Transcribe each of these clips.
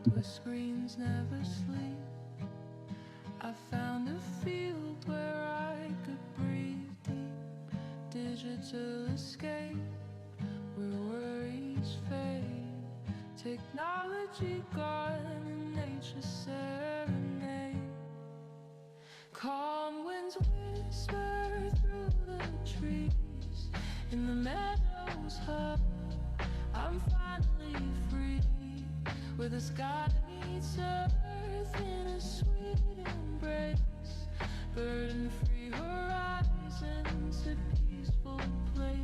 where screens never sleep. I found a field where I could breathe deep. Digital escape where worries fade. Technology gone and nature serenade. Calm winds whisper through the trees. In the meadows hub, I'm finally free. Where the sky meets earth in a sweet embrace. Burden-free horizons, a peaceful place.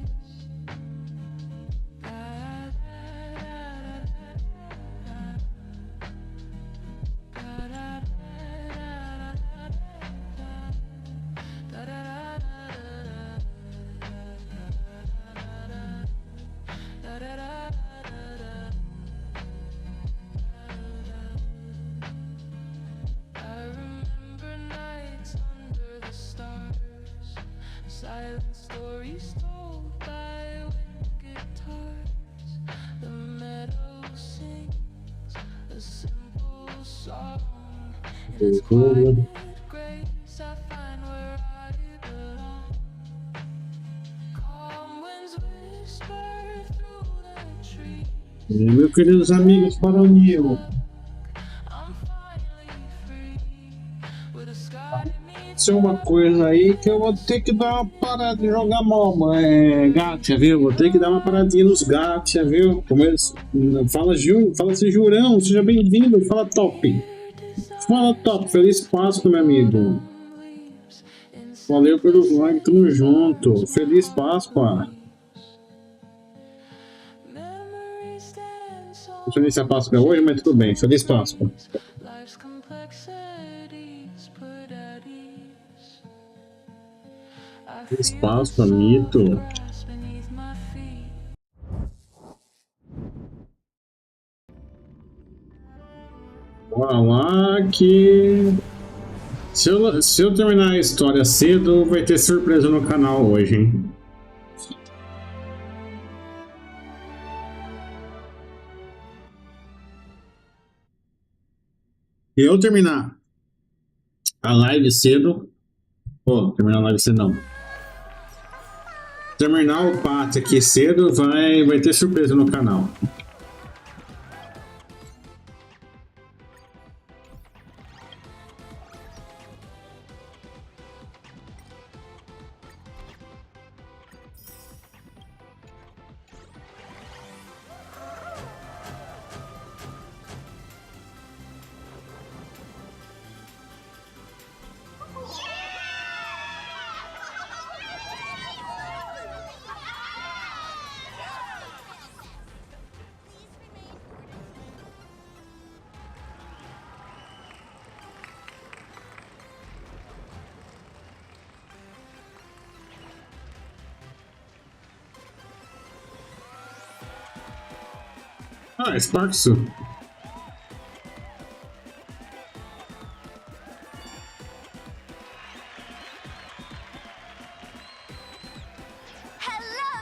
Silent stories told by wind guitars. The meadow sings a simple song. In its quiet grace I find where I belong. Calm winds whisper through the trees. Meus queridos amigos, para o Nil. Isso é uma coisa aí que eu vou ter que dar uma parada de jogar gacha, viu? Vou ter que dar uma paradinha nos gacha, viu? Fala-se Jurão, seja bem-vindo, fala top. Fala top, feliz Pascoa, meu amigo. Valeu pelo like, tamo junto. Feliz Pascoa. Não sei nem se a Páscoa é hoje, mas tudo bem, feliz Pascoa. Feliz Pascoa, mito. Bora lá que... Se eu terminar a história cedo, vai ter surpresa no canal hoje, hein? Se eu terminar a live cedo... terminar a live cedo não. Terminar o pátio aqui cedo, vai ter surpresa no canal. Sparks. Hello,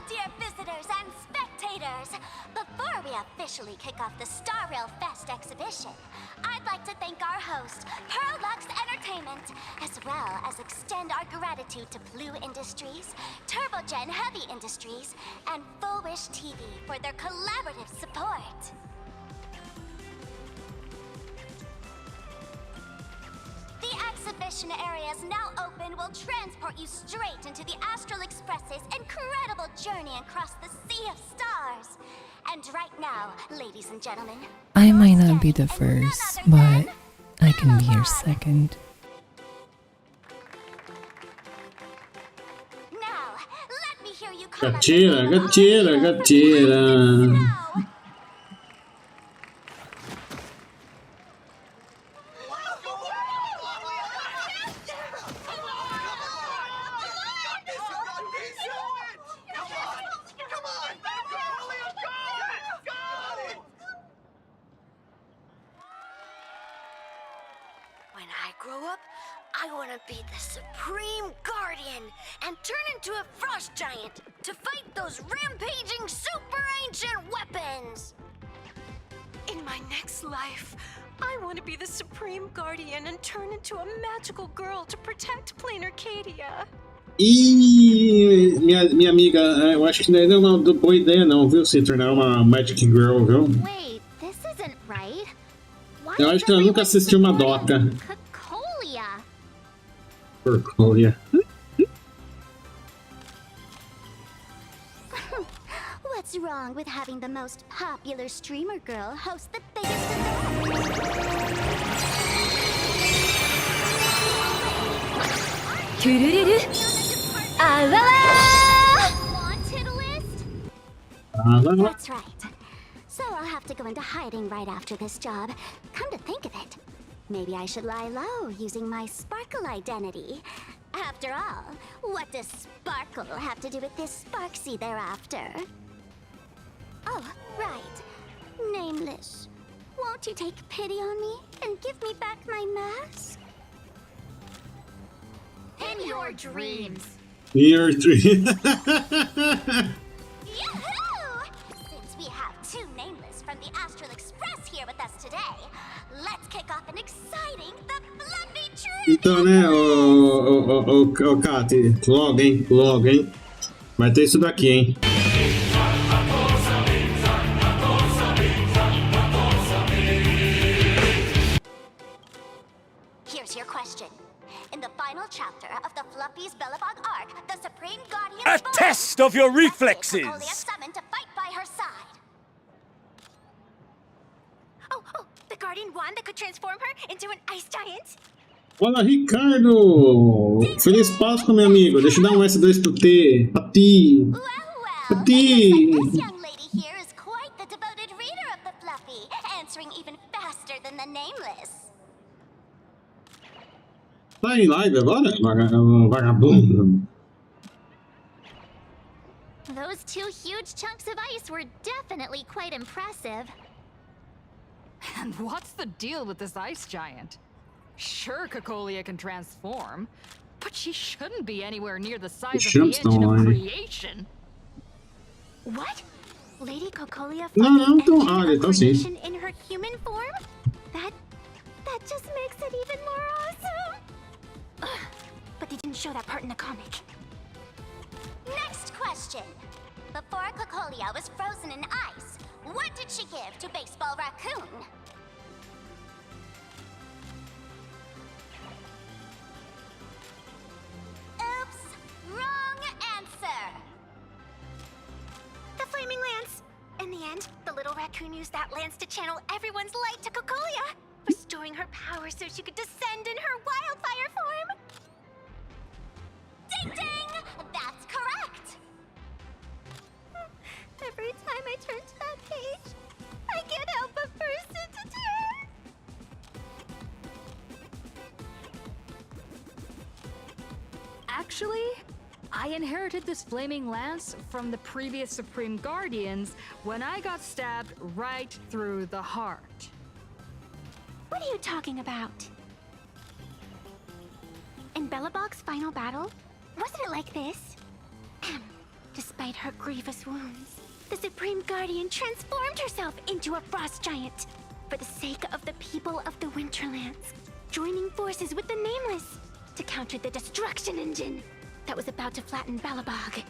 dear visitors and spectators! Before we officially kick off the Star Rail Fest exhibition, I'd like to thank our host, Pearlux Entertainment, as well as extend our gratitude to Blue Industries, Turbogen Heavy Industries, and Full Wish TV for their collaborative support. The exhibition area is now open. Will transport you straight into the Astral Express's incredible journey across the sea of stars. And right now, ladies and gentlemen, I might not be the first, but I can be your second. Now, let me hear you call Gatira, gatira, gatira. When I grow up, I want to be the Supreme Guardian and turn into a frost giant to fight those rampaging super ancient weapons. In my next life, I want to be the Supreme Guardian and turn into a magical girl to protect Plain Arcadia. E minha amiga, eu acho que não é uma boa ideia não, viu? Se tornar uma Magic Girl, viu? Wait, this isn't right. Why Eu acho que ela nunca assistiu uma Doca. Cocolia. Porcolia. What's wrong with having the most popular streamer girl host the biggest event? Wanted list? That's right. So I'll have to go into hiding right after this job. Come to think of it, maybe I should lie low using my sparkle identity. After all, what does sparkle have to do with this Sparksy thereafter? Oh, right. Nameless. Won't you take pity on me and give me back my mask? In your dreams. Your dream. Yahoo! Since we have two Nameless from the Astral Express here with us today, let's kick off an exciting The Fluffy Tree! Então, né, ô Kati, logo, hein? Vai ter isso daqui, hein? Here's your question. In the final chapter of the Fluffy's Bellabog arc, the Supreme Guardian... A test of your reflexes! Cocolia summoned to fight by her side. Oh, the Guardian wand that could transform her into an ice giant? Olá, Ricardo! Feliz Pascoa, meu amigo. Deixa eu dar um S2 pro T. Pra ti. Well, Pra it ti. looks like this young lady here is quite the devoted reader of the Fluffy, answering even faster than the Nameless. Tá em live agora, vagabundo? Those two huge chunks of ice were definitely quite impressive. And what's the deal with this ice giant? Sure, Cocolia can transform, but she shouldn't be anywhere near the size of the Shouldn't engine of lie. creation. What? Lady Cocolia Não, fought the então, engine então of sim. creation in her human form? That just makes it even more awesome. Ugh, but they didn't show that part in the comic. Next question. Before Cocolia was frozen in ice, what did she give to Baseball Raccoon? Oops, wrong answer. The flaming lance. In the end, the little raccoon used that lance to channel everyone's light to Cocolia, restoring her power so she could descend in her wildfire form. Ding ding! That's correct! Every time I turn to that page, I can't help but burst into tears. Actually, I inherited this flaming lance from the previous Supreme Guardians when I got stabbed right through the heart. What are you talking about? In Bellabog's final battle, wasn't it like this? Despite her grievous wounds, the Supreme Guardian transformed herself into a frost giant for the sake of the people of the Winterlands, joining forces with the Nameless to counter the destruction engine that was about to flatten Bellabog.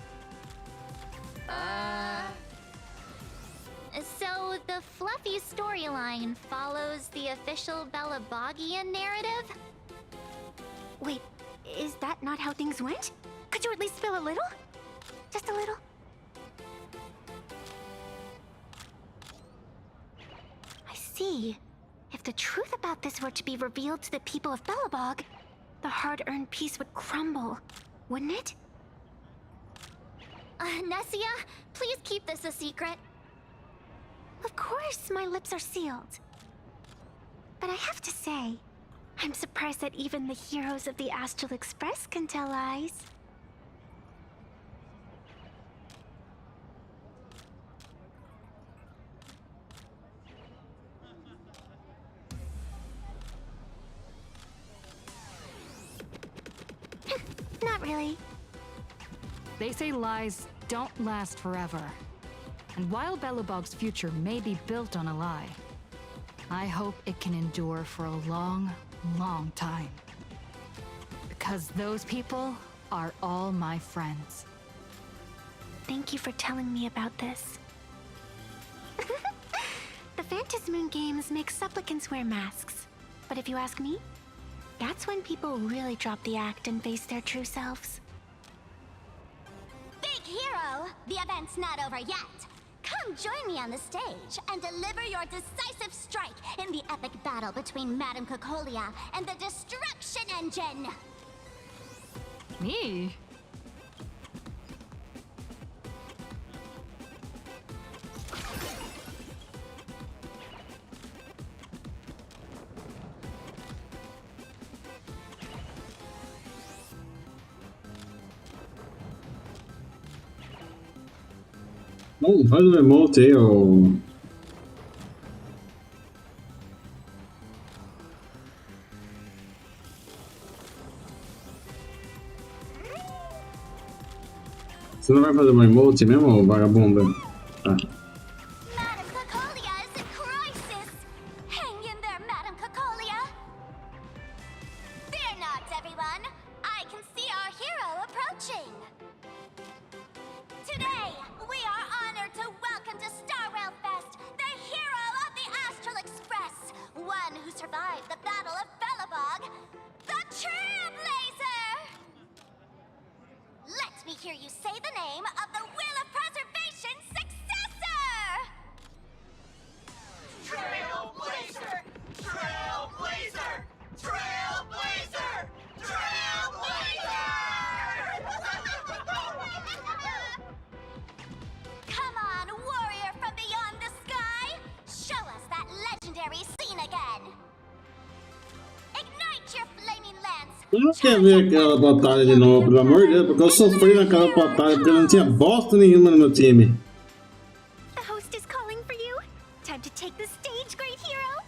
So the Fluffy storyline follows the official Bellabogian narrative? Wait, is that not how things went? Could you at least spill a little? Just a little? I see. If the truth about this were to be revealed to the people of Bellabog, the hard-earned peace would crumble, wouldn't it? Nessia, please keep this a secret. Of course, my lips are sealed. But I have to say, I'm surprised that even the heroes of the Astral Express can tell lies. Not really. They say lies don't last forever. And while Bellabog's future may be built on a lie, I hope it can endure for a long, long time. Because those people are all my friends. Thank you for telling me about this. The Phantasmoon games make supplicants wear masks. But if you ask me, that's when people really drop the act and face their true selves. Big hero! The event's not over yet. Come join me on the stage and deliver your decisive strike in the epic battle between Madame Cocolia and the Destruction Engine! Me? Oh, faz o remote aí, ó. Você não vai fazer uma emote mesmo, vagabunda? Tá. Madame Cocolia is in crisis! Hang in there, Madame Cocolia! Fear not, everyone! I can see our hero approaching! Today, we are honored to welcome to Star Rail Fest the hero of the Astral Express, one who survived the Battle of Belobog, the Trailblazer! Let me hear you say the name of the Will of Preservation's successor! Trailblazer! Trailblazer! Trailblazer! Trailblazer! Come on, warrior from beyond the sky! Show us that legendary scene again! Ignite your flaming lance! Eu não quero ver aquela batalha de novo, pelo amor de Deus, porque eu sofri naquela batalha porque eu não tinha bosta nenhuma no meu time. The host is calling for you. Time to take the stage, great hero.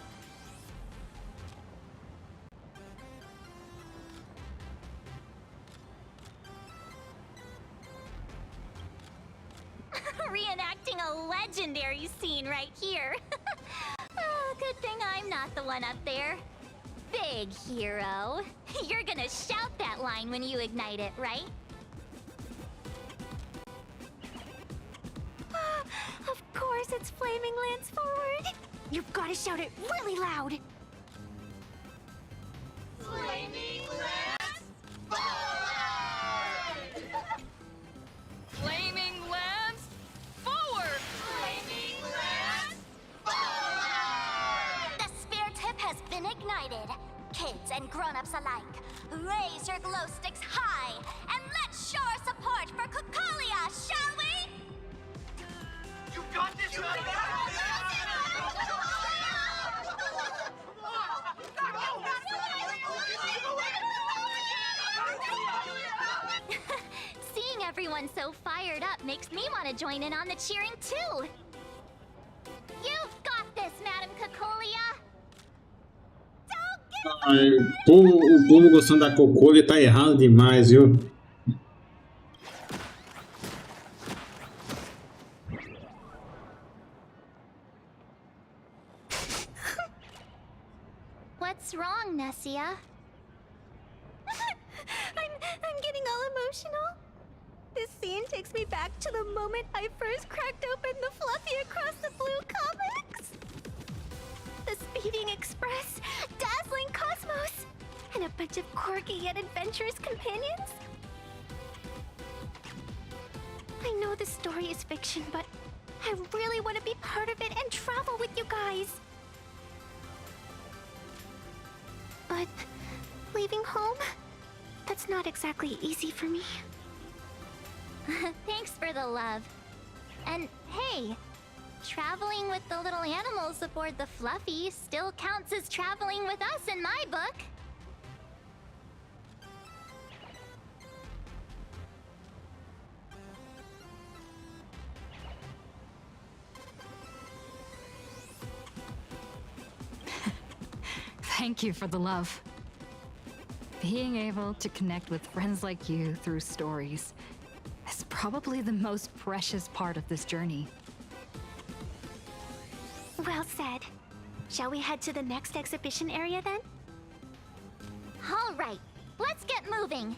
Reenacting a legendary scene right here. Oh, good thing I'm not the one up there. Big hero. You're gonna shout that line when you ignite it, right? Of course, it's Flaming Lance forward. You've got to shout it really loud. Flaming Lance forward! Flaming Lance, forward! Flaming Lance forward! The spear tip has been ignited. Kids and grown-ups alike, raise your glow sticks high and let's show our support for Cocolia, shall we? You got this, Seeing everyone so fired up makes me want to join in on the cheering too. You've got this, Madame Cocolia. Don't give Ai, o povo gostando da cocô, ele tá errado demais, viu? What's wrong, Nessia? I'm getting all emotional. This scene takes me back to the moment I first cracked open the Fluffy Across the Blue comics. The speeding express, dazzling cosmos, and a bunch of quirky yet adventurous companions. I know the story is fiction, but I really want to be part of it and travel with you guys. But leaving home, that's not exactly easy for me. Thanks for the love. And hey, traveling with the little animals aboard the Fluffy still counts as traveling with us in my book. Thank you for the love. Being able to connect with friends like you through stories is probably the most precious part of this journey. Well said. Shall we head to the next exhibition area then? All right, let's get moving.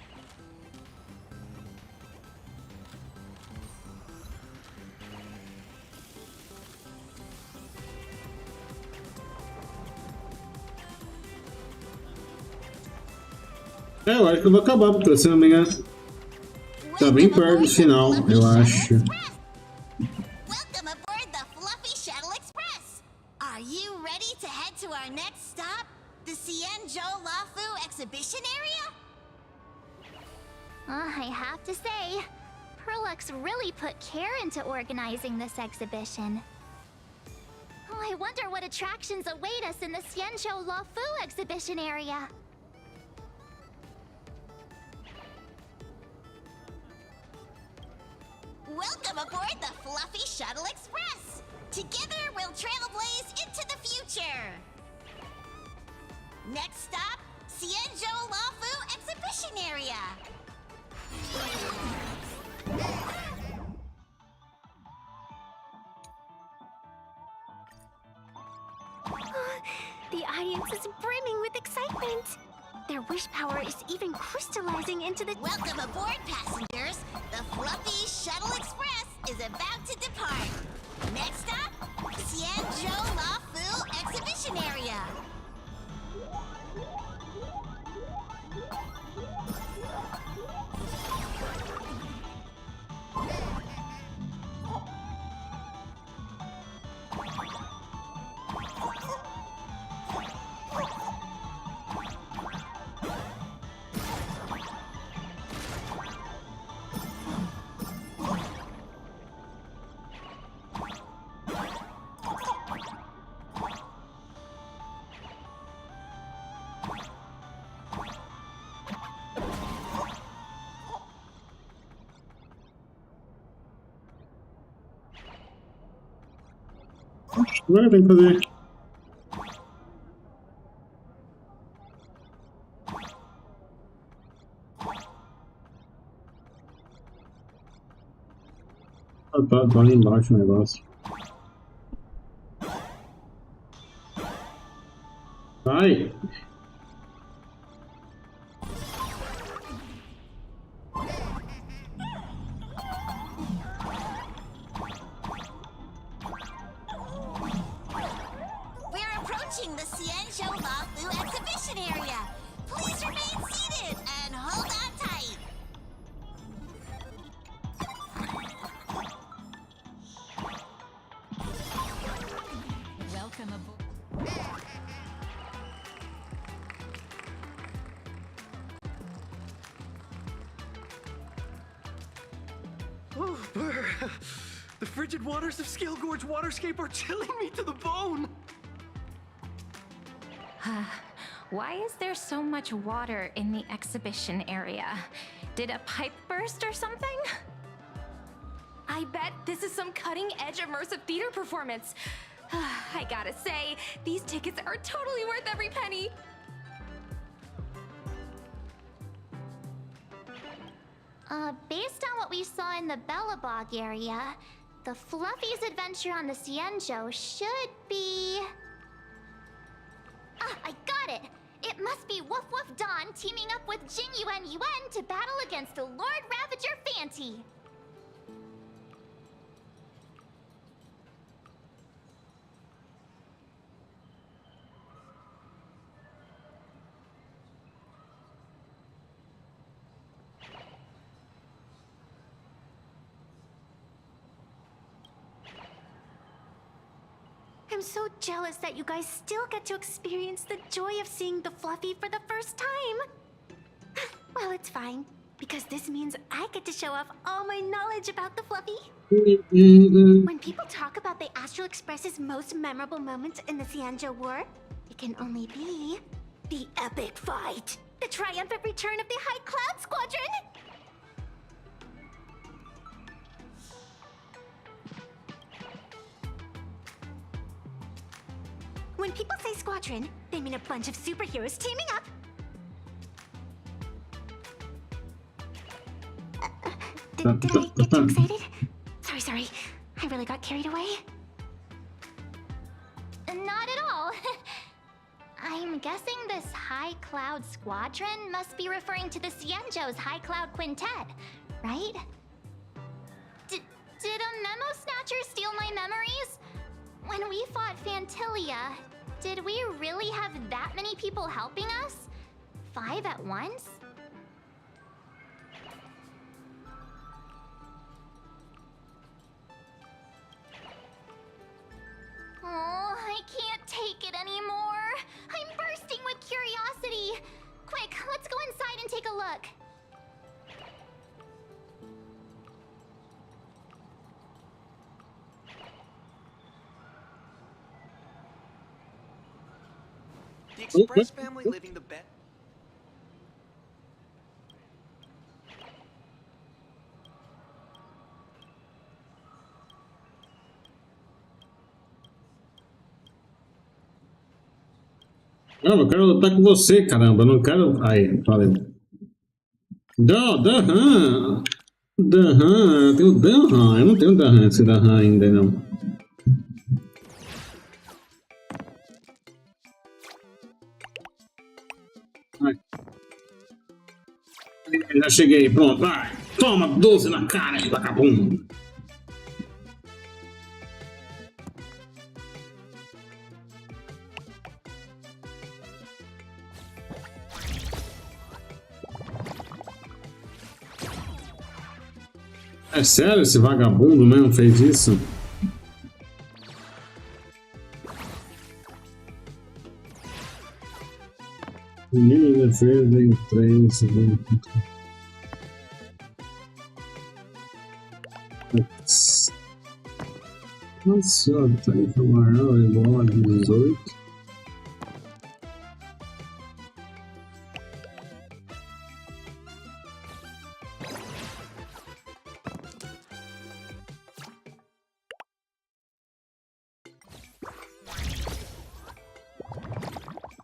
Eu acho que eu vou acabar, porque se não me engano, tá bem perto do final, eu acho. Welcome aboard the Fluffy Shuttle Express. Are you ready to head to our next stop, the Xianzhou Lafu exhibition area? I have to say, Perlux really put care into organizing this exhibition. Oh, I wonder what attractions await us in the Xianzhou Lafu exhibition area. Welcome aboard the Fluffy Shuttle Express! Together, we'll trailblaze into the future! Next stop, Xianzhou Lafu Exhibition Area! The audience is brimming with excitement. Their wish power is even crystallizing into the... Welcome aboard, passengers! The Fluffy Shuttle Express is about to depart. Next stop, Xianzhou Lafu Exhibition Area. Agora tem que fazer. Tá ali embaixo o negócio. Sai! We're approaching the Xianzhou Lafu Exhibition Area. Please remain seated and hold on tight. Welcome aboard. Oh, brr. The frigid waters of Scale Gorge Waterscape are chilling me to the bone. Why is there so much water in the exhibition area? Did a pipe burst or something? I bet this is some cutting-edge immersive theater performance. I gotta say, these tickets are totally worth every penny. Based on what we saw in the Bellabog area, the Fluffy's adventure on the Xianzhou should be... Ah, I got it! It must be Woof Woof Dawn teaming up with Jing Yuan Yuan to battle against the Lord Ravager Fanti. I'm so jealous that you guys still get to experience the joy of seeing the Fluffy for the first time. Well, it's fine, because this means I get to show off all my knowledge about the Fluffy. When people talk about the Astral Express's most memorable moments in the Xianzhou War, it can only be the epic fight, the triumphant return of the High Cloud Squadron. When people say squadron, they mean a bunch of superheroes teaming up. Did I get too excited? Sorry. I really got carried away. Not at all. I'm guessing this High Cloud Squadron must be referring to the Xianzhou's High Cloud Quintet, right? Did a memo snatcher steal my memories? When we fought Fantilia, did we really have that many people helping us? 5 at once? Oh, I can't take it anymore. I'm bursting with curiosity. Quick, let's go inside and take a look. The Express family living the best. Não, eu quero lutar com você, caramba. Eu não quero. Aí, valeu. Dan. Eu tenho Dan. Eu não tenho Dan, esse Dan ainda não. Ai. Já cheguei, pronto. Vai. Toma 12 na cara aí, vagabundo. É sério, esse vagabundo mesmo fez isso? Menino de defesa em 3 segundos. Nossa, tá aí camarão, igual a 18.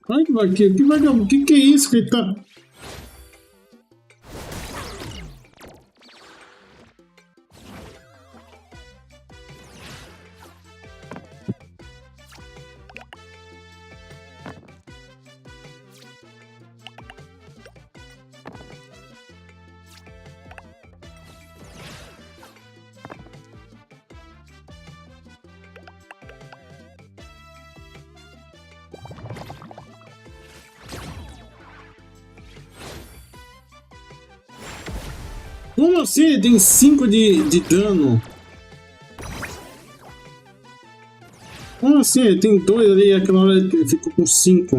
Ai, que é isso que ele tá... Como assim? Ele tem 5 de dano. Como assim? Ele tem 2 ali e aquela hora ele ficou com 5.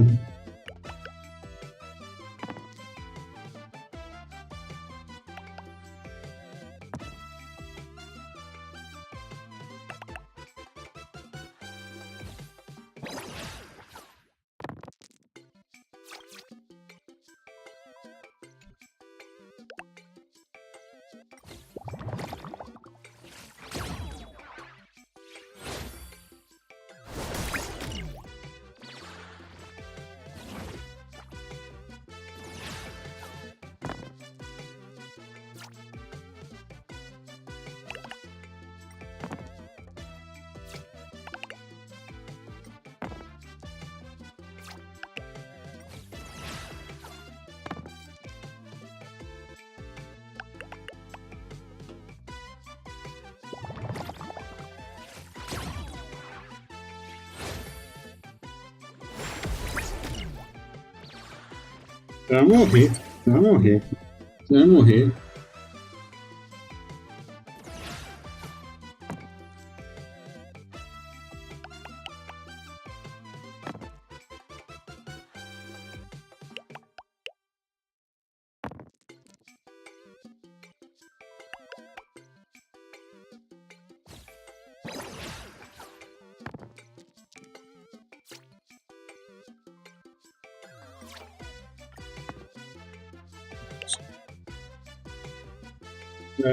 Vai morrer, vai morrer, vai morrer.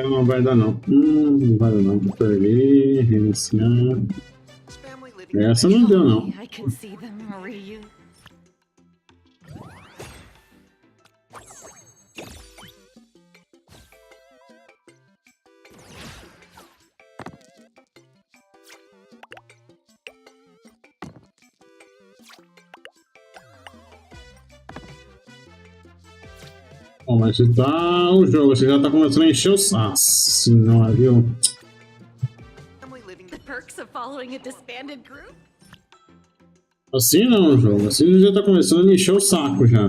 Não vai dar não. Não vai dar não. Perder, reiniciar. Essa não deu não. I can see them, Ryu. Bom, mas se tá o jogo, você já tá começando a encher o saco. Senhora, viu? The perks of following a disbanded group? Assim não, jogo. Assim já tá começando a me encher o saco já.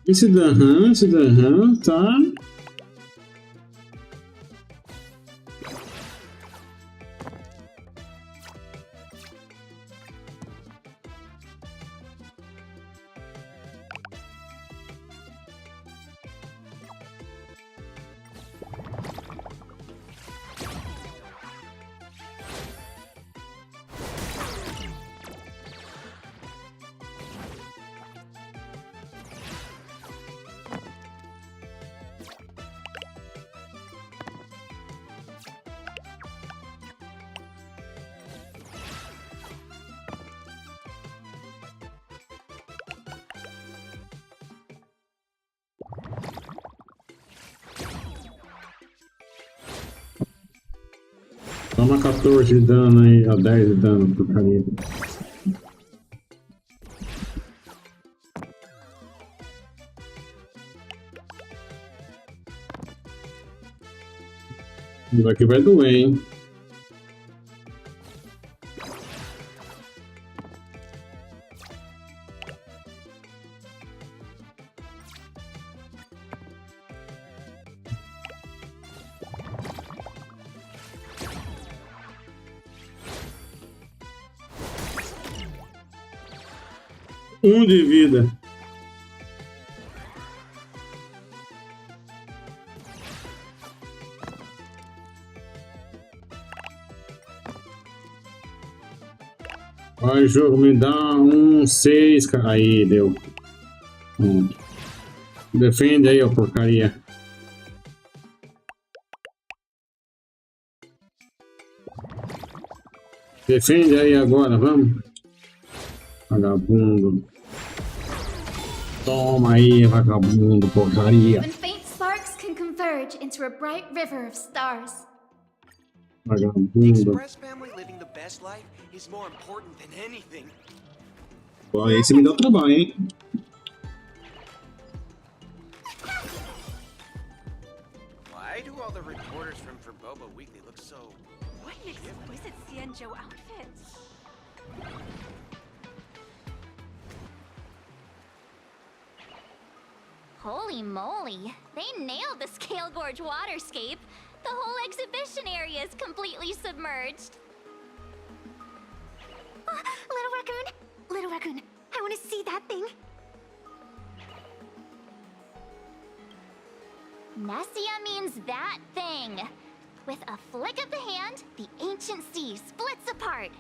Esse Dahan, tá. Toma 14 de dano aí, a 10 de dano, porcaria. Isso aqui vai doer, hein? De vida. Vai, jogo, me dá um 6. Aí, deu. Defende aí, ó, porcaria. Defende aí agora, vamos. Vagabundo. Toma aí, vagabundo, porcaria. Even faint sparks can converge into a bright river of stars. Vagabundo. Express family living the best life is more important than anything. Ó, esse me deu trabalho, hein? Why do all the reporters from Boba Weekly look so... What an exquisite Xianzhou outfit. Holy moly, they nailed the Scale Gorge waterscape. The whole exhibition area is completely submerged. Little raccoon, I want to see that thing. Nessia means that thing. With a flick of the hand, the ancient sea splits apart.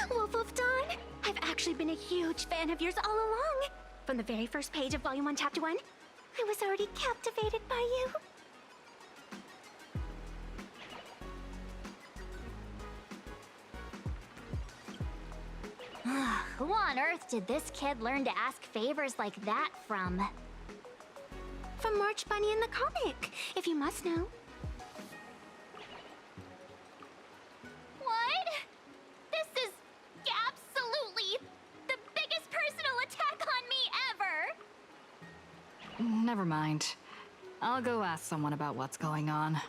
Wolf of Dawn, I've actually been a huge fan of yours all along. From the very first page of Volume 1, Chapter 1, I was already captivated by you. Who on earth did this kid learn to ask favors like that from? From March Bunny in the comic, if you must know. What? This is absolutely the biggest personal attack on me ever! Never mind. I'll go ask someone about what's going on.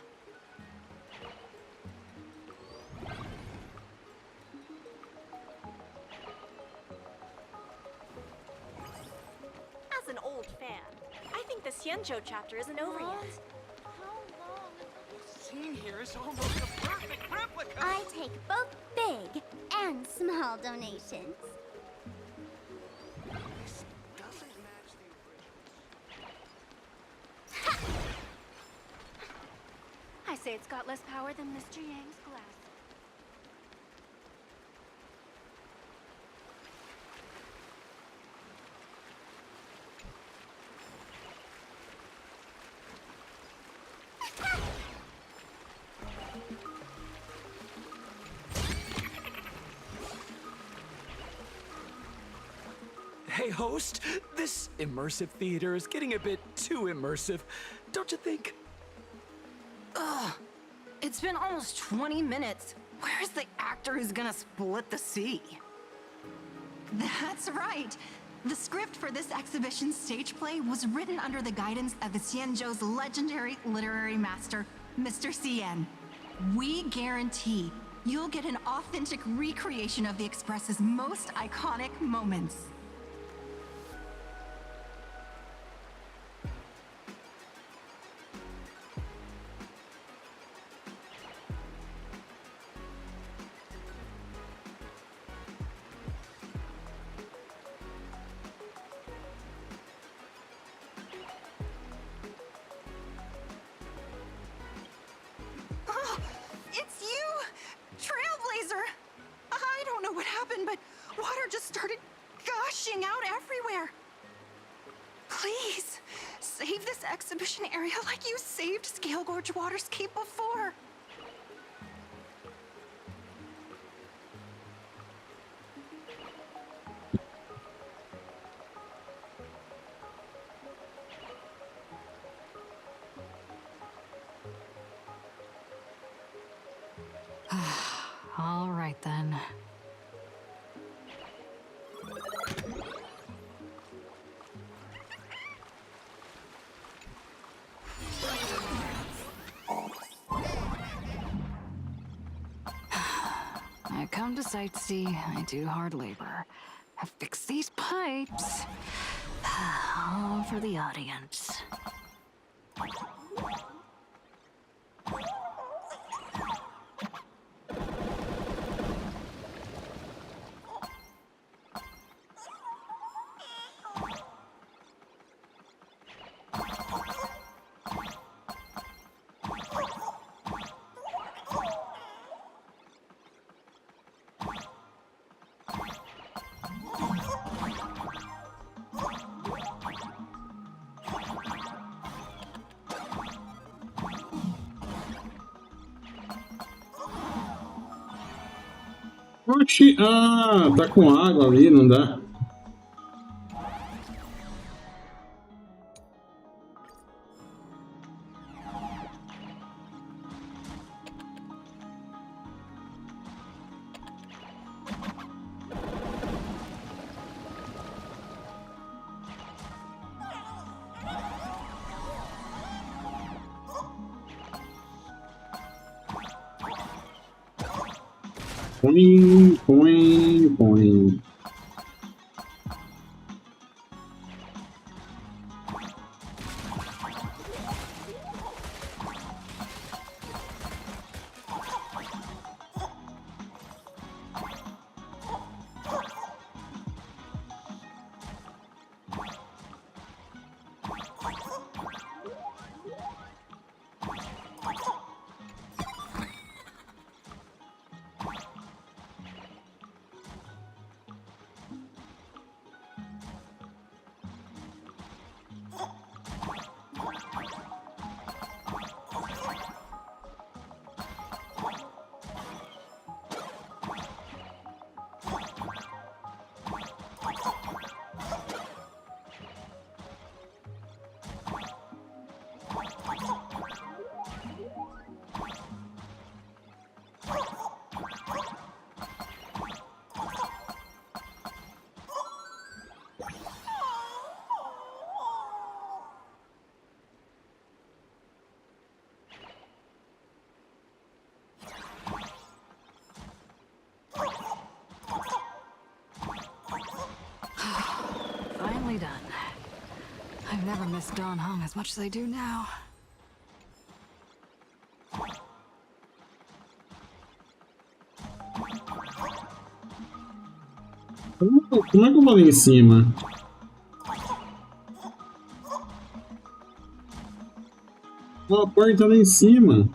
As an old fan, I think the Xianzhou chapter isn't over yet. This scene here is almost a perfect replica. I take both big and small donations. This doesn't match the original. I say it's got less power than Mr. Yang's glass. Hey, host, this immersive theater is getting a bit too immersive, don't you think? Ugh, it's been almost 20 minutes. Where's the actor who's gonna split the sea? That's right. The script for this exhibition stage play was written under the guidance of the Xianzhou's legendary literary master, Mr. Cien. We guarantee you'll get an authentic recreation of the Express's most iconic moments. It's you! Trailblazer! I don't know what happened, but water just started gushing out everywhere. Please, save this exhibition area like you saved Scale Gorge Waterscape before. All right then. I come to sightsee, I do hard labor. I fix these pipes. All for the audience. Oxi, ah, tá com água ali, não dá. Põe, põe, põe. I've never missed Don Hong as much as I do now. Como é que eu vou ali em cima? Ó, a porta tá lá em cima.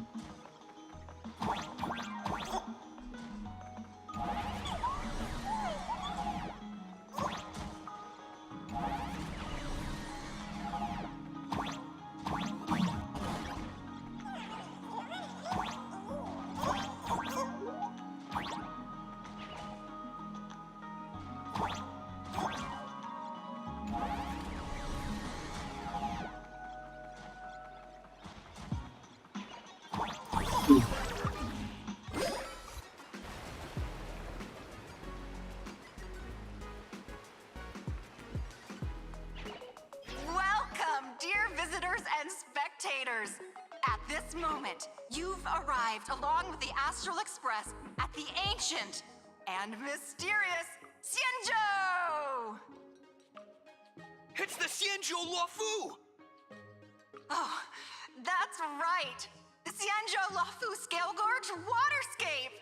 Welcome, dear visitors and spectators. At this moment, you've arrived along with the Astral Express at the ancient and mysterious Xianzhou! It's the Xianzhou Luofu! Oh, that's right. The Xianzhou Luofu Scale Gorge Waterscape!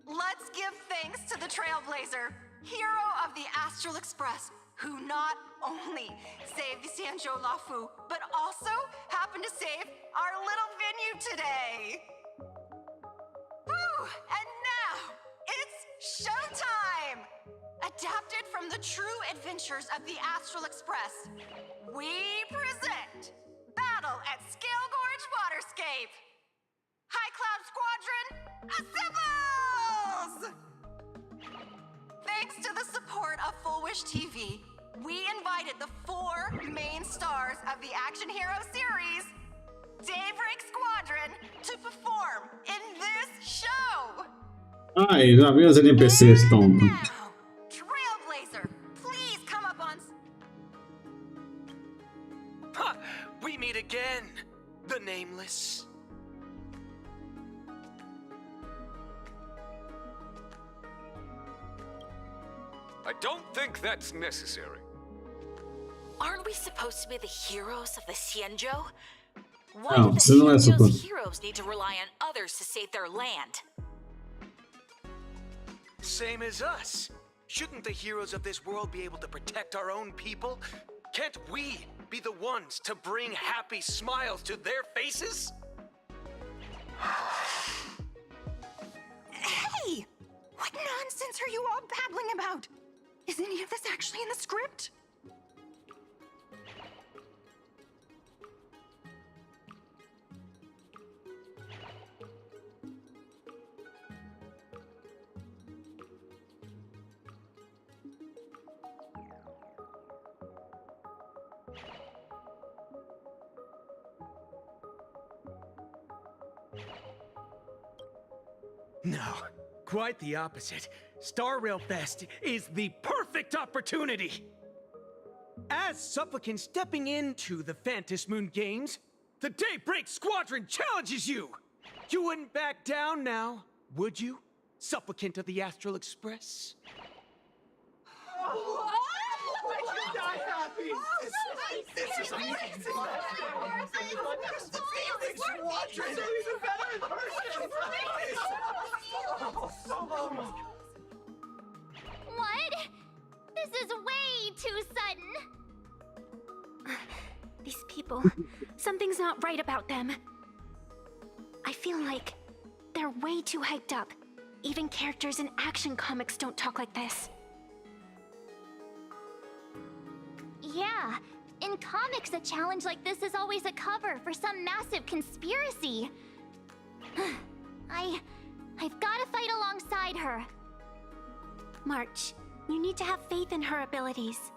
Let's give thanks to the Trailblazer, hero of the Astral Express, who not only saved the Xianzhou Luofu, but also happened to save our little venue today. Whew, and now, it's showtime! Adapted from the true adventures of the Astral Express, we present Battle at Scale Gorge Waterscape! High Cloud Squadron, assembles! Thanks to the support of Full Wish TV, we invited the 4 main stars of the Action Hero series, Daybreak Squadron, to perform in this show! Ai, já vi os NPCs, tonto. Now, Trailblazer, please come up on... Ha! We meet again, the Nameless. I don't think that's necessary. Aren't we supposed to be the heroes of the Xianzhou? Why Não, do the você não é Xianzhou's suposto. heroes need to rely on others to save their land? Same as us. Shouldn't the heroes of this world be able to protect our own people? Can't we be the ones to bring happy smiles to their faces? Hey! What nonsense are you all babbling about? Is any of this actually in the script? No, quite the opposite. Star Rail Fest is the perfect opportunity! As supplicants stepping into the Phantom Moon Games, the Daybreak Squadron challenges you! You wouldn't back down now, would you, supplicant of the Astral Express? This is amazing! What? This is way too sudden. These people, something's not right about them. I feel like they're way too hyped up. Even characters in action comics don't talk like this. Yeah, in comics a challenge like this is always a cover for some massive conspiracy. I've gotta fight alongside her. March, you need to have faith in her abilities.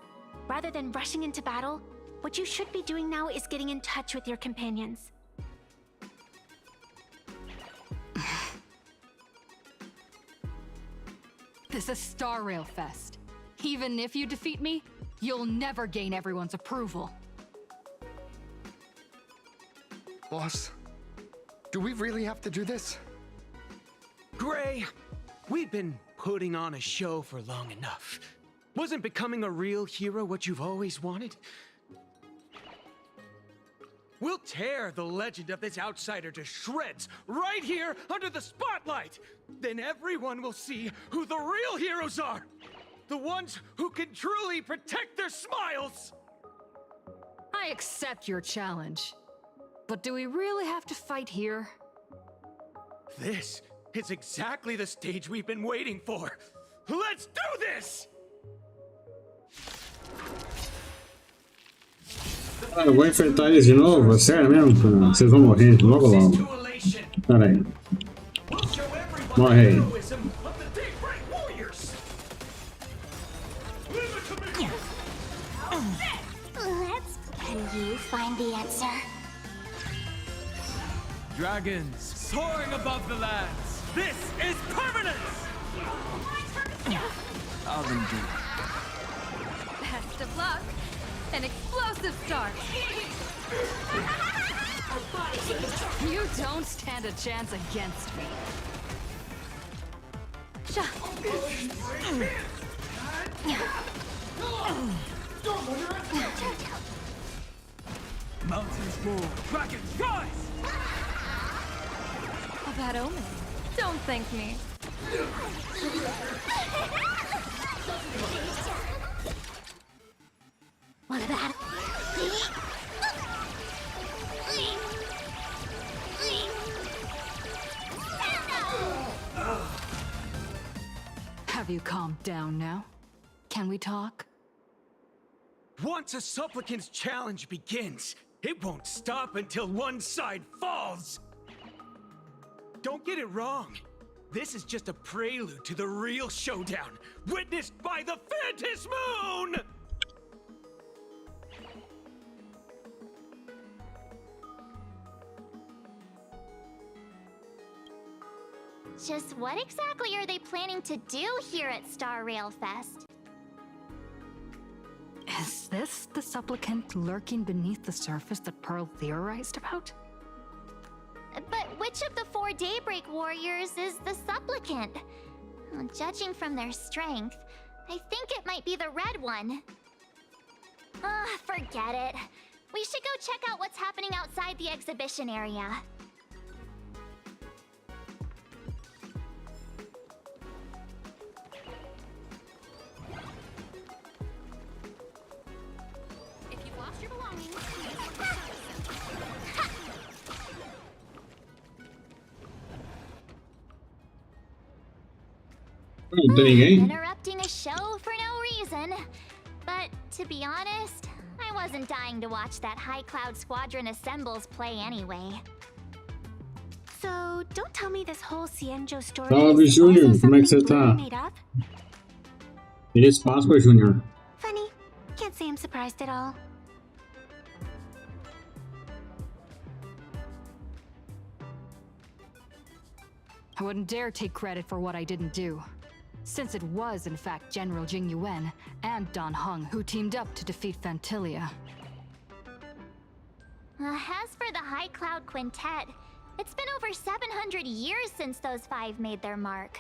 Rather than rushing into battle, what you should be doing now is getting in touch with your companions. This is Star Rail Fest. Even if you defeat me, you'll never gain everyone's approval. Boss, do we really have to do this? Gray, we've been putting on a show for long enough. Wasn't becoming a real hero what you've always wanted? We'll tear the legend of this outsider to shreds right here under the spotlight. Then everyone will see who the real heroes are. The ones who can truly protect their smiles. I accept your challenge. But do we really have to fight here? This is exactly the stage we've been waiting for. Let's do this! Ah, eu vou enfrentar eles de novo? Sério mesmo? Vocês vão morrer logo logo. Pera aí. Morre aí. Can you find the answer? Dragons soaring above the lands. This is permanence! I'll do. Best of luck. An explosive start. You don't stand a chance against me. Mountains move, dragons rise! A bad omen. Don't thank me. What about Have you calmed down now? Can we talk? Once a supplicant's challenge begins, it won't stop until one side falls. Don't get it wrong. This is just a prelude to the real showdown, witnessed by the Fantas Moon! Just what exactly are they planning to do here at Star Rail Fest? Is this the supplicant lurking beneath the surface that Pearl theorized about? But which of the 4 Daybreak Warriors is the supplicant? Well, judging from their strength, I think it might be the red one. Forget it. We should go check out what's happening outside the exhibition area. If you've lost your belongings, Não tem ninguém? Interrupting a show for no reason. But to be honest, I wasn't dying to watch that High Cloud Squadron Assembles play anyway. So, don't tell me this whole Cienjo story Salve, is Júnior. also Como é que você something tá? Blue made up? Feliz Pascoa, Júnior. Funny. Can't say I'm surprised at all. I wouldn't dare take credit for what I didn't do, since it was in fact General Jing Yuan and Don Hung who teamed up to defeat Fantilia. As for the High Cloud Quintet, it's been over 700 years since those 5 made their mark.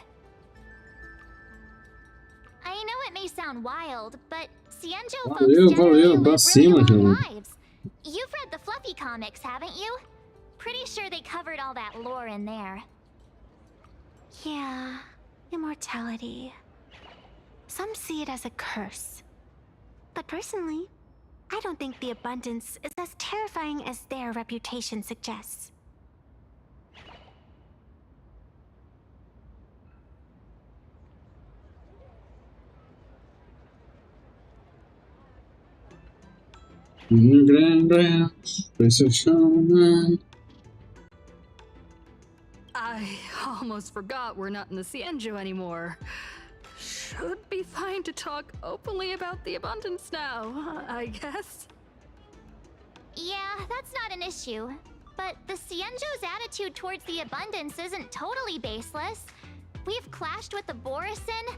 I know it may sound wild, but Cienjo folks generally live really long lives. You've read the Fluffy comics, haven't you? Pretty sure they covered all that lore in there. Yeah, immortality. Some see it as a curse. But personally, I don't think the abundance is as terrifying as their reputation suggests. I almost forgot we're not in the Cienjo anymore. Should be fine to talk openly about the abundance now, I guess. Yeah, that's not an issue. But the Cienjo's attitude towards the abundance isn't totally baseless. We've clashed with the Borisin,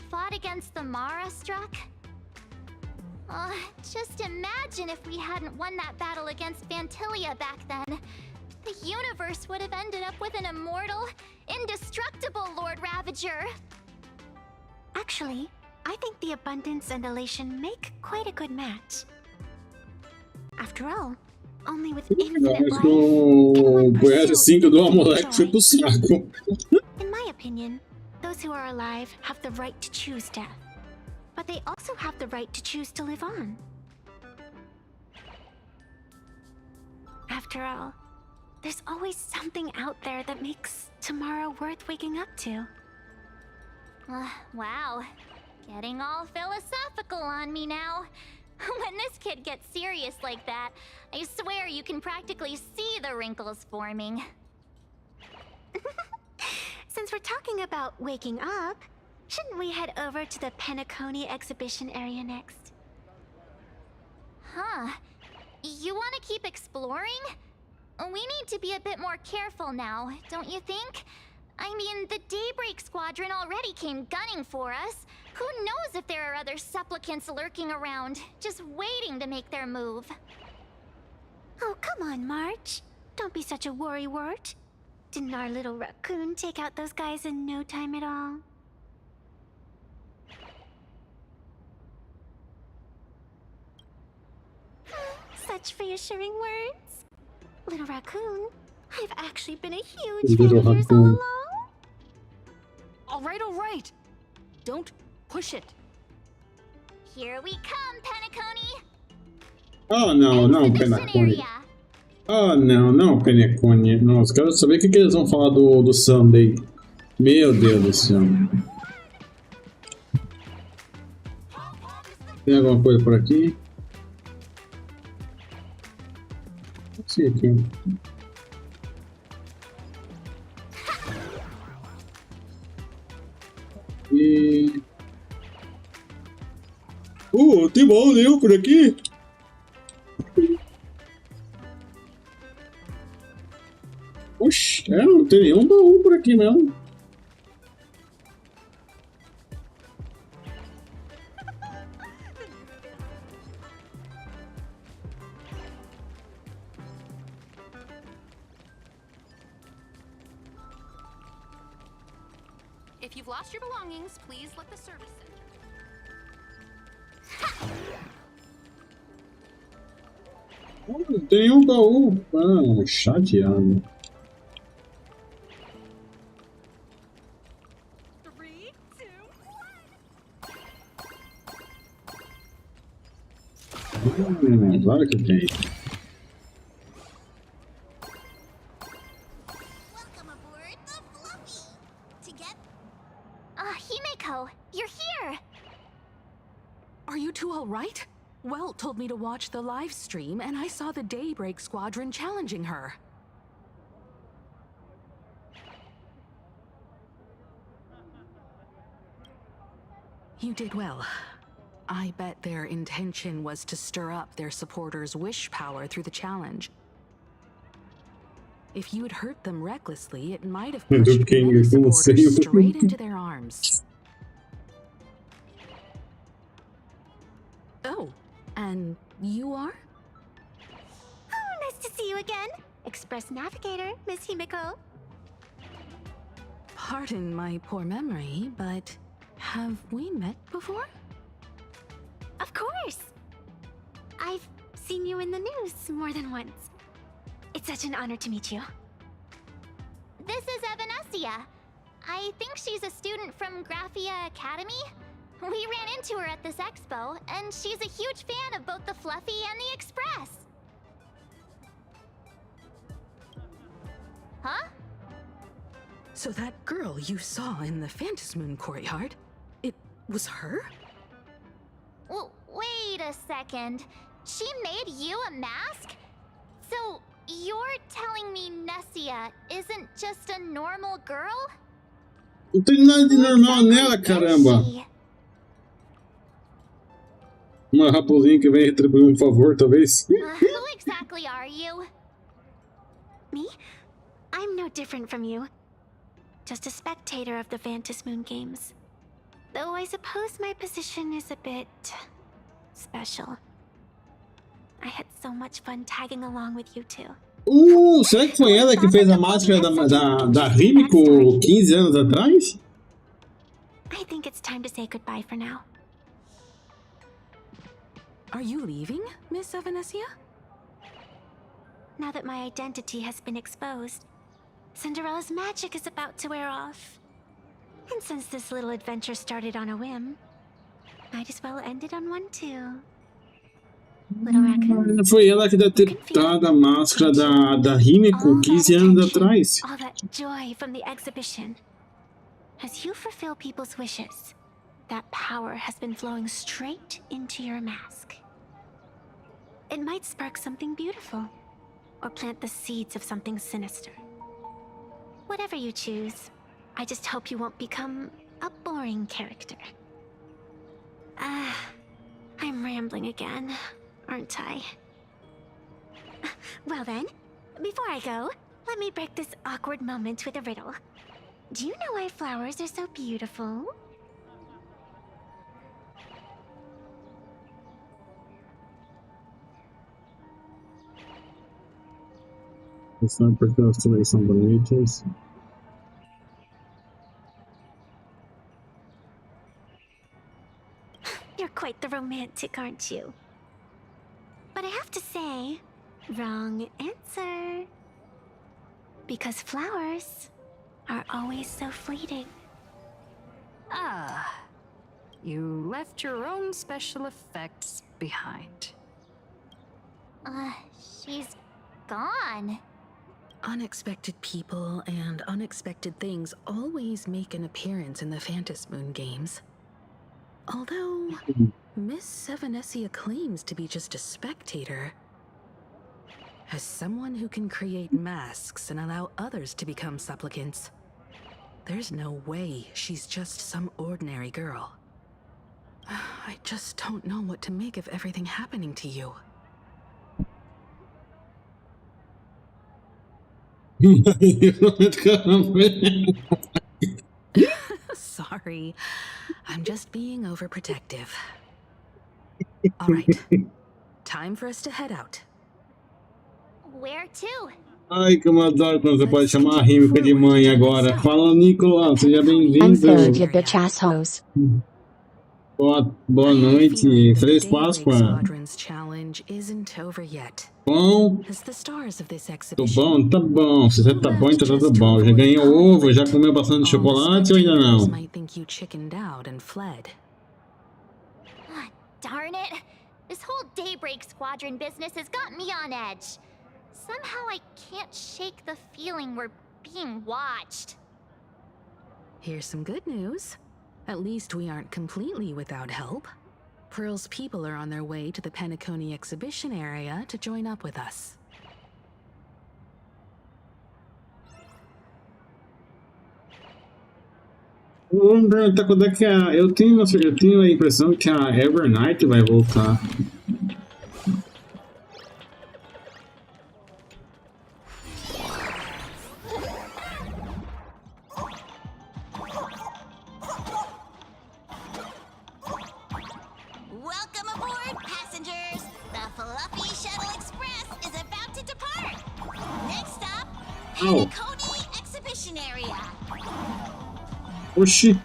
fought against the Mara Struck. Just imagine if we hadn't won that battle against Fantilia back then. The universe would have ended up with an immortal, indestructible Lord Ravager. Actually, I think the abundance and elation make quite a good match. After all, only with infinite Acho life. que o Voyage 5 do moleque foi pro saco. In my opinion, those who are alive have the right to choose death. But they also have the right to choose to live on. After all, there's always something out there that makes tomorrow worth waking up to. Wow. Getting all philosophical on me now. When this kid gets serious like that, I swear you can practically see the wrinkles forming. Since we're talking about waking up, shouldn't we head over to the Penacony exhibition area next? Huh. You want to keep exploring? We need to be a bit more careful now, don't you think? I mean, the Daybreak Squadron already came gunning for us. Who knows if there are other supplicants lurking around, just waiting to make their move. Oh, come on, March. Don't be such a worrywart. Didn't our little raccoon take out those guys in no time at all? Such reassuring words. Little raccoon, I've actually been a huge fan of yours all along. All right. Don't push it. Here we come, Penacony. Oh, não, Penacony. Oh, não, Penacony. Nossa, quero saber o que eles vão falar do Sunday. Meu Deus do céu. Tem alguma coisa por aqui? Sim, aqui. E... tem baú nenhum por aqui? Oxi, não tem nenhum baú por aqui mesmo. If you've lost your belongings, please let the service center. Não tem nenhum baú. Ah, chateado. 3, 2, 1. Claro que tem. Himeko, you're here! Are you two all right? Welt told me to watch the live stream, and I saw the Daybreak Squadron challenging her. You did well. I bet their intention was to stir up their supporters' wish power through the challenge. If you'd hurt them recklessly, it might have pushed many supporters straight into their arms. Oh, and you are? Oh, nice to see you again. Express Navigator, Miss Himeko. Pardon my poor memory, but have we met before? Of course. I've seen you in the news more than once. It's such an honor to meet you. This is Evanesia. I think she's a student from Graphia Academy. We ran into her at this expo, and she's a huge fan of both the Fluffy and the Express. Huh? So that girl you saw in the Phantasmoon courtyard, it was her? Well, wait a second. She made you a mask? So, you're telling me Nessia isn't just a normal girl? Não tem nada de normal nela, caramba! Uma raposinha que vem retribuir favor, talvez? Who exactly are you? Me? I'm no different from you. Just a spectator of the Phantasmoon games. Though I suppose my position is a bit... special. I had so much fun tagging along with you two. Será que foi ela que fez a máscara da Himeko 15 anos atrás? I think it's time to say goodbye for now. Are you leaving, Miss Evanesia? Now that my identity has been exposed, Cinderella's magic is about to wear off. And since this little adventure started on a whim, might as well end it on one too. Little raccoon. Foi ela que deve ter dado a máscara da Himeko 15 anos atrás. All that joy from the exhibition. As you fulfill people's wishes, that power has been flowing straight into your mask. It might spark something beautiful, or plant the seeds of something sinister. Whatever you choose, I just hope you won't become a boring character. I'm rambling again, aren't I? Well then, before I go, let me break this awkward moment with a riddle. Do you know why flowers are so beautiful? It's not because today são bonitas. You're quite the romantic, aren't you? But I have to say, wrong answer. Because flowers are always so fleeting. Ah, you left your own special effects behind. She's gone. Unexpected people and unexpected things always make an appearance in the Phantasmoon games. Although, Miss Sevenessia claims to be just a spectator. As someone who can create masks and allow others to become supplicants, there's no way she's just some ordinary girl. I just don't know what to make of everything happening to you. Sorry, I'm just being overprotective. All right, time for us to head out. Where to? Ai, como eu adoro quando você pode chamar a Himeko de mãe agora. Fala, Nicolas, seja bem-vindo. Unfold your bitch assholes. Boa noite, Feliz Pascoa. Bom? Tô bom? Tá bom. Se você tá bom, então tá tudo bom. Já ganhou ovo? Já comeu bastante chocolate ou ainda não? Darn it! This whole Daybreak Squadron business has got me on edge. Somehow I can't shake the feeling we're being watched. Here's some good news. At least we aren't completely without help. Pearl's people are on their way to the Penacony exhibition area to join up with us. Vamos perguntar quando é que eu tenho a impressão que a Evernight vai voltar. Welcome aboard, passengers! The Fluffy Shuttle Express is about to depart! Next stop, Penacony Exhibition Area! Oxi!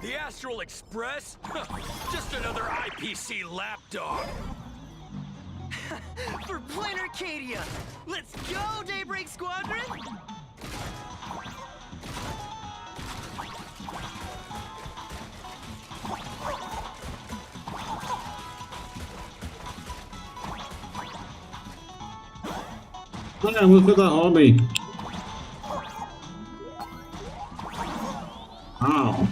The Astral Express? Just another IPC lapdog. For Plain Arcadia! Let's go, Daybreak Squadron! Olha a música da Robin. Uau!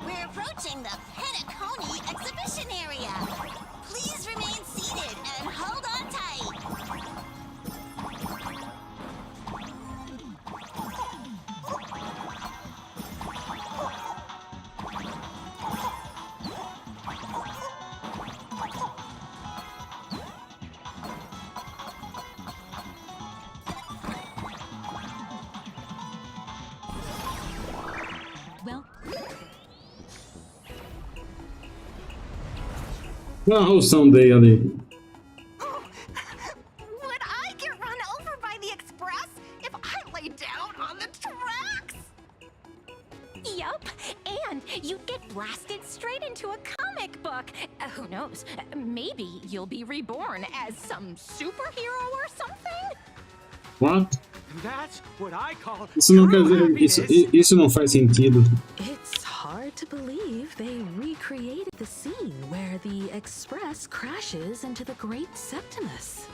We're approaching the Penacony Exhibition Area. Please remain seated and hold on tight. Olha a roção dele ali. Would I get run over by the express if I lay down on the tracks? Yup, and you'd get blasted straight into a comic book. Who knows? Maybe you'll be reborn as some superhero or something? What? That's what I call Isso não quer true dizer. happiness. Isso não faz sentido. It's hard to believe they recreated the scene where the Express crashes into the Great Septimus.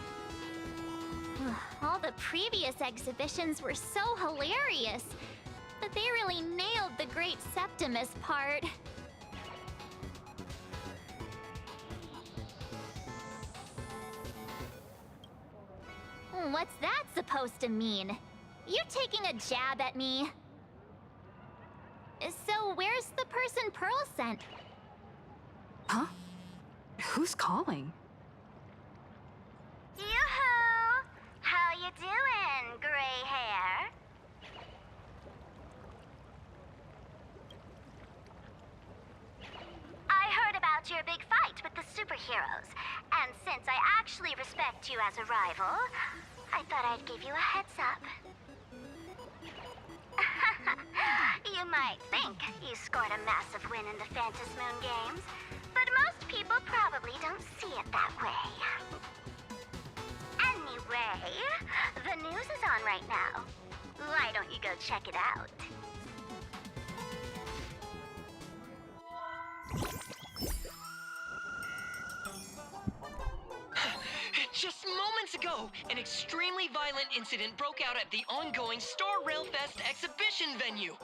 All the previous exhibitions were so hilarious, but they really nailed the Great Septimus part. What's that supposed to mean? You're taking a jab at me. So where's the person Pearl sent? Huh? Who's calling? Yoo-hoo! How you doing, gray hair? I heard about your big fight with the superheroes, and since I actually respect you as a rival, I thought I'd give you a heads up. You might think you scored a massive win in the Fantas Moon Games, but most people probably don't see it that way. Anyway, the news is on right now. Why don't you go check it out? Just moments ago, an extremely violent incident broke out at the ongoing Star Rail Fest exhibition venue.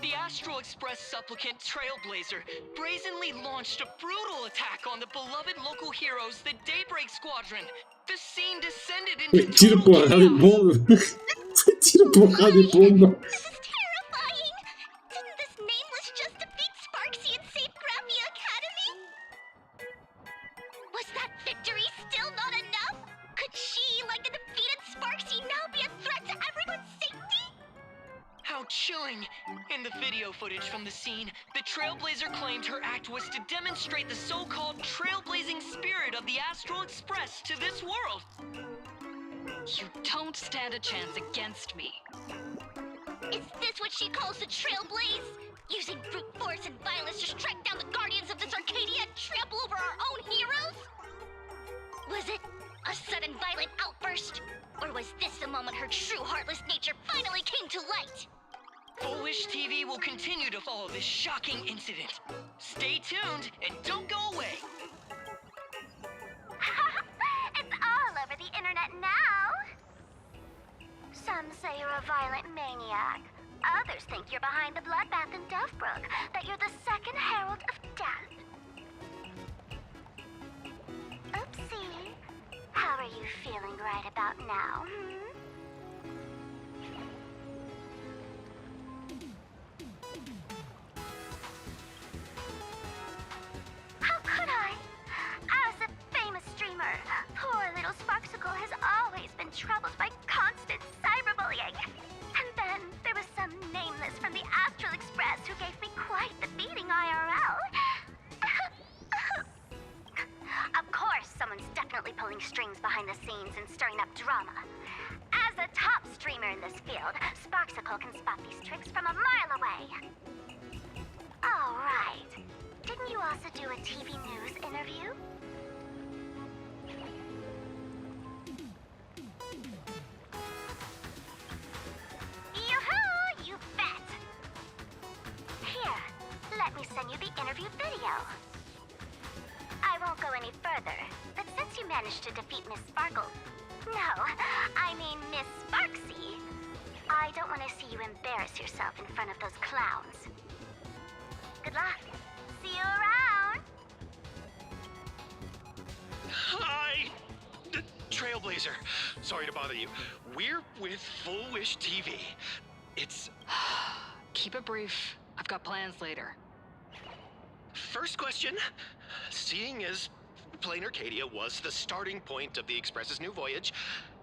The Astral Express supplicant Trailblazer brazenly launched a brutal attack on the beloved local heroes, the Daybreak Squadron. The scene descended into Tira porrada de bomba. Tira porrada de bomba. Terrifying! Didn't this nameless just defeat Sparksy and save Graphia Academy? Was that victory still not enough? Could she, like the defeated Sparksy, now be a threat to everyone's safety? How chilling! In the video footage from the scene, the Trailblazer claimed her act was to demonstrate the so-called trailblazing spirit of the Astral Express to this world. You don't stand a chance against me. Is this what she calls the Trailblaze? Using brute force and violence to strike down the guardians of this Arcadia and trample over our own heroes? Was it a sudden violent outburst? Or was this the moment her true heartless nature finally came to light? Foolish TV will continue to follow this shocking incident. Stay tuned and don't go away. It's all over the internet now. Some say you're a violent maniac. Others think you're behind the bloodbath in Dovebrook, that you're the second herald of death. Oopsie. How are you feeling right about now, How could I? As a famous streamer, poor little Sparksicle has always been troubled by constant cyberbullying. And then there was some nameless from the Astral Express who gave me quite the beating IRL. Of course, someone's definitely pulling strings behind the scenes and stirring up drama. As a top streamer in this field, Sparksicle can spot these tricks from a mile away. All right. Didn't you also do a TV news interview? Yoo-hoo! You bet! Here, let me send you the interview video. I won't go any further, but since you managed to defeat Miss Sparkle... No, I mean Miss Sparksy. I don't want to see you embarrass yourself in front of those clowns. Good luck. See you around. Hi! Trailblazer. Sorry to bother you. We're with Full Wish TV. It's... Keep it brief. I've got plans later. First question. Seeing as Plain Arcadia was the starting point of the Express's new voyage,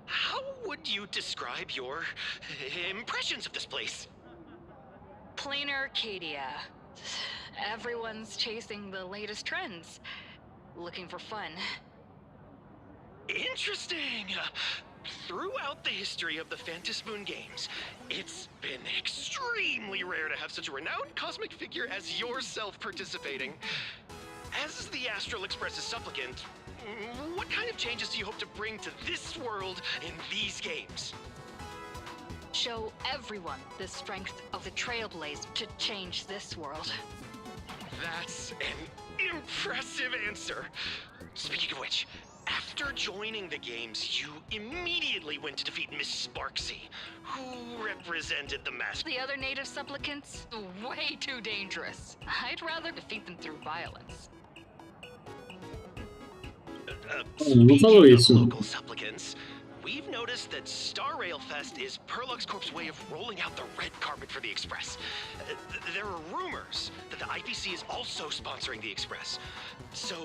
how would you describe your impressions of this place? Plain Arcadia. Everyone's chasing the latest trends, looking for fun. Interesting! Throughout the history of the Fantasmoon games, it's been extremely rare to have such a renowned cosmic figure as yourself participating. As the Astral Express's supplicant, what kind of changes do you hope to bring to this world in these games? Show everyone the strength of the Trailblaze to change this world. That's an impressive answer. Speaking of which, after joining the games, you immediately went to defeat Miss Sparksy, who represented the master. The other native supplicants, way too dangerous. I'd rather defeat them through violence. Falou isso. Local supplicants, we've noticed that Star Rail Fest is Perlux Corp's way of rolling out the red carpet for the Express. There are rumors that the IPC is also sponsoring the Express. So,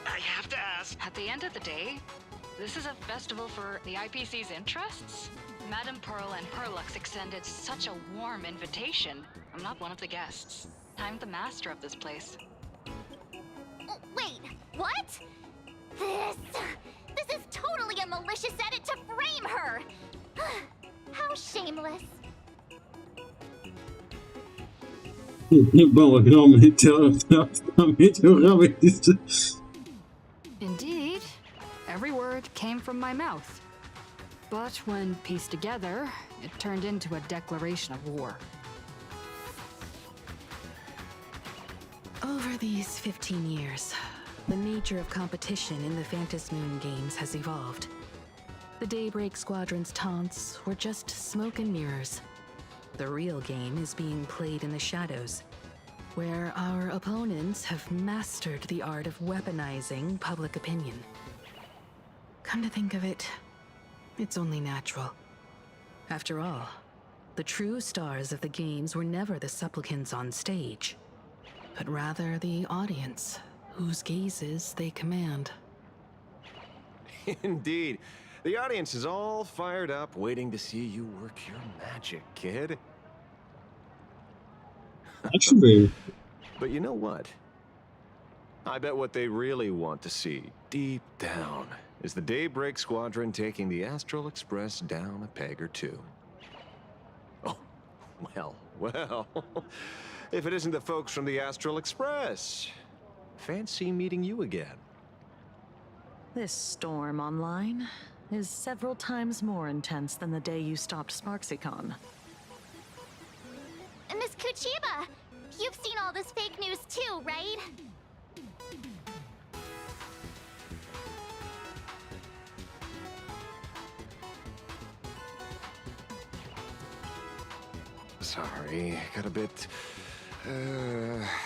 I have to ask... At the end of the day, this is a festival for the IPC's interests. Madame Pearl and Perlux extended such a warm invitation. I'm not one of the guests. I'm the master of this place. Wait, what? This is totally a malicious edit to frame her! How shameless. Bom, realmente eu realmente... Indeed, every word came from my mouth. But when pieced together, it turned into a declaration of war. Over these 15 years, the nature of competition in the Fantasmoon games has evolved. The Daybreak Squadron's taunts were just smoke and mirrors. The real game is being played in the shadows, where our opponents have mastered the art of weaponizing public opinion. Come to think of it, it's only natural. After all, the true stars of the games were never the supplicants on stage, but rather the audience, whose gazes they command. Indeed. The audience is all fired up, waiting to see you work your magic, kid. Actually. But you know what? I bet what they really want to see, deep down, is the Daybreak Squadron taking the Astral Express down a peg or two. Oh, well. If it isn't the folks from the Astral Express. Fancy meeting you again. This storm online is several times more intense than the day you stopped SparksyCon. Miss Kuchiba, you've seen all this fake news too, right? Sorry, got a bit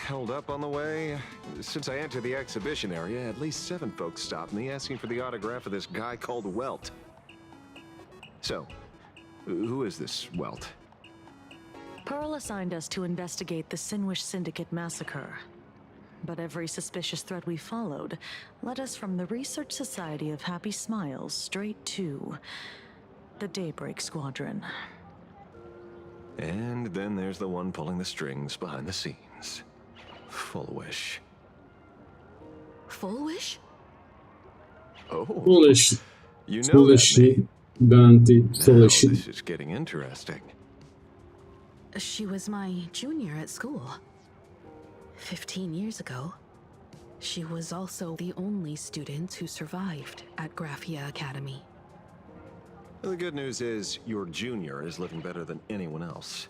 held up on the way. Since I entered the exhibition area, at least 7 folks stopped me asking for the autograph of this guy called Welt. So, who is this Welt? Pearl assigned us to investigate the Sinwish Syndicate massacre. But every suspicious thread we followed led us from the Research Society of Happy Smiles straight to the Daybreak Squadron. And then there's the one pulling the strings behind the scenes. Foolish. Foolish? Oh. Foolish. You know Foolish. that name. Dante. Now Foolish. this is getting interesting. She was my junior at school. 15 years ago, she was also the only student who survived at Graphia Academy. The good news is, your junior is living better than anyone else.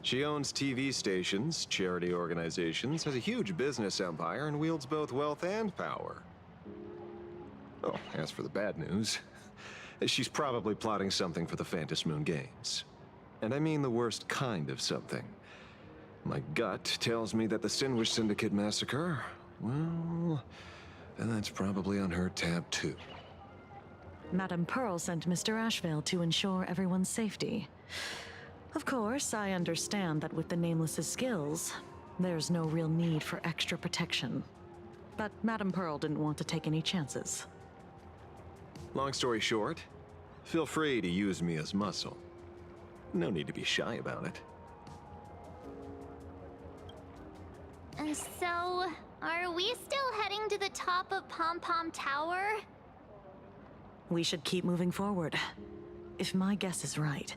She owns TV stations, charity organizations, has a huge business empire, and wields both wealth and power. Oh, as for the bad news, she's probably plotting something for the Fantasmoon games. And I mean the worst kind of something. My gut tells me that the Sinwish Syndicate massacre, well, that's probably on her tab too. Madame Pearl sent Mr. Ashvale to ensure everyone's safety. Of course, I understand that with the Nameless's skills, there's no real need for extra protection. But Madame Pearl didn't want to take any chances. Long story short, feel free to use me as muscle. No need to be shy about it. So, are we still heading to the top of Pom Pom Tower? We should keep moving forward. If my guess is right,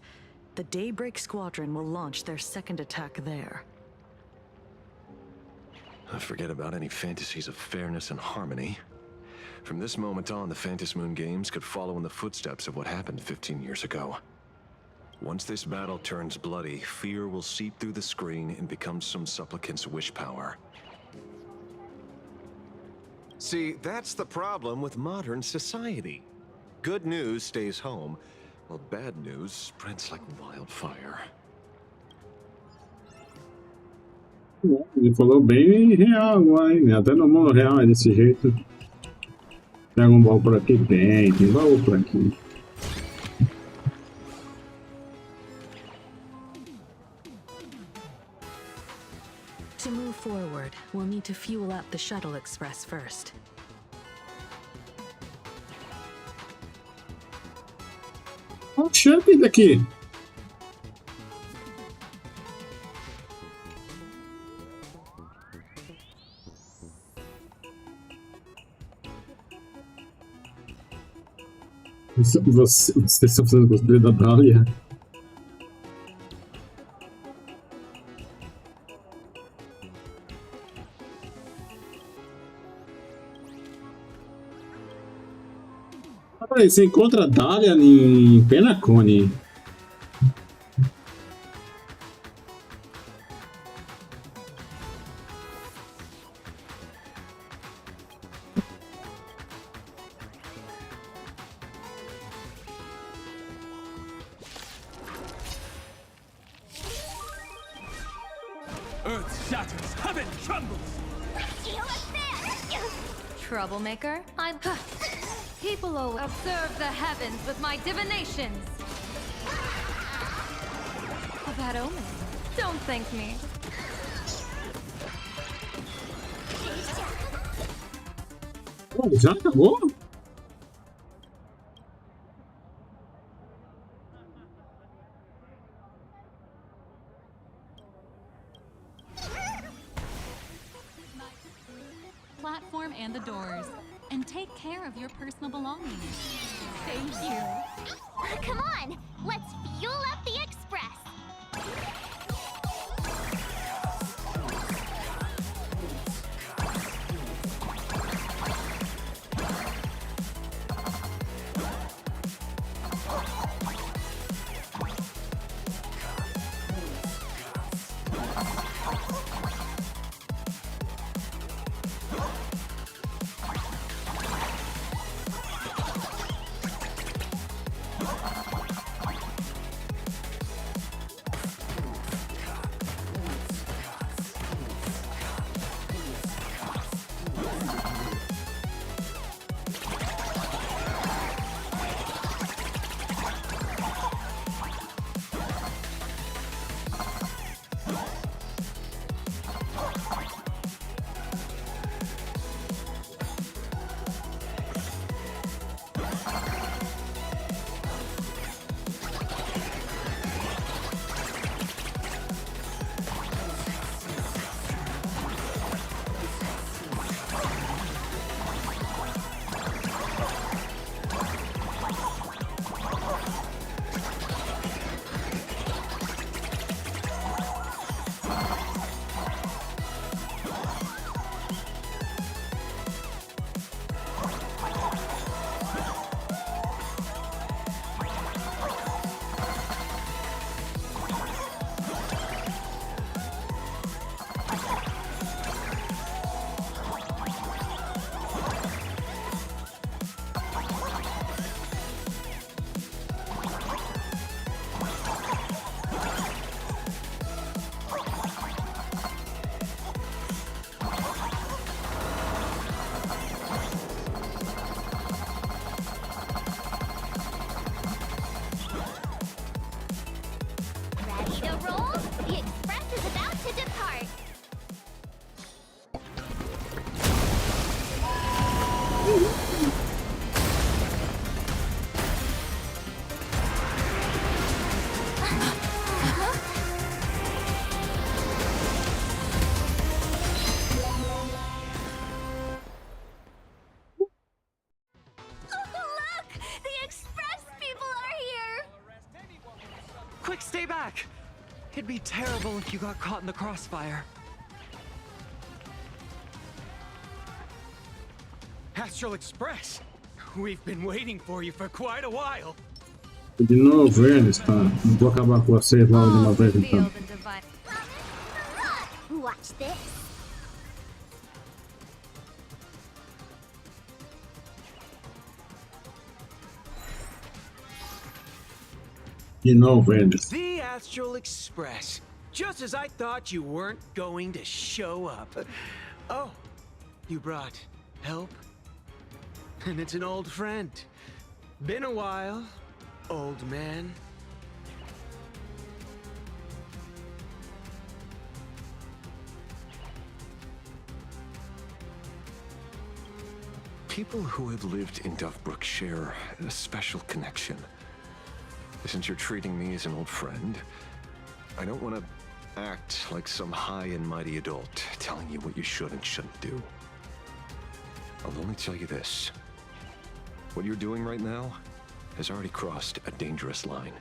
the Daybreak Squadron will launch their second attack there. Forget about any fantasies of fairness and harmony. From this moment on, the Fantasy Moon Games could follow in the footsteps of what happened 15 years ago. Once this battle turns bloody, fear will seep through the screen and become some supplicant's wish power. See, that's the problem with modern society. Good news stays home, while bad news spreads like wildfire. Ele falou bem real agora, hein? Até no mundo real é desse jeito. Pega um baú por aqui, tem baú por aqui. To move forward, we'll need to fuel up the shuttle express first. Olha o chefe daqui. Vocês estão fazendo cosplay da Dália? Peraí, você encontra a Dália em Penacone. Earth shatters, heaven trembles! Troublemaker? I'm... People will observe the heavens with my divinations. A bad omen. Don't thank me. Oh, já acabou? Platform and the doors. And take care of your personal belongings. Thank you. Come on, let's fuel up the express. Quick, stay back! It'd be terrible if you got caught in the crossfire. Astral Express! We've been waiting for you for quite a while. De novo eles, tá? Não vou acabar com vocês logo de uma vez então. Watch this. De novo eles. The Astral Express. Just as I thought you weren't going to show up. Oh, you brought help? And it's an old friend. Been a while, old man. People who have lived in Duffbrook share a special connection. Since you're treating me as an old friend, I don't want to act like some high and mighty adult telling you what you should and shouldn't do. I'll only tell you this. What you're doing right now has already crossed a dangerous line.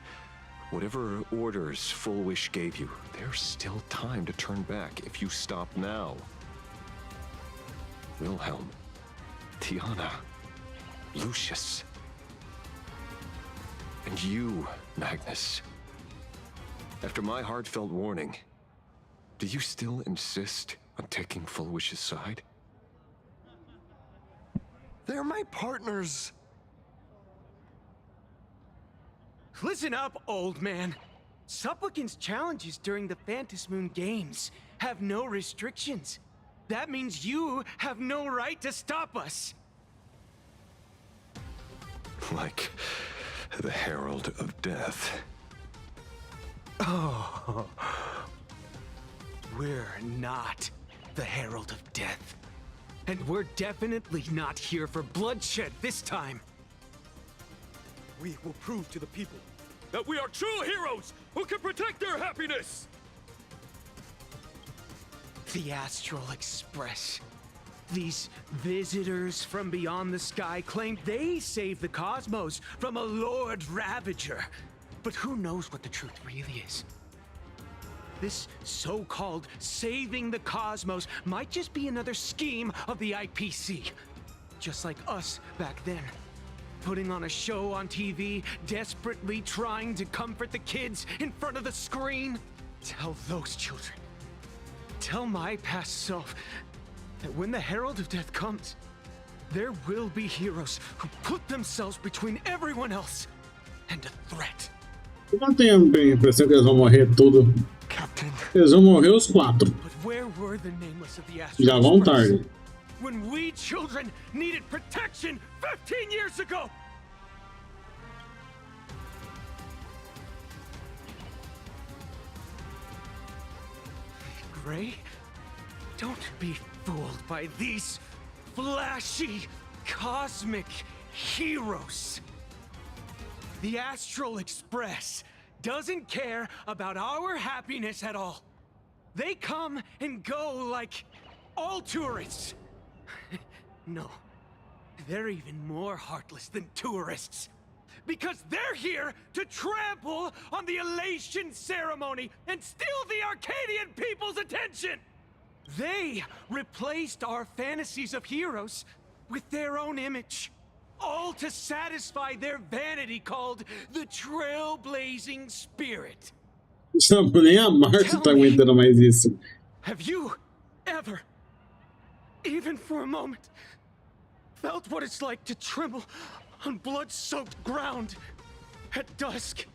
Whatever orders Full Wish gave you, there's still time to turn back if you stop now. Wilhelm, Tiana, Lucius, and you, Magnus. After my heartfelt warning, do you still insist on taking Full Wish's side? They're my partners. Listen up, old man. Supplicant's challenges during the Phantasmoon Games have no restrictions. That means you have no right to stop us. Like the Herald of Death. Oh. We're not the Herald of Death. And we're definitely not here for bloodshed this time. We will prove to the people that we are true heroes who can protect their happiness! The Astral Express. These visitors from beyond the sky claim they saved the cosmos from a Lord Ravager. But who knows what the truth really is? This so-called saving the cosmos might just be another scheme of the IPC. Just like us back then. Putting on a show on TV, desperately trying to comfort the kids in front of the screen. Tell those children. Tell my past self that when the Herald of Death comes, there will be heroes who put themselves between everyone else and a threat. Eu não tenho bem a impressão que eles vão morrer tudo. Eles vão morrer os quatro. But where were the nameless of the Astral Já vão Express tarde. when we children needed protection 15 years ago? Gray, don't be fooled by these flashy, cosmic heroes. The Astral Express doesn't care about our happiness at all. They come and go like all tourists. No, they're even more heartless than tourists. Because they're here to trample on the elation ceremony and steal the Arcadian people's attention! They replaced our fantasies of heroes with their own image. All to satisfy their vanity called the trailblazing spirit. Nem a Marta tá aguentando mais isso. Have you ever, even for a moment, felt what it's like to tremble on blood-soaked ground at dusk?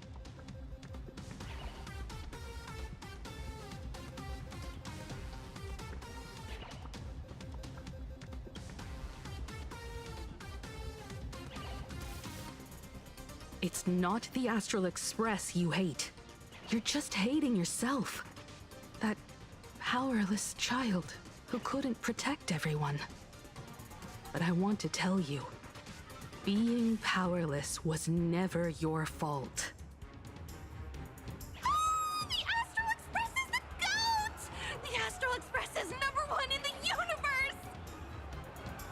It's not the Astral Express you hate. You're just hating yourself. That powerless child who couldn't protect everyone. But I want to tell you, being powerless was never your fault. The Astral Express is the GOAT! The Astral Express is #1 in the universe!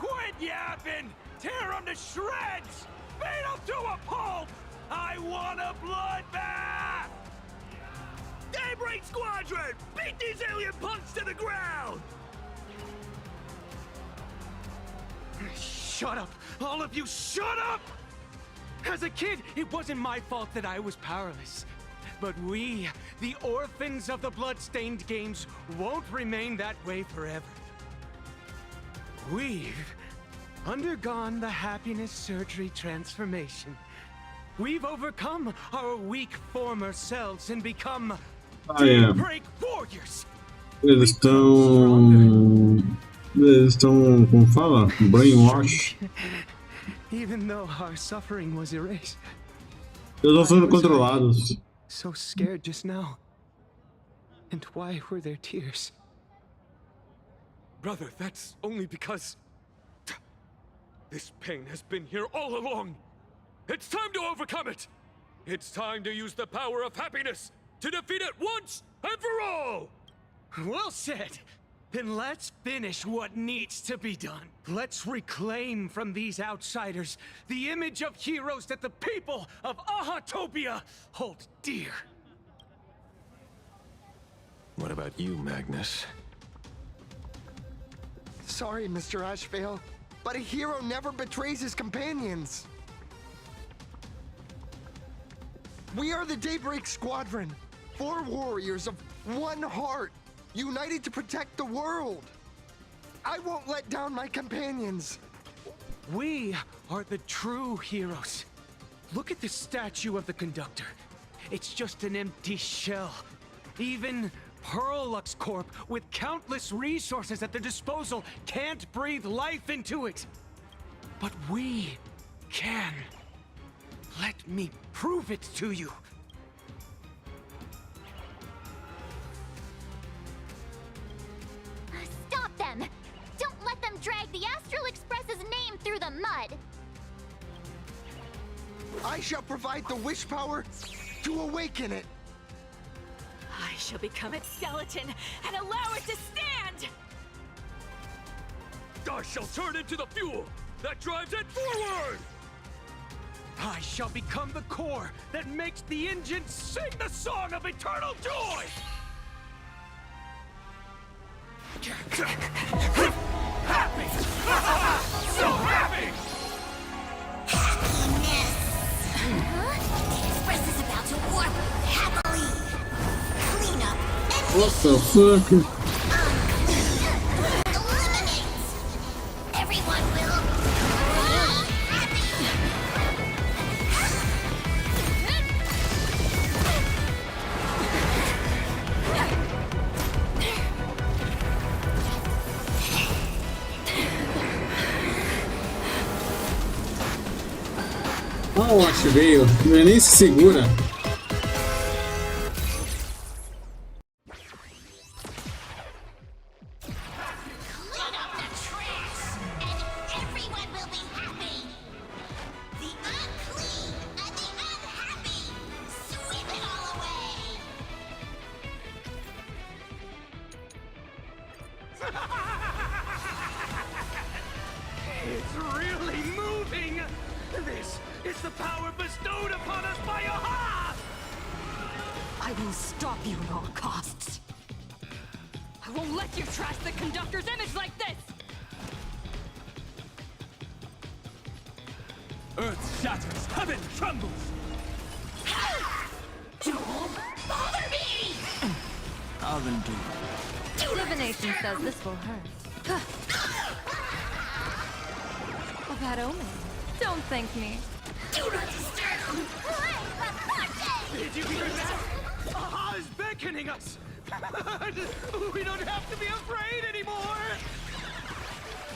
Quit yapping! Tear them to shreds! Beat them to a pulp! I want a bloodbath! Daybreak Squadron! Beat these alien punks to the ground! Shut up! All of you, shut up! As a kid, it wasn't my fault that I was powerless. But we, the orphans of the blood-stained games, won't remain that way forever. We've undergone the happiness surgery transformation. We've overcome our weak former selves and become Daybreak Warriors. Eles estão, como fala? Brainwash. Even though our suffering was erased. Eles estão sendo controlados. So scared just now. And why were there tears? Brother, that's only because this pain has been here all along. It's time to overcome it. It's time to use the power of happiness to defeat it once and for all. Well said. Then let's finish what needs to be done. Let's reclaim from these outsiders the image of heroes that the people of Ahatopia hold dear. What about you, Magnus? Sorry, Mr. Ashvale, but a hero never betrays his companions. We are the Daybreak Squadron, 4 warriors of one heart, united to protect the world. I won't let down my companions. We are the true heroes. Look at the statue of the conductor. It's just an empty shell. Even Perlux Corp, with countless resources at their disposal, can't breathe life into it. But we can. Let me prove it to you. Stop them! Don't let them drag the Astral Express's name through the mud! I shall provide the wish power to awaken it. I shall become its skeleton and allow it to stand! I shall turn into the fuel that drives it forward! I shall become the core that makes the engine sing the song of eternal joy! Happy! So happy! Happiness! The Express is about to warp happily! Clean up and What the fuck? eliminate! Everyone will be happy! Ah, o Ash veio. Nem se segura. Clean up the trash, and everyone will be happy! The unclean and the unhappy! Sweep it all away! It's really moving! This is the power bestowed upon us by Aha! I will stop you at all costs. I won't let you trash the conductor's image like this! Earth shatters, heaven trembles! Don't bother me! Divination says this will hurt. A bad omen. Don't thank me. Do not disturb! Did you hear that? Aha is beckoning us! We don't have to be afraid anymore!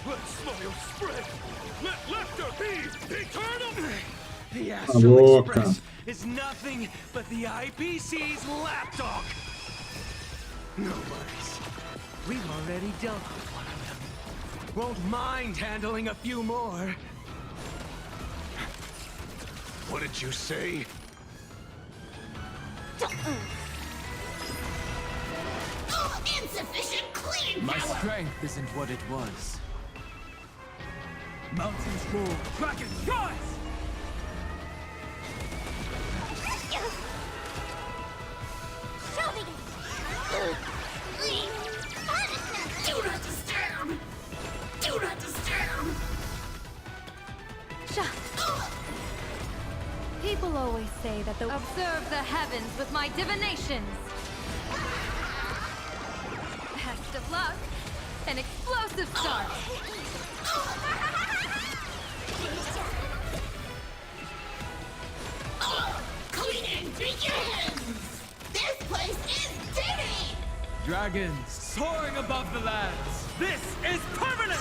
Let smile spread! Let laughter be eternal! The Astral boca. Express is nothing but the IPC's lapdog! No worries. We've already dealt with one of them. Won't mind handling a few more. What did you say? Oh, insufficient clean My power! strength isn't what it was. Mountains roar, dragons rise! Show me! People always say that the observe the heavens with my divinations. Best of luck. An explosive start. Cleaning begins! This place is dirty! Dragons soaring above the lands. This is permanent!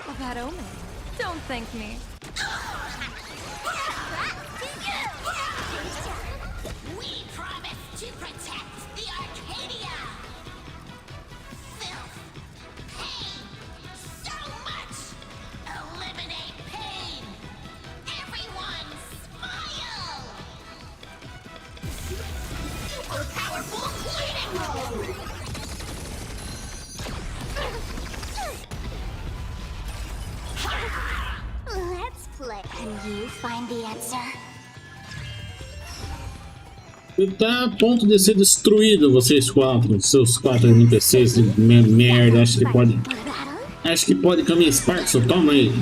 A bad omen. Don't thank me. We promise to protect the Arcadia! Filth! Pain! So much! Eliminate pain! Everyone smile! Super powerful cleaning mode! Let's play. Can you find the answer? Ele tá a ponto de ser destruído, vocês quatro, seus 4 NPCs de merda. Acho que pode com a minha Sparkson. Toma aí.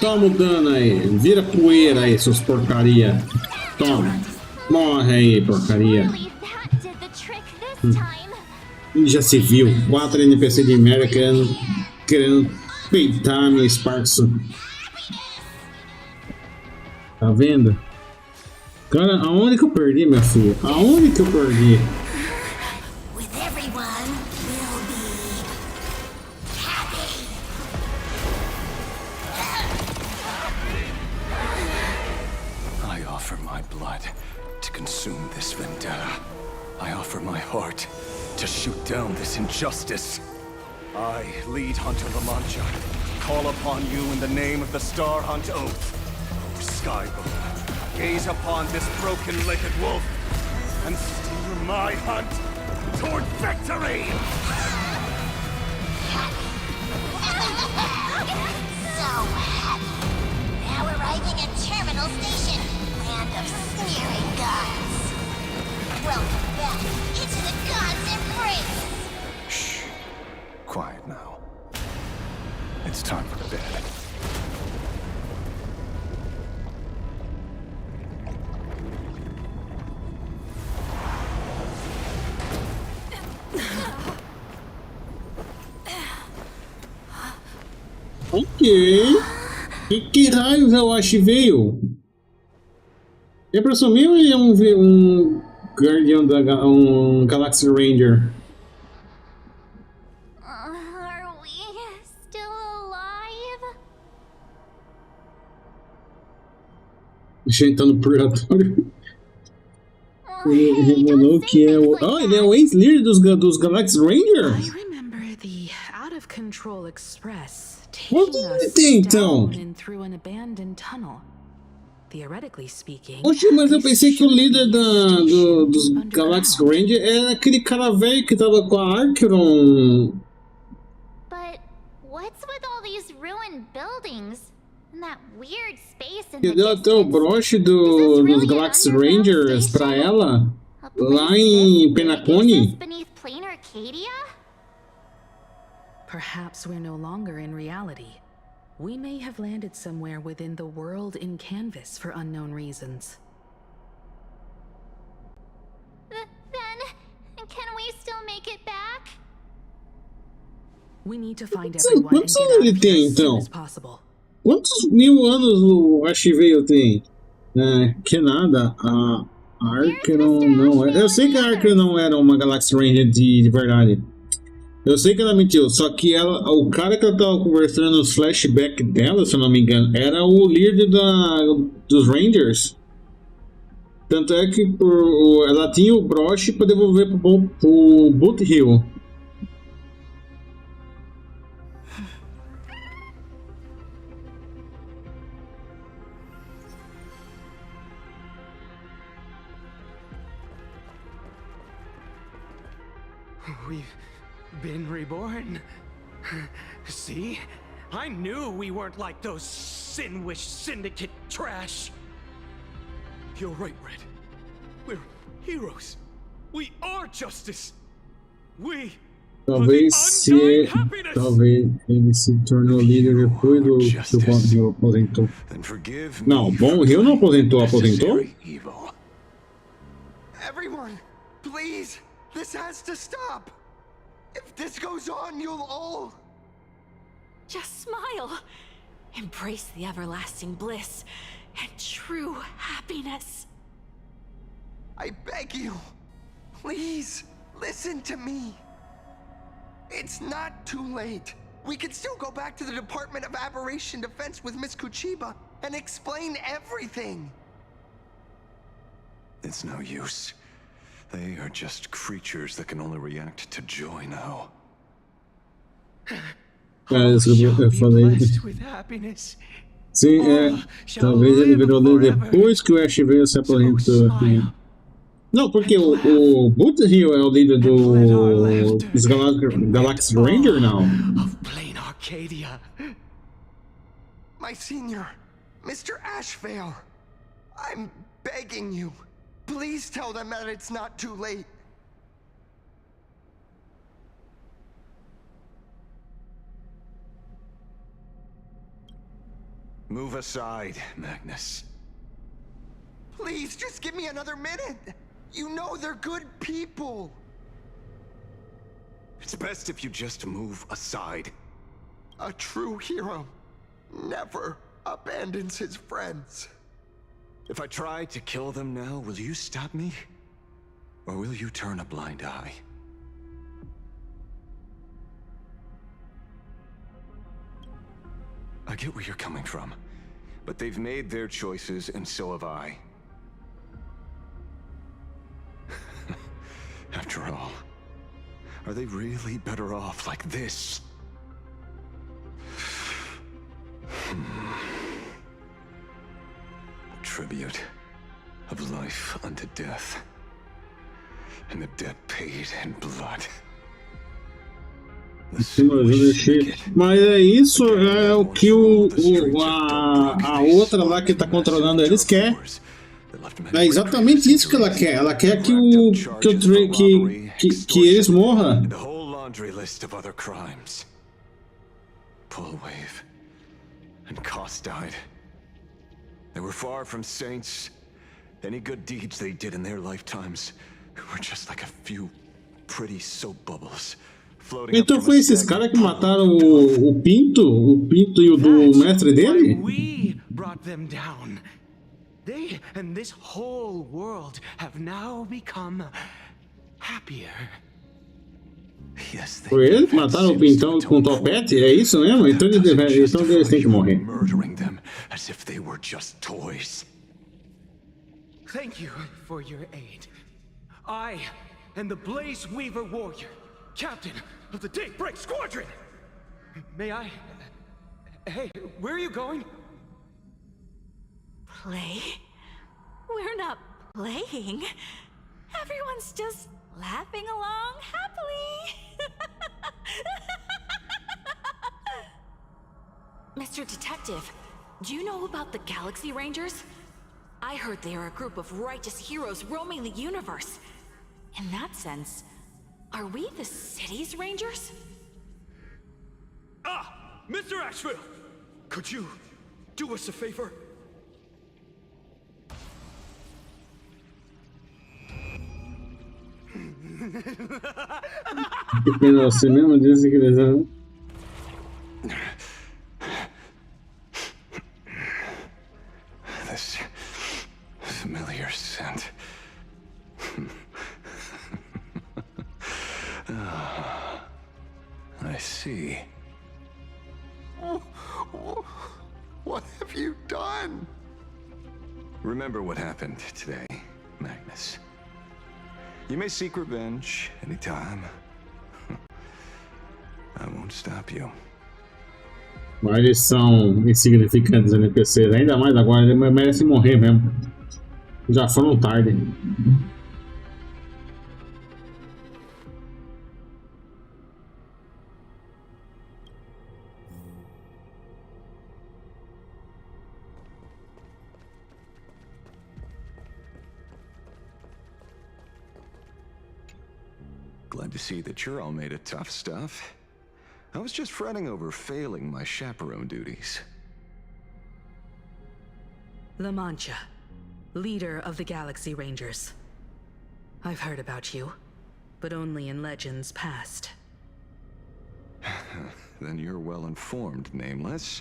Toma o dano aí. Vira poeira aí, seus porcaria. Toma. Morre aí, porcaria. Já se viu. 4 NPC de merda querendo peitar a minha Sparkson. Tá vendo? Cara, aonde que eu perdi, minha filha? Aonde que eu perdi? With everyone will be happy. I offer my blood to consume this vendetta. I offer my heart to shoot down this injustice. I, lead Hunter La Mancha, call upon you in the name of the Star Hunt Oath. O Skybow, gaze upon this broken-legged wolf and steer my hunt toward victory! So happy. Now arriving at Terminal Station, land of sneering gods. Welcome back into the gods' embrace. Shh. Quiet now. It's time for bed. Ok. Que raios eu acho que veio? É pra sumir ou ele é um guardião da um Galaxy Ranger? Are we still alive? Deixa eu entrar no purgatório. Ele revelou que é o... Oh, ele é o ex-líder dos Galaxy Rangers? I remember the out-of-control express Quanto taking ele us tem, então? down and through an abandoned tunnel. Theoretically speaking, Oxe, mas eu pensei que o líder dos Galaxy Rangers era aquele cara velho que tava com a Archeron. But what's with all these ruined buildings? And that weird space in Que the deu até o broche dos Galaxy Rangers pra ela lá em Penacony. beneath plain Arcadia? perhaps we're no longer in reality. We may have landed somewhere within the world in canvas for unknown reasons. Then, can we still make it back? We need to find everyone and Quantos get anos out ele of here tem, as soon então? as possible. Quantos mil anos o Ashveil tem? Que nada, a Archeron não é. Eu sei que a Archeron não era uma Galaxy Ranger de verdade. Eu sei que ela mentiu, só que ela, o cara que ela tava conversando nos flashback dela, se eu não me engano, era o líder dos Rangers. Tanto é que ela tinha o broche para devolver pro Boot Hill. We've been reborn. See? I knew we weren't like those Sin-Wish Syndicate trash. You're right, Red. We're heroes. We are justice. We Talvez ele se tornou líder depois do que o Rio aposentou. Não, bom, o Rio não aposentou, aposentou? Everyone, please, this has to stop. If this goes on, you'll all... Just smile. Embrace the everlasting bliss and true happiness. I beg you, please, listen to me. It's not too late. We can still go back to the Department of Aberration Defense with Miss Kuchiba and explain everything. It's no use. They are just creatures that can only react to joy now. Eu falei. Sim, talvez ele virou líder depois que o Ash veio se aposentou. Não, porque o Boot Hill é o líder dos Galaxy Ranger, não? My senior, Mr. Ashvale, I'm begging you. Please tell them that it's not too late. Move aside, Magnus. Please, just give me another minute. You know they're good people. It's best if you just move aside. A true hero never abandons his friends. If I try to kill them now, will you stop me? Or will you turn a blind eye? I get where you're coming from, but they've made their choices and so have I. After all, are they really better off like this? Tribute of life unto death, and the debt paid in blood. Mas é isso, é o que a outra lá que tá controlando eles quer. É exatamente isso que ela quer. Ela quer que eles morram. The whole laundry list of other crimes. Pullwave and Cost died. They were far from saints. Any good deeds they did in their lifetimes were just like a few pretty soap bubbles. Então foi esses caras que mataram o Pinto e o do mestre dele? We brought them down. They and this whole world have now become happier. Foi eles que mataram o Pintão com o topete? É isso mesmo? Então eles têm que morrer. Murdering them as if they were just toys. Thank you for your aid. I am the Blaze Weaver Warrior, Captain of the Daybreak Squadron! May I... Hey, where are you going? Play? We're not playing. Everyone's just laughing along happily. Mr. Detective, do you know about the Galaxy Rangers? I heard they are a group of righteous heroes roaming the universe. In that sense, are we the city's rangers? Ah! Mr. Ashville! Could you do us a favor? Porque você mesmo disse que eles eram... This familiar scent. I see. What have you done? Remember what happened today, Magnus. You may seek revenge anytime. I won't stop you. Mas eles são insignificantes NPCs, ainda mais agora, eles merecem morrer mesmo. Já foram tarde. glad to see that you're all made of tough stuff. I was just fretting over failing my chaperone duties. La Mancha, leader of the Galaxy Rangers. I've heard about you, but only in legends past. Then you're well informed, Nameless.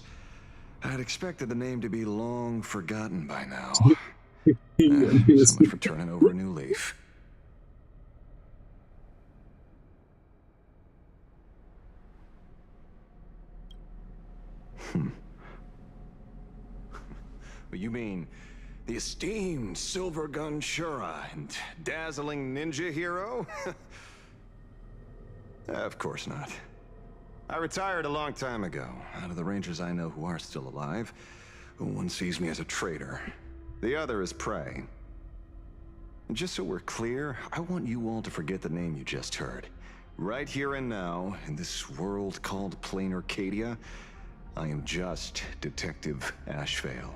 I'd expected the name to be long forgotten by now. So much for turning over a new leaf. You mean the esteemed Silver Gun Shura and dazzling ninja hero? Of course not. I retired a long time ago. Out of the Rangers I know who are still alive, one sees me as a traitor. The other is prey. And just so we're clear, I want you all to forget the name you just heard. Right here and now, in this world called Plain Arcadia, I am just Detective Ashvale.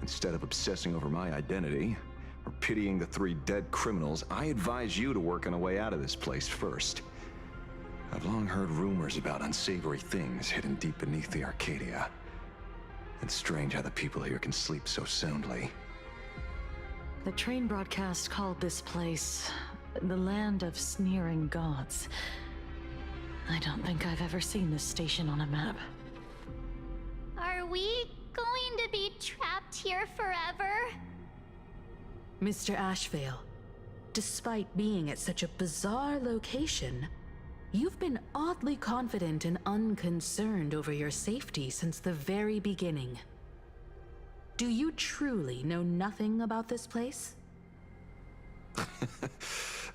Instead of obsessing over my identity, or pitying the 3 dead criminals, I advise you to work on a way out of this place first. I've long heard rumors about unsavory things hidden deep beneath the Arcadia. It's strange how the people here can sleep so soundly. The train broadcast called this place the land of sneering gods. I don't think I've ever seen this station on a map. Are we going to be trapped here forever? Mr. Ashvale, despite being at such a bizarre location, you've been oddly confident and unconcerned over your safety since the very beginning. Do you truly know nothing about this place?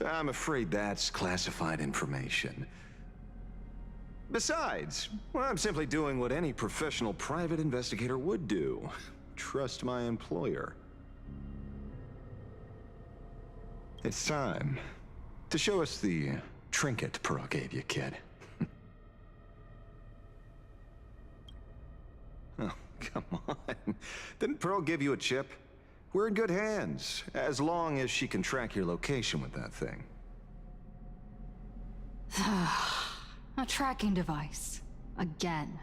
I'm afraid that's classified information. Besides, well, I'm simply doing what any professional private investigator would do. Trust my employer. It's time to show us the trinket Pearl gave you, kid. Oh, come on. Didn't Pearl give you a chip? We're in good hands, as long as she can track your location with that thing. A tracking device. Again.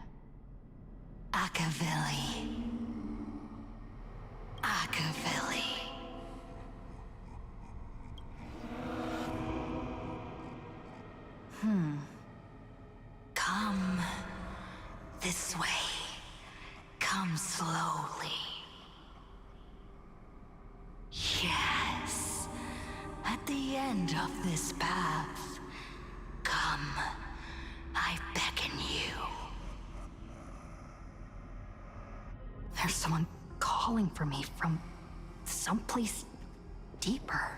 Akavilli. Akavilli. Come this way. Come slowly. Yes. At the end of this path, come. I beckon you. There's someone calling for me from someplace deeper.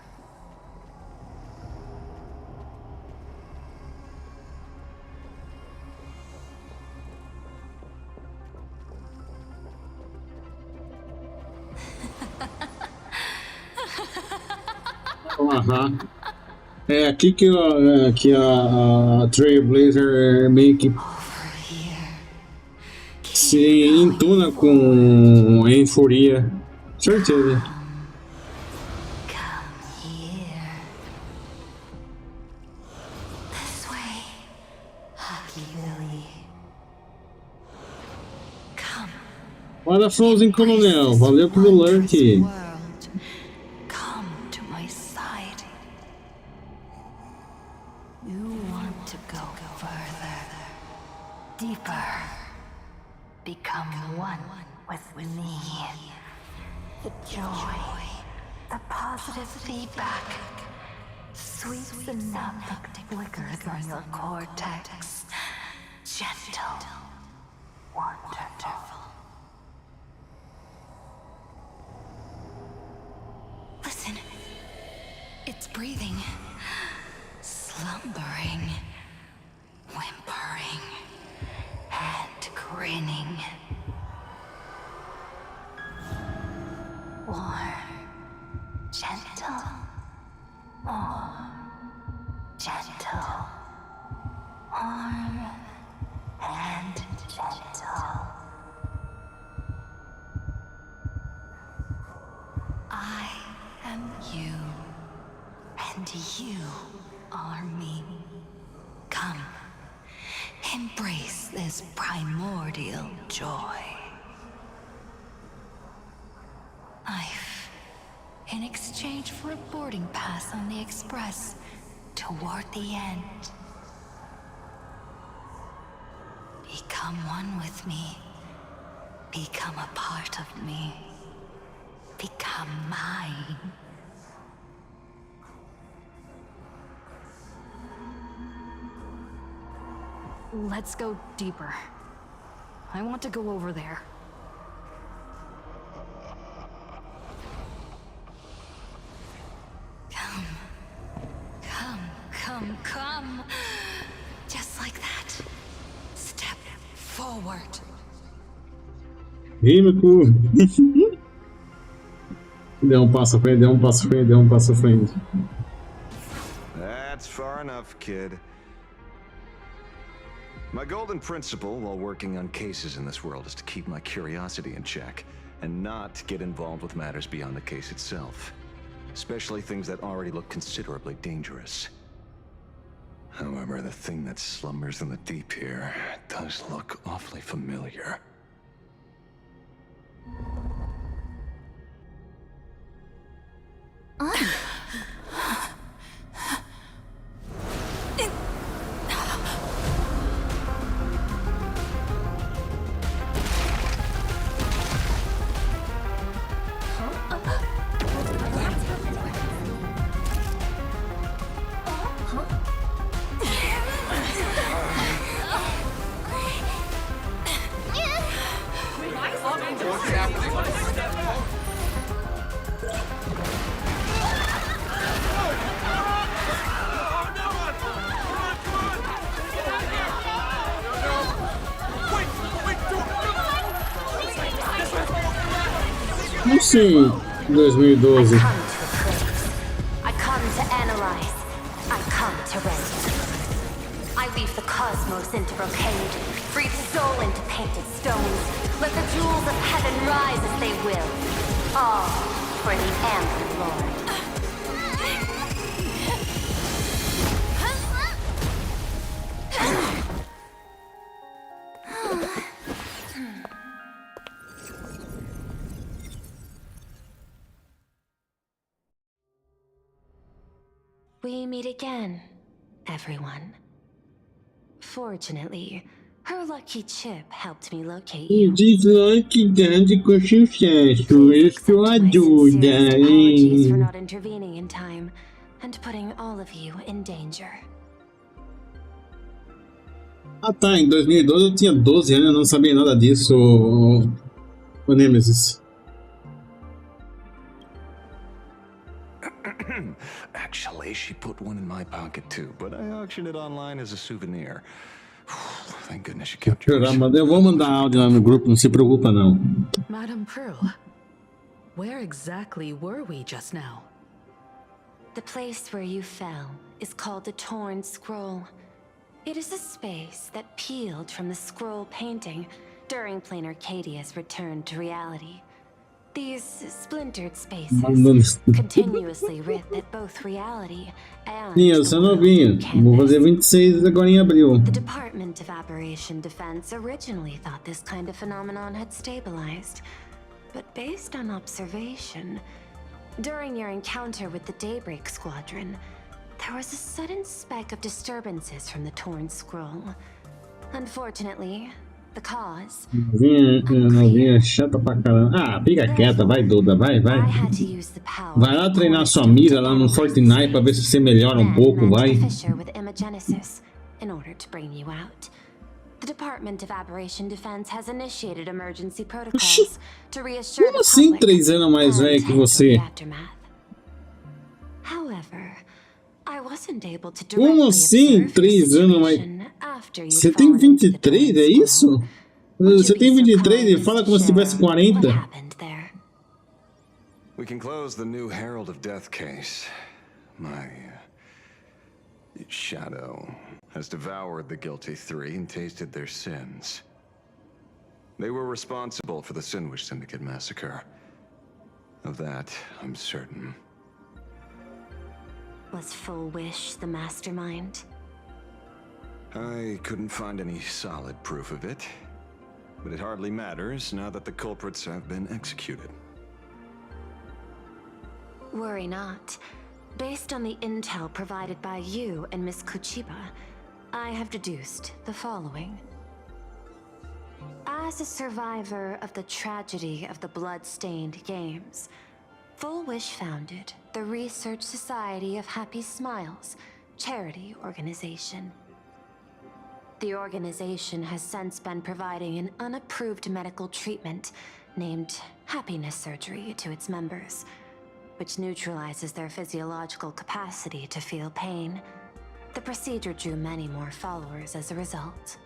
É aqui que a Trailblazer meio que se entuna com euforia. Certeza. Olha, Frozen Coronel, valeu pelo lurk. Come to my side. You want to go further, deeper. Become one with me. The joy, the positive feedback, sweet synaptic flickers on your cortex. Gentle, wonderful. Listen, it's breathing, slumbering, whimpering, and grinning. More gentle, more gentle, warm and gentle. I am you, and you are Embrace this primordial joy. Life, in exchange for a boarding pass on the Express toward the end. Become one with me. Become a part of me. Become mine. Let's go deeper. I want to go over there. Come. Come, come, come. Just like that. Step forward. Ih, meu cu. Deu passo à frente, deu passo à frente, deu passo à frente. That's far enough, kid. My golden principle while working on cases in this world is to keep my curiosity in check and not get involved with matters beyond the case itself, especially things that already look considerably dangerous. However, the thing that slumbers in the deep here does look awfully familiar. Não sei, 2012. I come to analyze. I come to rest. I weave the cosmos into brocade, breathe soul into painted stones. Let the jewels of heaven rise as they will. All for the Amber Lord. We meet again, everyone. Fortunately, her lucky chip helped me locate you. Deslocidade com sucesso. Isso ajuda, Apologies for hein? not intervening in time and putting all of you in danger. Ah tá, em 2012 eu tinha 12 anos, eu não sabia nada disso, o Nemesis. Actually, she put one in my pocket too, but I auctioned it online as a souvenir. Thank goodness you kept yours. Eu vou mandar áudio lá no grupo, não se preocupa não. Madam Pearl, where exactly were we just now? The place where you fell is called the Torn Scroll. It is a space that peeled from the scroll painting during Plain Arcadia's return to reality. These splintered spaces continuously writ at both reality and Sim, eu sou novinho. Vou fazer 26 agora em abril. The Department of Aberration Defense originally thought this kind of phenomenon had stabilized, but based on observation, during your encounter with the Daybreak Squadron, there was a sudden spec of disturbances from the Torn Scroll. Unfortunately, the cause. Novinha chata pra caramba. Ah, fica quieta, vai Duda, vai. Vai lá treinar sua mira lá no Fortnite pra ver se você melhora um pouco, vai. With imagenesis in order to bring you out. The Department of Aberration Defense has initiated emergency protocols to reassure Como assim 3 anos mais velho que você? However, I wasn't able to Como assim 3 anos mais... Você tem 23, é isso? Você tem 23 e fala como se tivesse 40. We can close the new Herald of Death case. My shadow has devoured the guilty three and tasted their sins. They were responsible for the Sinwish Syndicate massacre. Of that, I'm certain. Was Full Wish the mastermind? I couldn't find any solid proof of it, but it hardly matters now that the culprits have been executed. Worry not. Based on the intel provided by you and Miss Kuchiba, I have deduced the following. As a survivor of the tragedy of the Blood-Stained Games, Full Wish founded the Research Society of Happy Smiles, charity organization. The organization has since been providing an unapproved medical treatment named happiness surgery to its members, which neutralizes their physiological capacity to feel pain. The procedure drew many more followers as a result.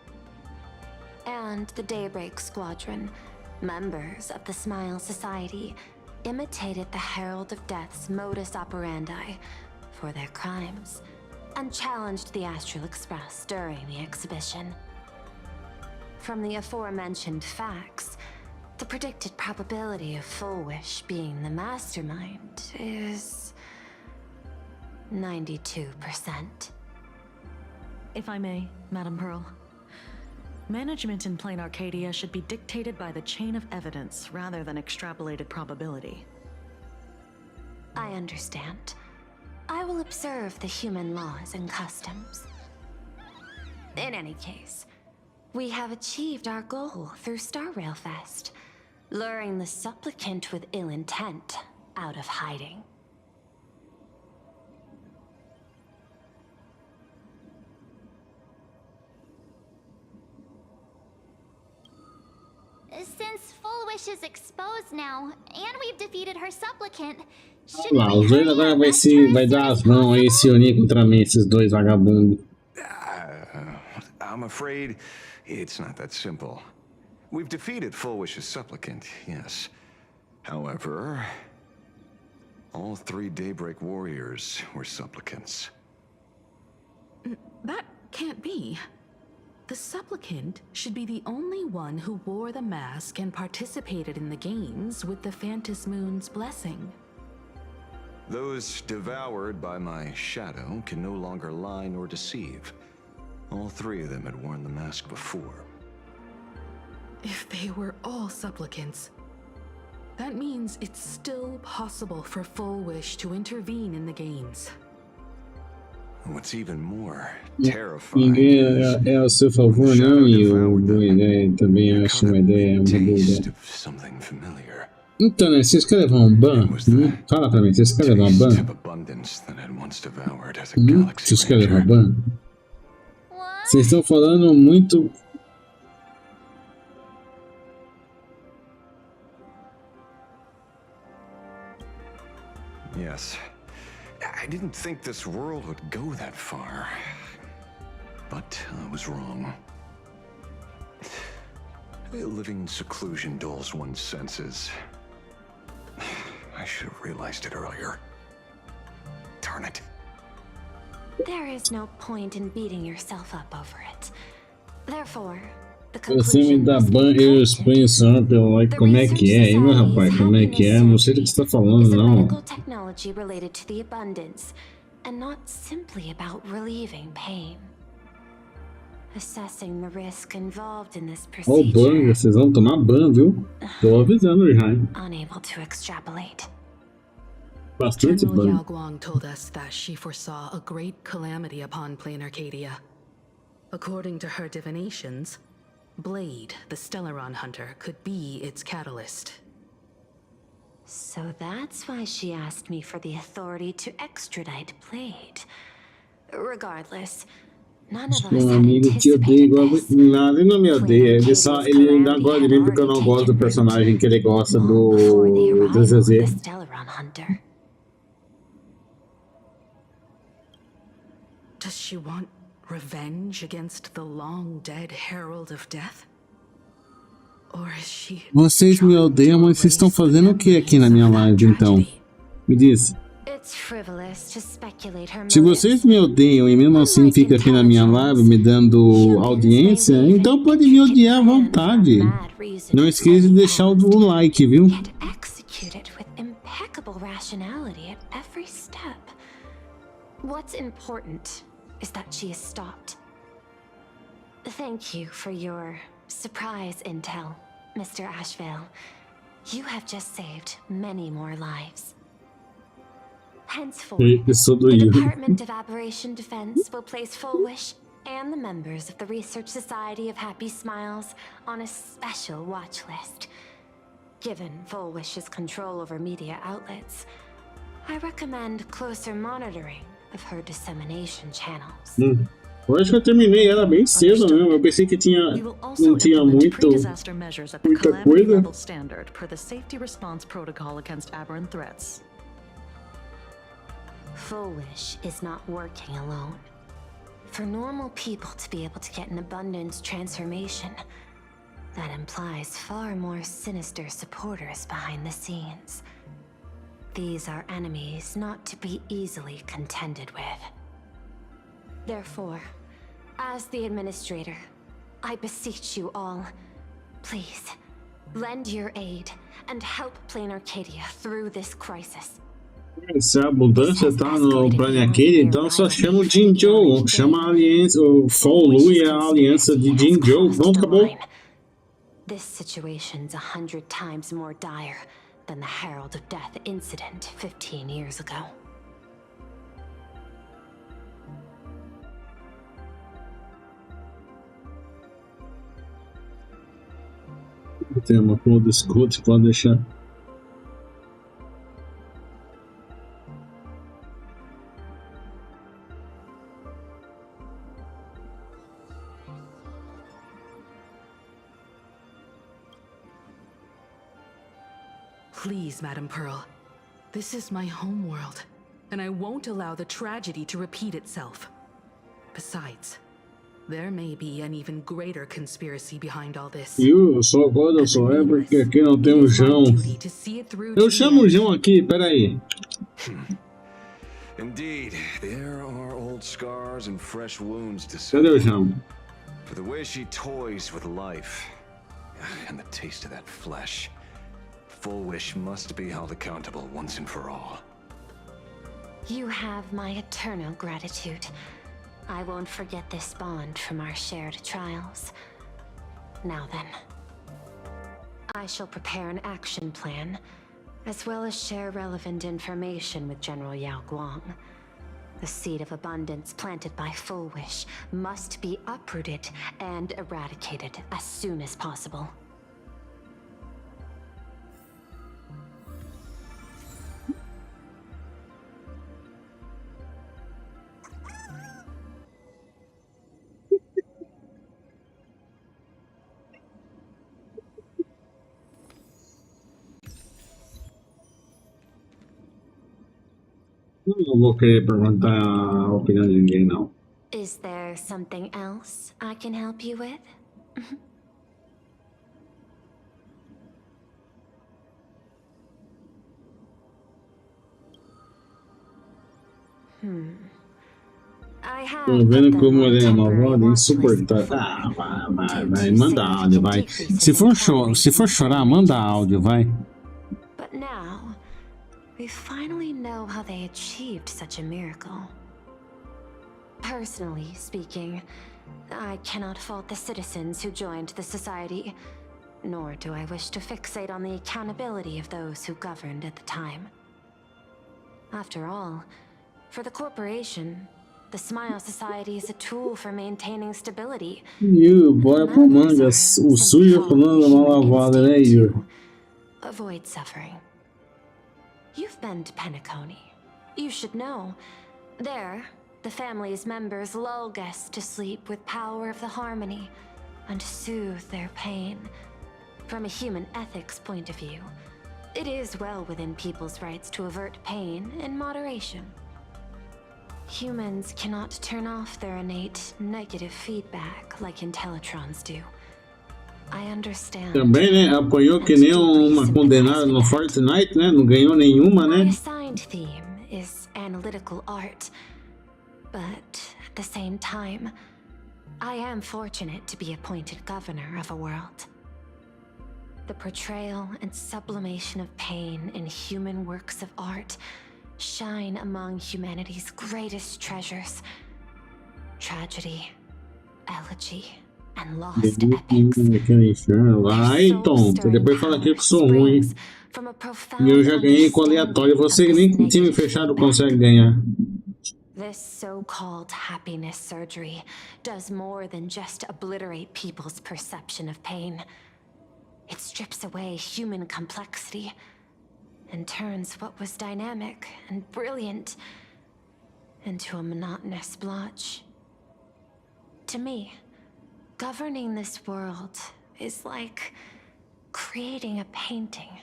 And the Daybreak Squadron, members of the Smile Society, imitated the Herald of Death's modus operandi for their crimes, and challenged the Astral Express during the exhibition. From the aforementioned facts, the predicted probability of Full Wish being the mastermind is 92%. If I may, Madam Pearl. Management in Plain Arcadia should be dictated by the chain of evidence rather than extrapolated probability. I understand. I will observe the human laws and customs. In any case, we have achieved our goal through Star Rail Fest, luring the supplicant with ill intent out of hiding. Since Full Wish is exposed now, and we've defeated her supplicant, Lá, o Zoido agora vai dar as mãos aí, se unir contra mim, esses dois vagabundos. I'm afraid it's not that simple. We've defeated Full Wish's supplicant, yes. However, all 3 Daybreak warriors were supplicants. That can't be. The supplicant should be the only one who wore the mask and participated in the games with the Phantom Moon's blessing. Those devoured by my shadow can no longer lie nor deceive. All 3 of them had worn the mask before. If they were all supplicants, that means it's still possible for Full Wish to intervene in the games. What's even more terrifying Ninguém é ao seu favor, não, e o boa ideia também acho uma ideia boa ideia. Então, né, vocês querem levar um ban? Fala pra mim, vocês querem levar um ban? Vocês querem levar um ban? Vocês estão falando muito... Yes. I didn't think this world would go that far. But I was wrong. Living in seclusion dulls one's senses. I should have realized it earlier. Darn it. There is no point in beating yourself up over it. Therefore, Você me dá ban, eu exponho só pelo like, como é que é, hein, meu rapaz, como é que é, não sei do que você está falando, não. Technology related to the abundance, and not simply about relieving pain. Assessing the risk involved in this Ó, procedure. ban, vocês vão tomar ban, viu? Tô avisando já, hein. Unable to extrapolate. Bastante General ban. Yao Guang told us that she foresaw a great calamity upon Plain Arcadia. According to her divinations, Blade, the Stellaron hunter, could be its catalyst. So that's why she asked me for the authority to extradite Blade. Regardless, none of us Meu had amigo te odeia igual nada, ele não me odeia, ele ainda gosta de mim porque eu não gosto do personagem que ele gosta do DZZ. Stellarons hunter. Does she want revenge against the long-dead Herald of Death? Or is she... Vocês me odeiam, mas vocês estão fazendo o que aqui na minha live, então? Me diz. Se vocês me odeiam e mesmo assim fica aqui na minha live me dando audiência, então pode me odiar à vontade. Não esqueça de deixar o like, viu? Executed with impeccable rationality at every step. What's important is that she is stopped. Thank you for your surprise intel, Mr. Ashvale. You have just saved many more lives. Henceforth, the Department of Aberration Defense will place Fullwish and the members of the Research Society of Happy Smiles on a special watch list. Given Fullwish's control over media outlets, I recommend closer monitoring of her dissemination channels. Eu acho que eu terminei ela bem cedo mesmo. Eu pensei que não tinha muita coisa. Standard per the safety response protocol against aberrant threats. Fullwish is not working alone. For normal people to be able to get an abundance transformation, that implies far more sinister supporters behind the scenes. These are enemies not to be easily contended with. Therefore, as the administrator, I beseech you all, please, lend your aid and help Plane Arcadia through this crisis. Se a abundância tá no plano Arcadia, então só chama o Jinzhou, chama a aliança, o Folu e a aliança de Jinzhou. Pronto, acabou. This situation's 100 times more dire than the Herald of Death incident 15 years ago. Tem uma cor do escudo, pode deixar. Please, Madam Pearl. This is my home world, and I won't allow the tragedy to repeat itself. Besides, there may be an even greater conspiracy behind all this. Eu só é porque aqui não tem o João. Eu chamo o João aqui, peraí. Indeed, there are old scars and fresh wounds to Cadê o João? For the way she toys with life and the taste of that flesh. Fullwish must be held accountable once and for all. You have my eternal gratitude. I won't forget this bond from our shared trials. Now then, I shall prepare an action plan, as well as share relevant information with General Yao Guang. The seed of abundance planted by Fullwish must be uprooted and eradicated as soon as possible. Não vou querer perguntar a opinião de ninguém, não. Is there something else I can help you with? Tô vendo como ele é malvado, insuportável. Ah, vai, manda áudio, vai. Se for chorar, manda áudio, vai. But now, we finally know how they achieved such a miracle. Personally speaking, I cannot fault the citizens who joined the society, nor do I wish to fixate on the accountability of those who governed at the time. After all, for the corporation, the Smile Society is a tool for maintaining stability. Bora pra manga, o sujo falando mal lavada, né, Yur? Avoid suffering. You've been to Penacony. You should know. There, the family's members lull guests to sleep with power of the harmony and soothe their pain. From a human ethics point of view, it is well within people's rights to avert pain in moderation. Humans cannot turn off their innate negative feedback like Stellarons do. I understand. Também, né? Apanhou que nem uma condenada no Fortnite, né? Não ganhou nenhuma, né? My assigned theme is analytical art, but at the same time, I am fortunate to be appointed governor of a world. The portrayal and sublimation of pain in human works of art shine among humanity's greatest treasures. Tragedy, elegy, and lost Aquele inferno lá. Então, depois fala aqui que eu sou ruim. E eu já ganhei com aleatório. Você nem com time fechado consegue ganhar. This so-called happiness surgery does more than just obliterate people's perception of pain. It strips away human complexity and turns what was dynamic and brilliant into a monotonous blotch. To me, governing this world is like creating a painting.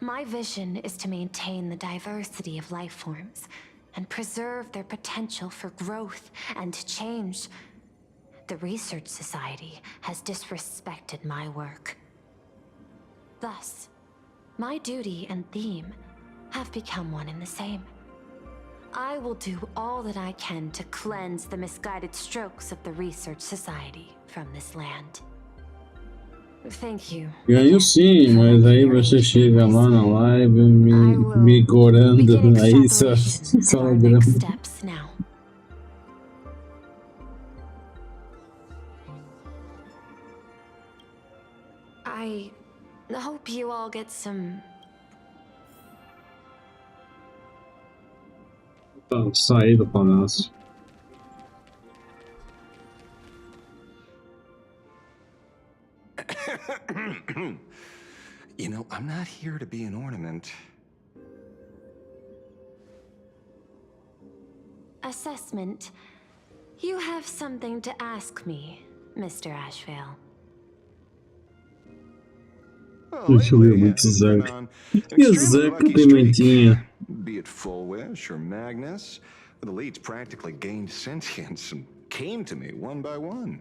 My vision is to maintain the diversity of life forms and preserve their potential for growth and change. The Research Society has disrespected my work. Thus, my duty and theme have become one and the same. I will do all that I can to cleanse the misguided strokes of the Research Society from this land. Thank you. Ganho sim, mas aí você chega lá na live me gorando, aí só lembrando. Steps now. I hope you all get some. Sair do palácio. You know, I'm not here to be an ornament. Assessment. You have something to ask me, Mr. Ashvale. Deixa eu ver muito Zack. E Zack Pimentinha? Be it Full Wish or Magnus, the elites practically gained sentience and came to me one by one.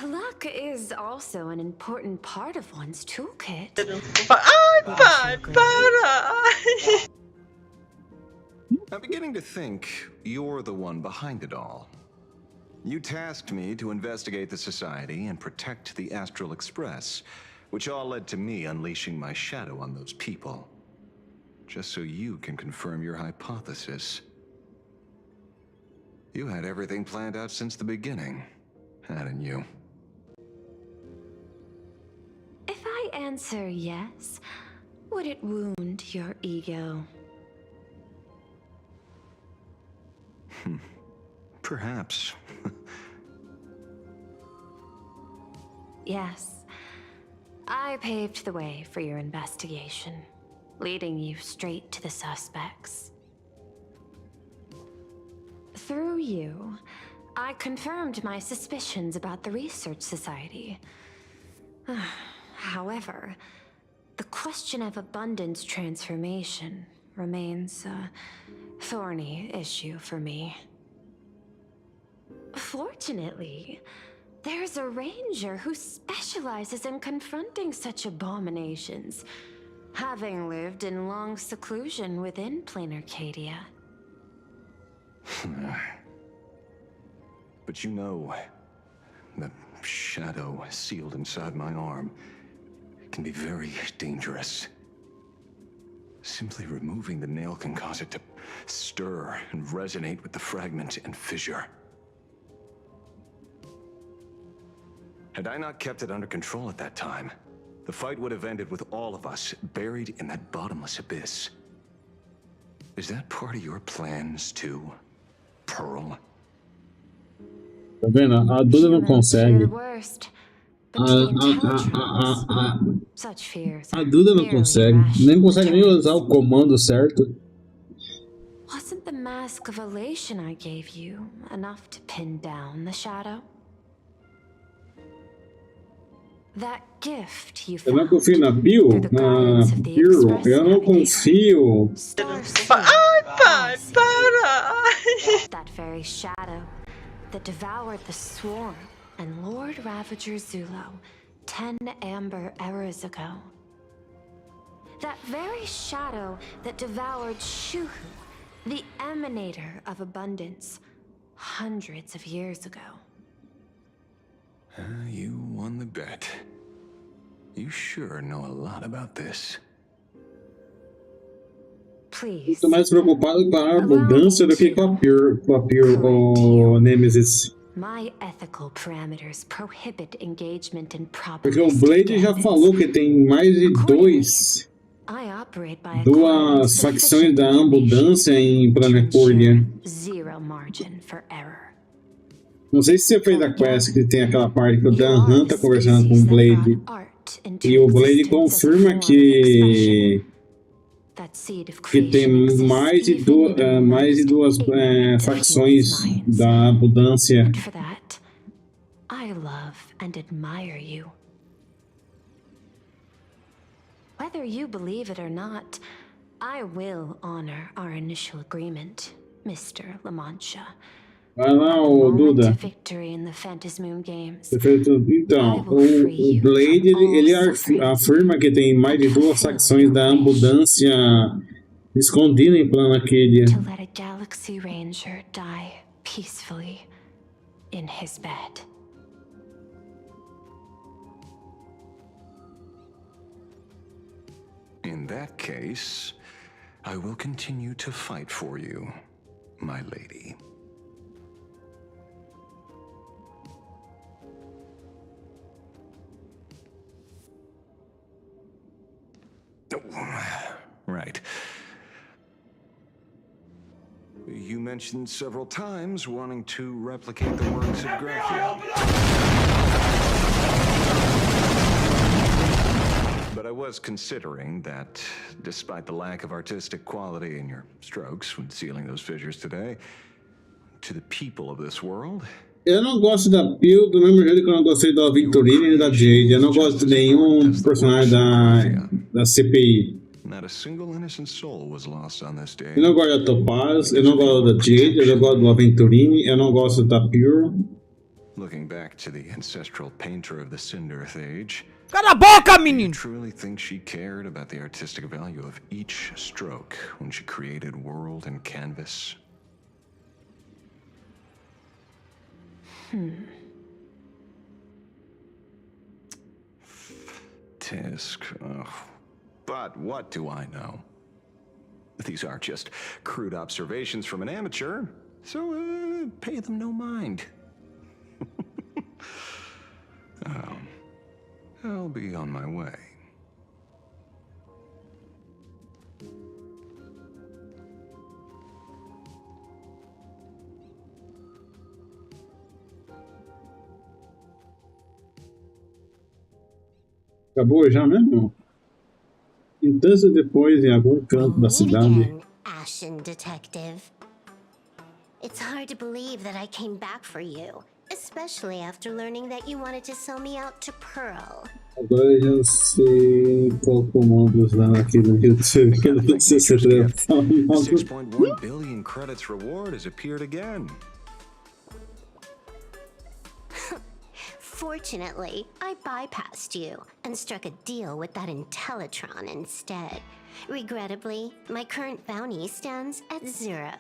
Luck is also an important part of one's toolkit. I'm beginning to think you're the one behind it all. You tasked me to investigate the Society and protect the Astral Express, which all led to me unleashing my shadow on those people. Just so you can confirm your hypothesis. You had everything planned out since the beginning, hadn't you? If I answer yes, would it wound your ego? Perhaps. Yes. I paved the way for your investigation, leading you straight to the suspects. Through you, I confirmed my suspicions about the Research Society. However, the question of abundance transformation remains a thorny issue for me. Fortunately, there's a ranger who specializes in confronting such abominations, having lived in long seclusion within plain Arcadia. But you know, the shadow sealed inside my arm can be very dangerous. Simply removing the nail can cause it to stir and resonate with the fragment and fissure. Had I not kept it under control at that time, the fight would have ended with all of us buried in that bottomless abyss. Is that part of your plans too, Pearl? Tá vendo? A Duda não consegue. A Duda não consegue. Nem consegue nem usar o comando certo. Wasn't the mask of elation I gave you enough to pin down the shadow? That gift you Eu não confio na Bill? Na Bill? Eu não confio. That very shadow that devoured the Swarm and Lord Ravager Zulo 10 amber eras ago. That very shadow that devoured Shuhu, the emanator of abundance, hundreds of years ago. You won the bet. You sure know a lot about this. Tô mais preocupado com a mudança do que com a Pure ou Nemesis. My ethical parameters prohibit engagement in Porque o Blade já falou que tem mais de duas facções da abundância em Planepurdia. Zero margin for error. Não sei se você fez a quest que tem aquela parte que o Dan Han tá conversando com o Blade. E o Blade confirma que tem mais de duas facções da abundância. For that, I love and admire you. Whether you believe it or not, I will honor our initial agreement, Mr. La Mancha. Vai lá, ô Duda. Perfeito. Então, o Blade ele afirma que tem mais de duas facções da abundância escondida em Planarcadia. To let a Galaxy Ranger die peacefully in his bed. In that case, I will continue to fight for you, my lady. Right. You mentioned several times wanting to replicate the works of Graphia. But I was considering that, despite the lack of artistic quality in your strokes when sealing those fissures today, to the people of this world... Eu não gosto da Peel do mesmo jeito que eu não gostei da Victorine e da Jade. Eu não gosto de nenhum personagem da CPI. Not a single innocent soul was lost on this day. Eu não gosto da Topaz, eu não gosto da Jade, eu não gosto do Aventurine, eu não gosto da Pure. Looking back to the ancestral painter of the Cinderth Age, cala a boca, menino! I truly think she cared about the artistic value of each stroke when she created world and canvas. Tisk. But what do I know? These are just crude observations from an amateur, so pay them no mind. I'll be on my way. Acabou já mesmo? Instância depois em algum canto da cidade. Ashen detective. It's hard to believe that I came back for you, especially after learning that you wanted to sell me out to Pearl. Agora eu já sei qual comandos lá naquele YouTube que eu não sei se 6.1 billion credits reward has appeared again. Fortunately, I bypassed you and struck a deal with that Intellitron instead. Regrettably, my current bounty stands at 0.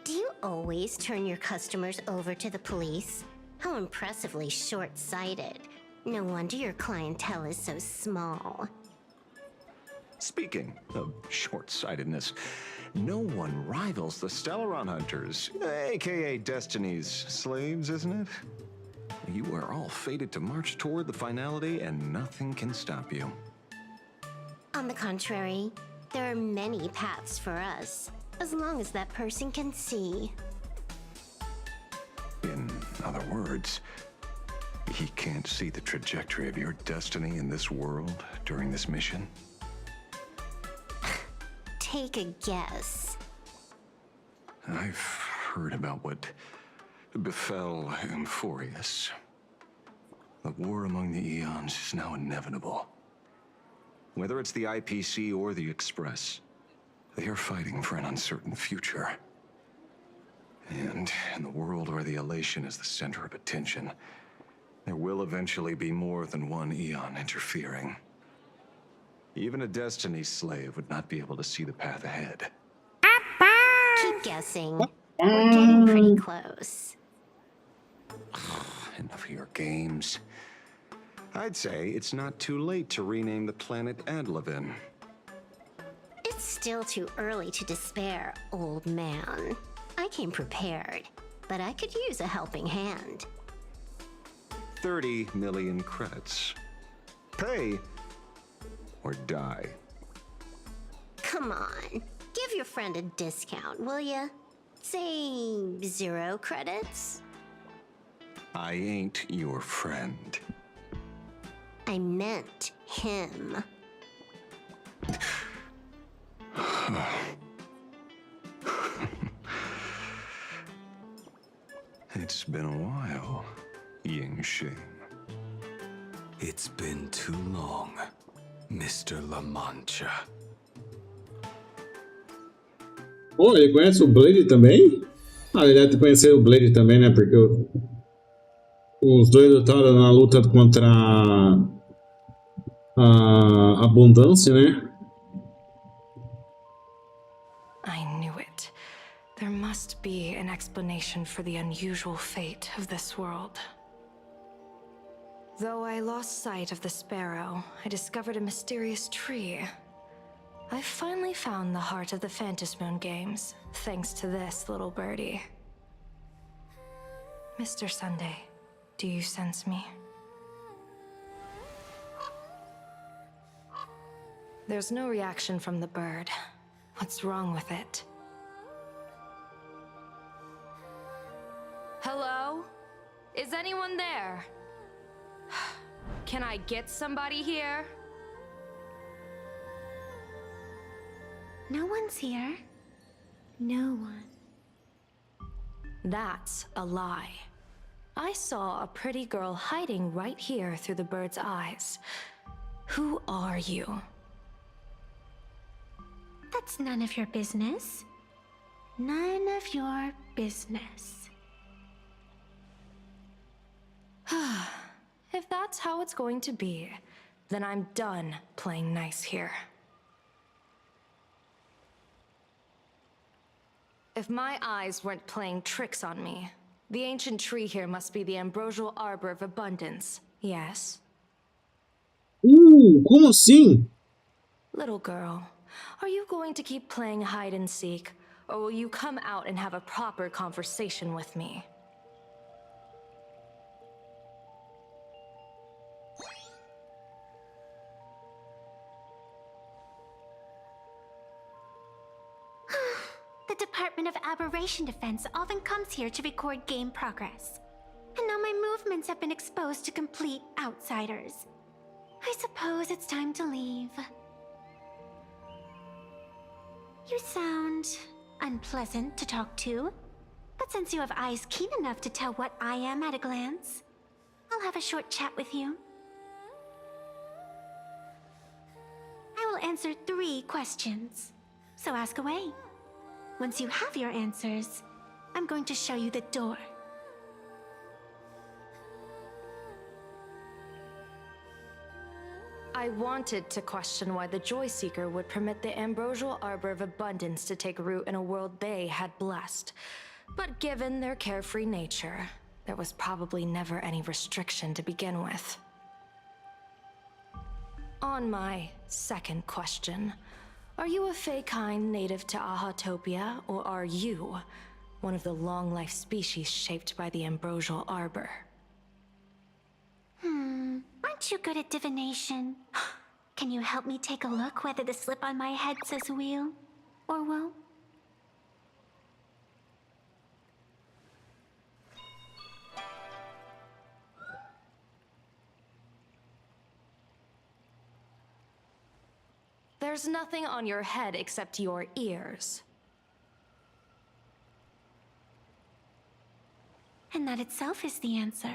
Do you always turn your customers over to the police? How impressively short-sighted. No wonder your clientele is so small. Speaking of short-sightedness, no one rivals the Stellaron hunters, aka Destiny's slaves, isn't it? You are all fated to march toward the finality, and nothing can stop you. On the contrary, there are many paths for us, as long as that person can see. In other words, he can't see the trajectory of your destiny in this world during this mission? Take a guess. I've heard about what befell Euphorius. The war among the Eons is now inevitable. Whether it's the IPC or the Express, they are fighting for an uncertain future. And in the world where the elation is the center of attention, there will eventually be more than one Eon interfering. Even a Destiny slave would not be able to see the path ahead. Keep guessing. We're getting pretty close. Enough of your games. I'd say it's not too late to rename the planet Adlevin. It's still too early to despair, old man. I came prepared, but I could use a helping hand. 30 million credits. Pay or die. Come on, give your friend a discount, will ya? Say 0 credits? I ain't your friend. I meant him. It's been a while, Yingxing. It's been too long, Mr. La Mancha. Oh, ele conhece o Blade também? Ah, ele deve conhecer o Blade também, né? Porque os dois lutaram na luta contra a abundância, né? I knew it. There must be an explanation for the unusual fate of this world. Though I lost sight of the sparrow, I discovered a mysterious tree. I finally found the heart of the Fantasmoon games, thanks to this little birdie. Mr. Sunday, do you sense me? There's no reaction from the bird. What's wrong with it? Hello? Is anyone there? Can I get somebody here? No one's here. No one. That's a lie. I saw a pretty girl hiding right here through the bird's eyes. Who are you? That's none of your business. None of your business. If that's how it's going to be, then I'm done playing nice here. If my eyes weren't playing tricks on me, the ancient tree here must be the ambrosial arbor of abundance, yes? Como assim? Little girl, are you going to keep playing hide and seek, or will you come out and have a proper conversation with me? The Department of Aberration Defense often comes here to record game progress. And now my movements have been exposed to complete outsiders. I suppose it's time to leave. You sound unpleasant to talk to, but since you have eyes keen enough to tell what I am at a glance, I'll have a short chat with you. I will answer 3 questions, so ask away. Once you have your answers, I'm going to show you the door. I wanted to question why the Joy Seeker would permit the ambrosial arbor of abundance to take root in a world they had blessed. But given their carefree nature, there was probably never any restriction to begin with. On my second question, are you a Fey-kind native to Ahatopia, or are you one of the long-life species shaped by the ambrosial arbor? Aren't you good at divination? Can you help me take a look whether the slip on my head says wheel or woe? There's nothing on your head except your ears. And that itself is the answer.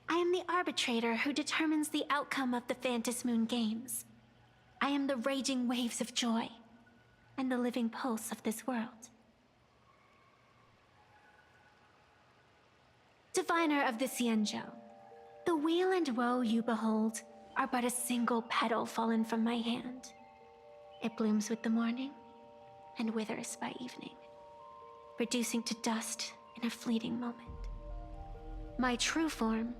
I am the arbitrator who determines the outcome of the Fantasmoon games. I am the raging waves of joy and the living pulse of this world. Diviner of the Xianzhou, the weal and woe you behold are but a single petal fallen from my hand. It blooms with the morning and withers by evening, reducing to dust in a fleeting moment. My true form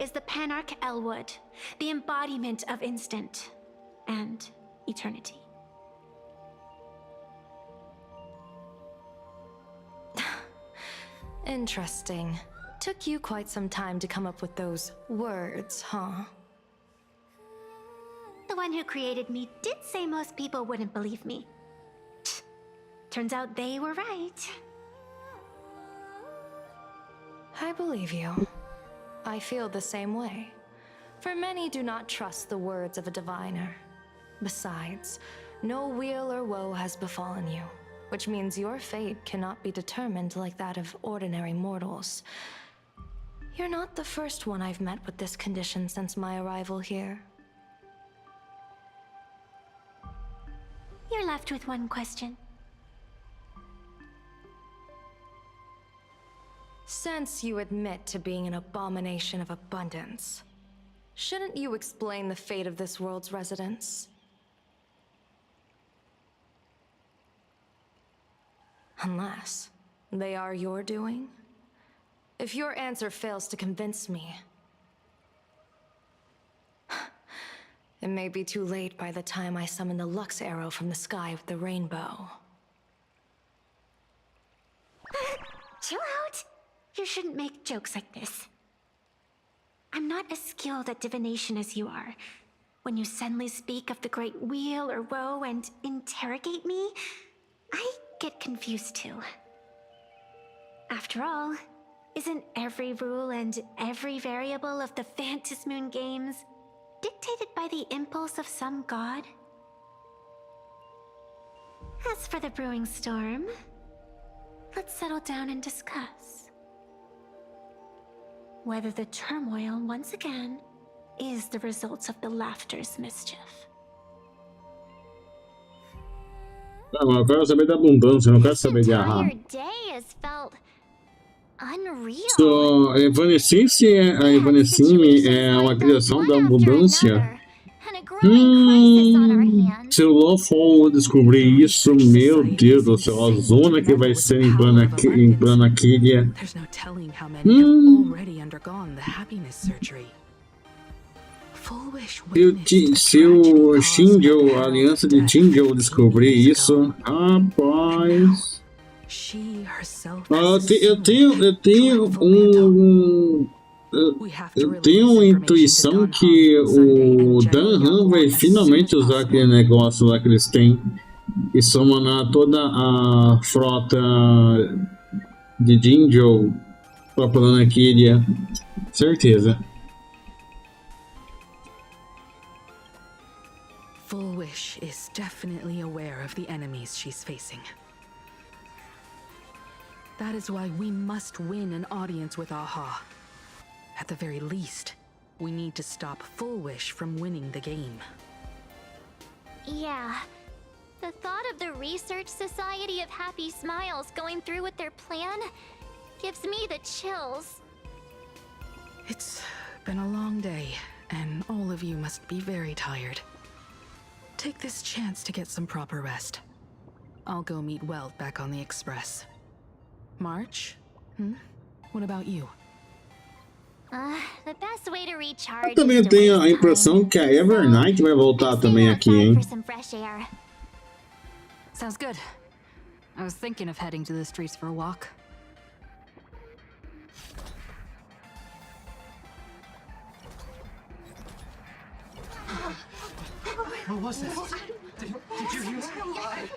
is the Panarch Elwood, the embodiment of instant. and eternity. Interesting. Took you quite some time to come up with those words, huh? The one who created me did say most people wouldn't believe me. Turns out they were right. I believe you. I feel the same way. For many do not trust the words of a diviner. Besides, no weal or woe has befallen you, which means your fate cannot be determined like that of ordinary mortals. You're not the first one I've met with this condition since my arrival here. You're left with one question. Since you admit to being an abomination of abundance, shouldn't you explain the fate of this world's residents? Unless they are your doing? If your answer fails to convince me, it may be too late by the time I summon the Lux arrow from the sky with the rainbow. Chill out! You shouldn't make jokes like this. I'm not as skilled at divination as you are. When you suddenly speak of the great weal or woe and interrogate me, I get confused too. After all, isn't every rule and every variable of the Fantasmoon games dictated by the impulse of some god? As for the brewing storm, let's settle down and discuss whether the turmoil once again is the result of the laughter's mischief. Não, eu quero saber da abundância, não quero saber de errado. Your day has felt unreal. So, a Evanescence é uma criação da abundância. Se o Lawful descobrir isso, meu Deus do céu, a zona que vai ser em Planaquilha. There's no telling how many have already undergone the happiness surgery. Se o Shinjo, a aliança de Shinjo descobrir isso, rapaz. Eu tenho uma intuição que o Danhan vai finalmente usar aquele negócio lá que eles têm e summonar toda a frota de Jinjo pra Planaquilha. Certeza. Full Wish is definitely aware of the enemies she's facing. That is why we must win an audience with Aha. At the very least, we need to stop Full Wish from winning the game. Yeah. The thought of the Research Society of Happy Smiles going through with their plan gives me the chills. It's been a long day, and all of you must be very tired. Take this chance to get some proper rest. I'll go meet Weld back on the Express. March? What about you? The best way to recharge. Eu também tenho a impressão que a Evernight vai voltar também aqui, hein? Sounds good. I was thinking of heading to the streets for a walk. What was that? Did you hear that?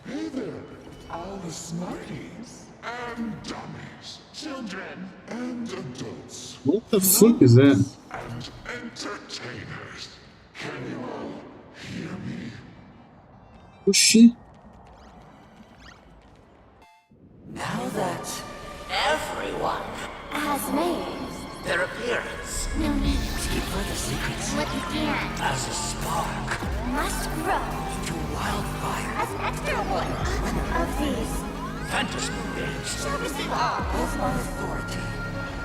Hey there, all the smarties and dummies, children and adults. What the fuck is that? And entertainers. Can you all hear me? Oxi. Now that everyone has made their appearance, no need to keep further secrets. What you can As a spark must grow into wildfire. as an extra one of these Fantasmoon games shall receive all as my authority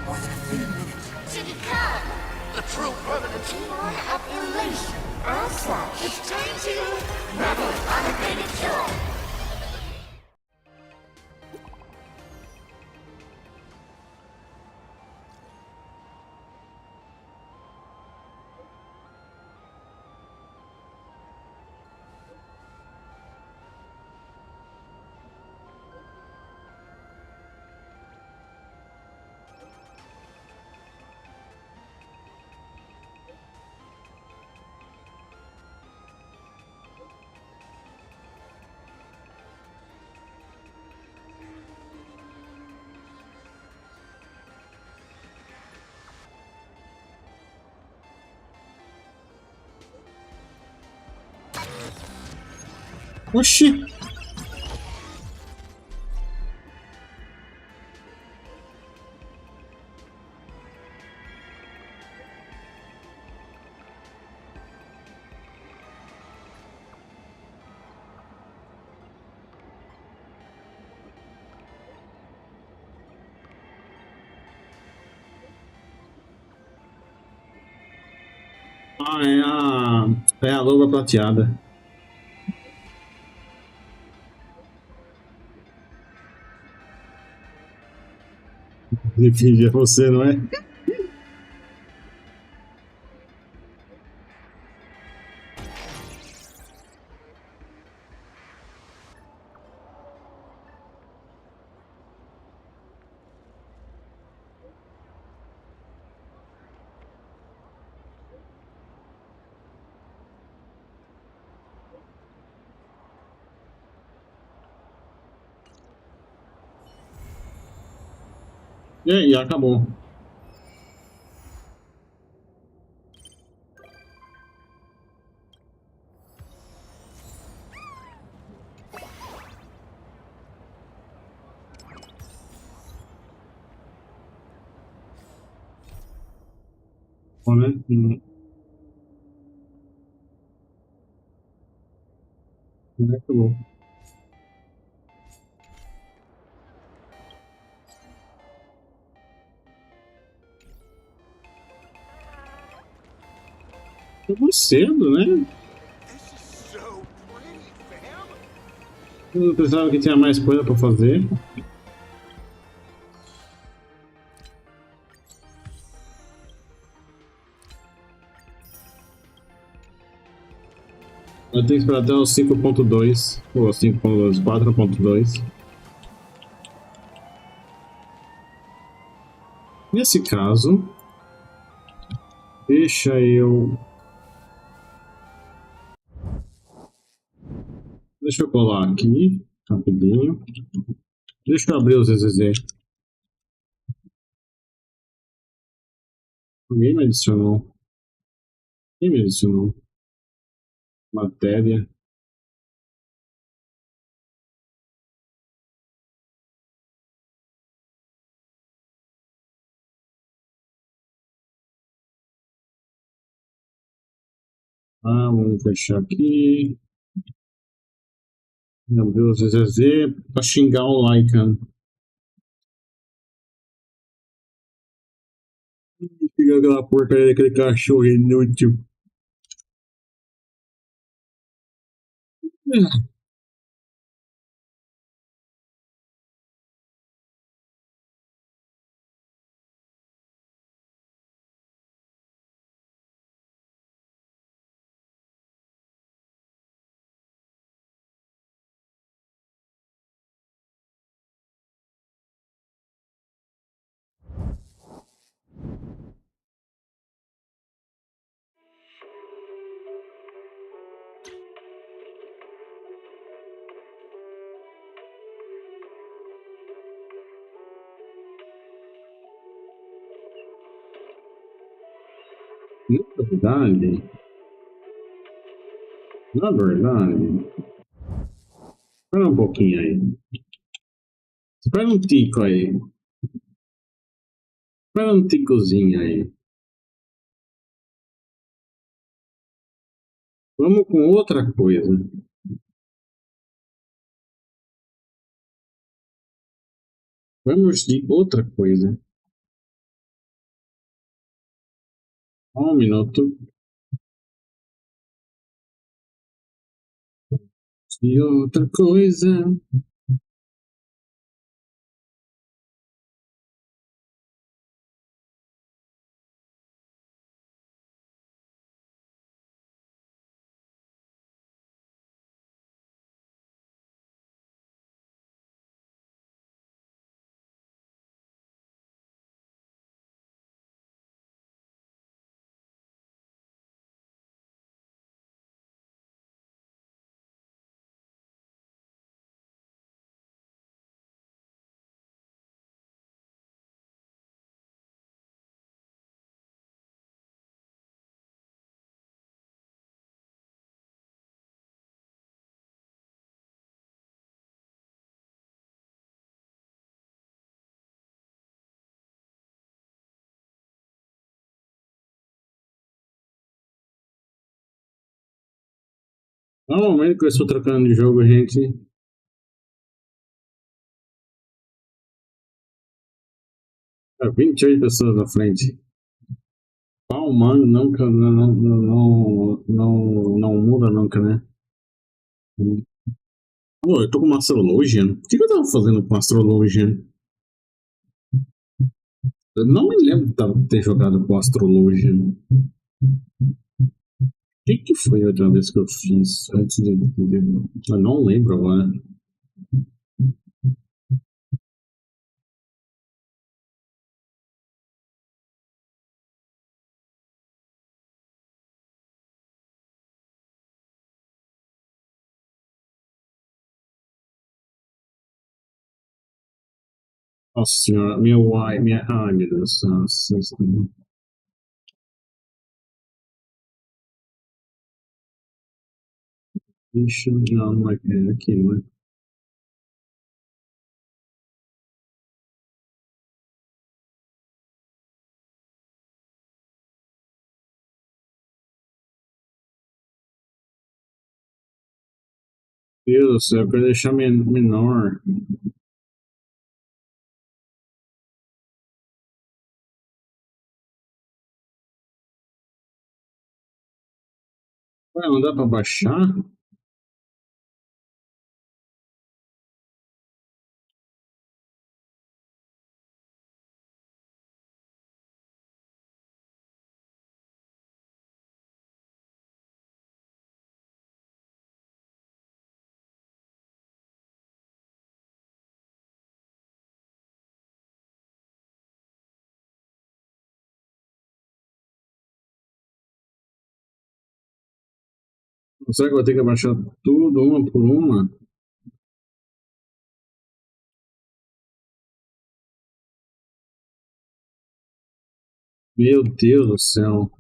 within a minute to become the true permanent demon of elation. As such, it's time to revel in unabated joy. 「Oxi! Ah, é a luva prateada. Defende é você, não é? E acabou. Né? Acabou. Acabou cedo, né? Eu não pensava que tinha mais coisa pra fazer. Eu tenho que esperar até o 5.2 ou 5.2, 4.2. Nesse caso, deixa eu colar aqui rapidinho. Deixa eu abrir os ZZZ. Ninguém me adicionou. Quem me adicionou? Matéria. Ah, vamos fechar aqui. Abrir os ZZZ pra xingar o Lycan. Xingar aquela porcaria daquele cachorro inútil. Na verdade, espera um pouquinho aí. Espera um tico aí. Espera um ticozinho aí. Vamos com outra coisa. Vamos de outra coisa. Um minuto. De outra coisa. Normalmente que eu estou trocando de jogo, gente. É 28 pessoas na frente. Qual mano nunca não muda nunca, né? Pô, eu tô com uma Astrologian. O que eu tava fazendo com Astrologian? Eu não me lembro de ter jogado com Astrologian. O que foi a última vez que eu fiz? Eu não lembro agora. Nossa senhora, ai meu Deus. Nossa, ixi, não é aqui, não é? Meu Deus do céu, eu quero deixar menor. Ué, não dá pra baixar? Será que eu vou ter que abaixar tudo uma por uma? Meu Deus do céu.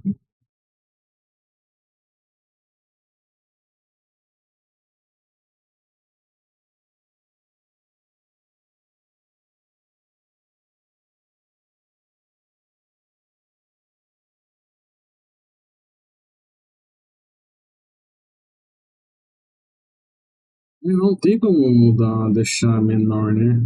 Não tem como mudar, deixar menor, né?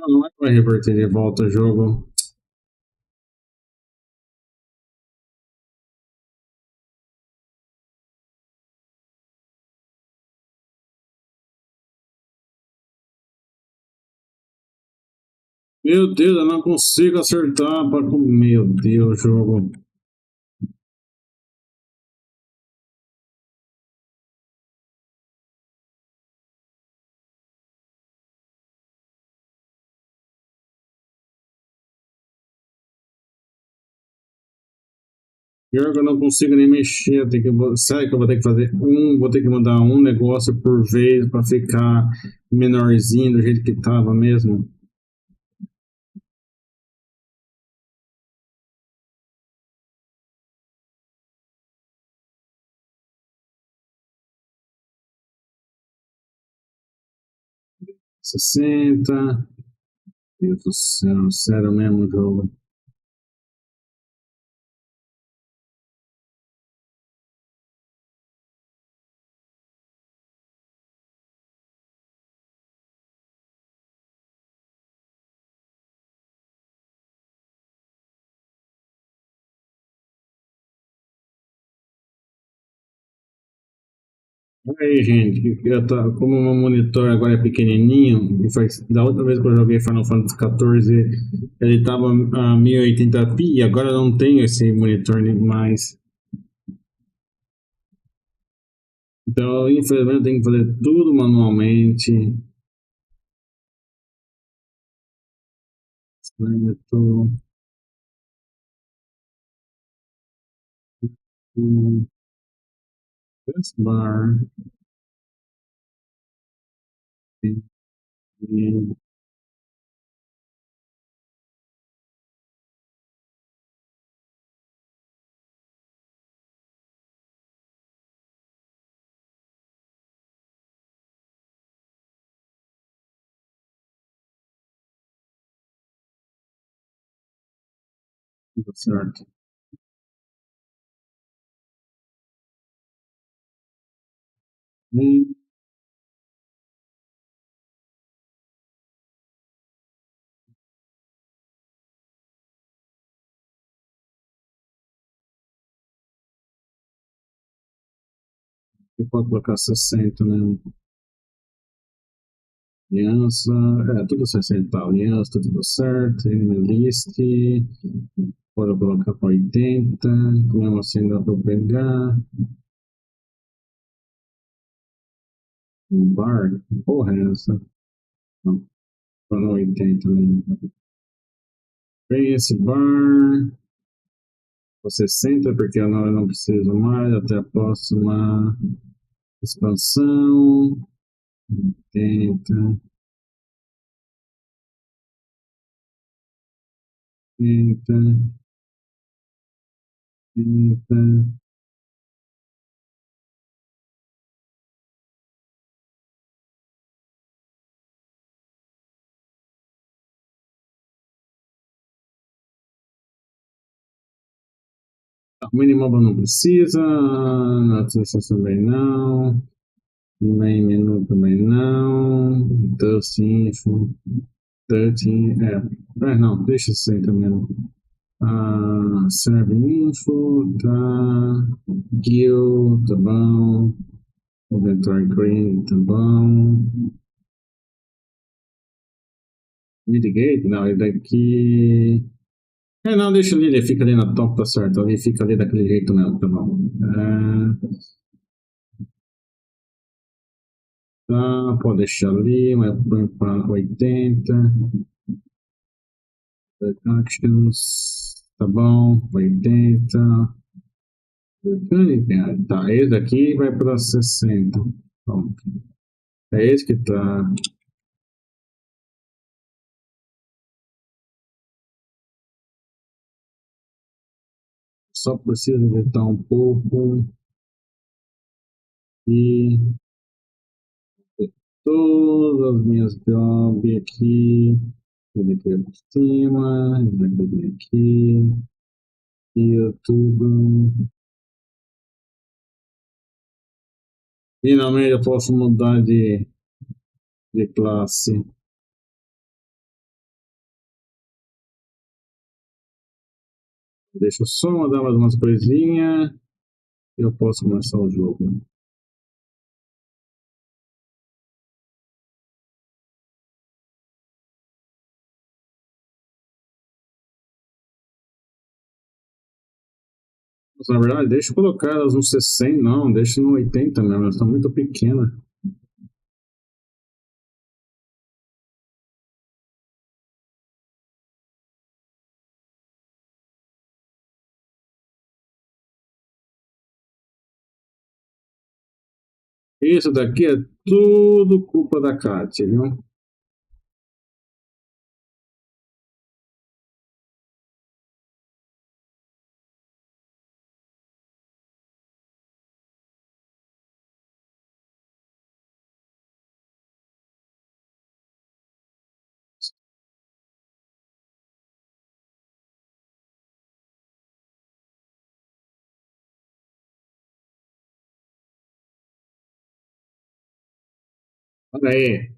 Não é que vai reverter de volta o jogo. Meu Deus, eu não consigo acertar. Meu Deus, jogo. Pior que eu não consigo nem mexer. Sério que eu vou ter que fazer vou ter que mandar um negócio por vez para ficar menorzinho do jeito que tava mesmo. Sessenta. Deus do céu, sério mesmo, jogo. Aí, gente, como o meu monitor agora é pequenininho, da outra vez que eu joguei Final Fantasy XIV, ele tava a 1080p e agora eu não tenho esse monitor mais. Então, infelizmente, eu tenho que fazer tudo manualmente. Certo. Bar. Tudo certo. E pode colocar 60, né? Aliança, tudo 60. Aliança, tudo certo. List, pode colocar para 80. Mesmo assim dá para pegar. Um bar, porra é essa? Não, para 80 mesmo. Vem esse bar, para 60, porque eu não preciso mais. Até a próxima expansão. 80, 80, 80. Minimapa não precisa, notícias também não, nem menu também não, Dust Info, Dust, não, deixa assim também. Serve Info, tá, Guild, tá bom, Inventory Green, tá bom, Mitigate, não, ele daqui... não, deixa ali, ele fica ali na top, tá certo, ele fica ali daquele jeito mesmo, tá bom. Tá, pode deixar ali, mas põe para 80. Actions, tá bom, 80. Tá, esse daqui vai para 60. Pronto. É esse que tá. Só preciso editar um pouco. E todas as minhas jobs aqui. Ele aqui por cima, ele aqui. E tudo. Finalmente eu posso mudar de classe. Deixa eu só mudar mais umas coisinhas e eu posso começar o jogo. Mas, na verdade, deixa eu colocar elas no 60, não, deixa no 80 mesmo, elas estão muito pequenas. Isso daqui é tudo culpa da Kátia, viu? Olha aí.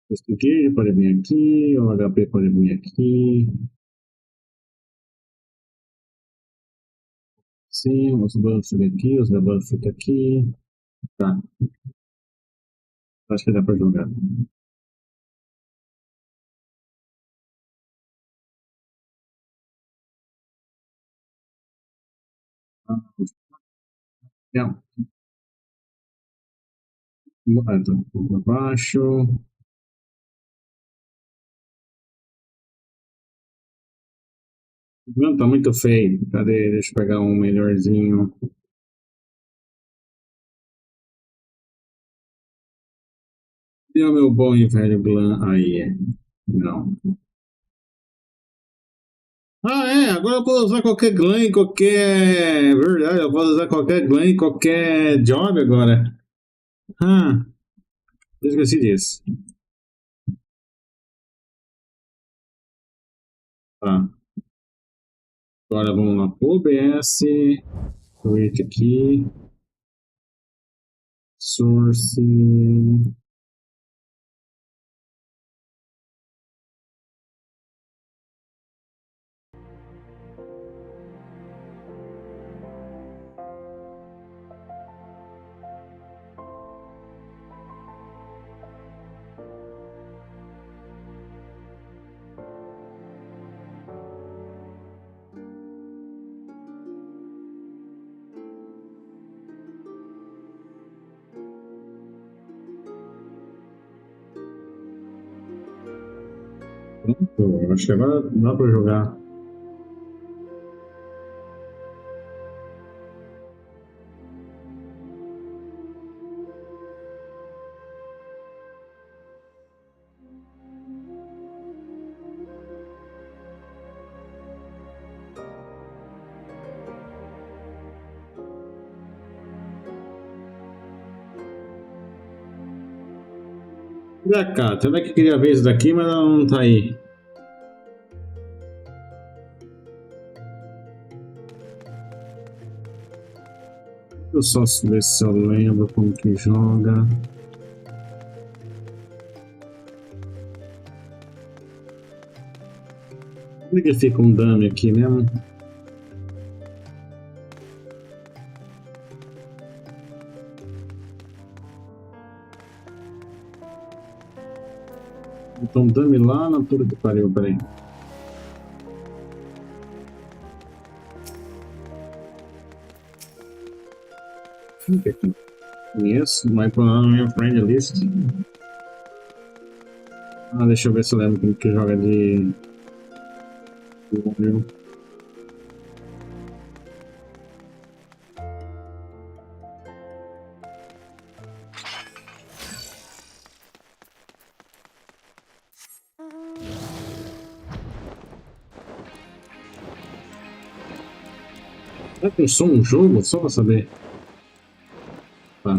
Isso aqui pode vir aqui, o HP pode vir aqui. Sim, os buffs aqui, os debuffs ficam aqui. Tá. Acho que dá pra jogar. Não. Então, por baixo. Não, tá muito feio. Cadê? Deixa eu pegar um melhorzinho. E o meu bom e velho Glam aí? Não. Ah, é. Agora eu posso usar qualquer Glam em qualquer. Verdade, eu posso usar qualquer Glam em qualquer job agora. Ah, eu esqueci disso. Tá. Agora vamos lá pro OBS. Create aqui. Source. Pronto, acho que agora dá pra jogar. Da cá, até que queria ver isso daqui, mas ela não tá aí. Eu só ver se eu lembro como que joga. Como é que fica um dummy aqui mesmo? Então dummy lá na puta que pariu, peraí. Conheço, mas por lá na minha friend list. Ah, deixa eu ver se eu lembro como que joga de. Será que eu sou um jogo? Só pra saber. Tá.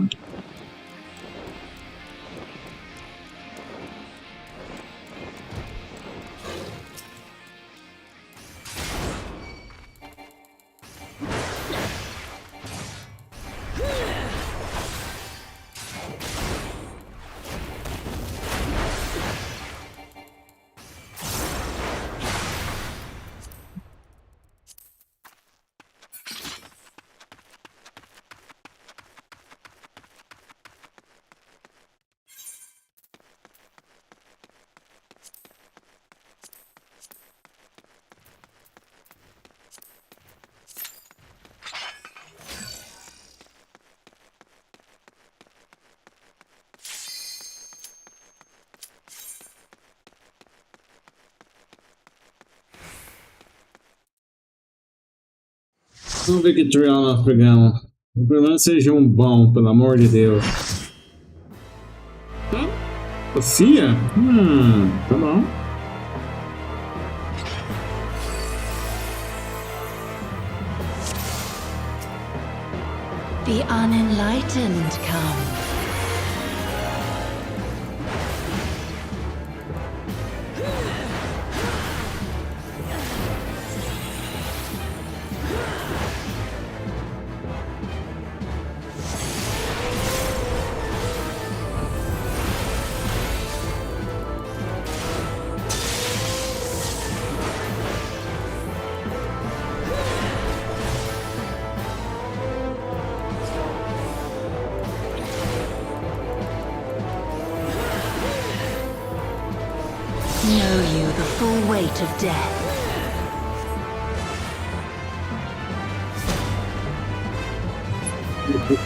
Vamos ver que trial nós pegamos. Pelo menos seja um bom, pelo amor de Deus. Sofia? Tá bom. The unenlightened come. full weight of death.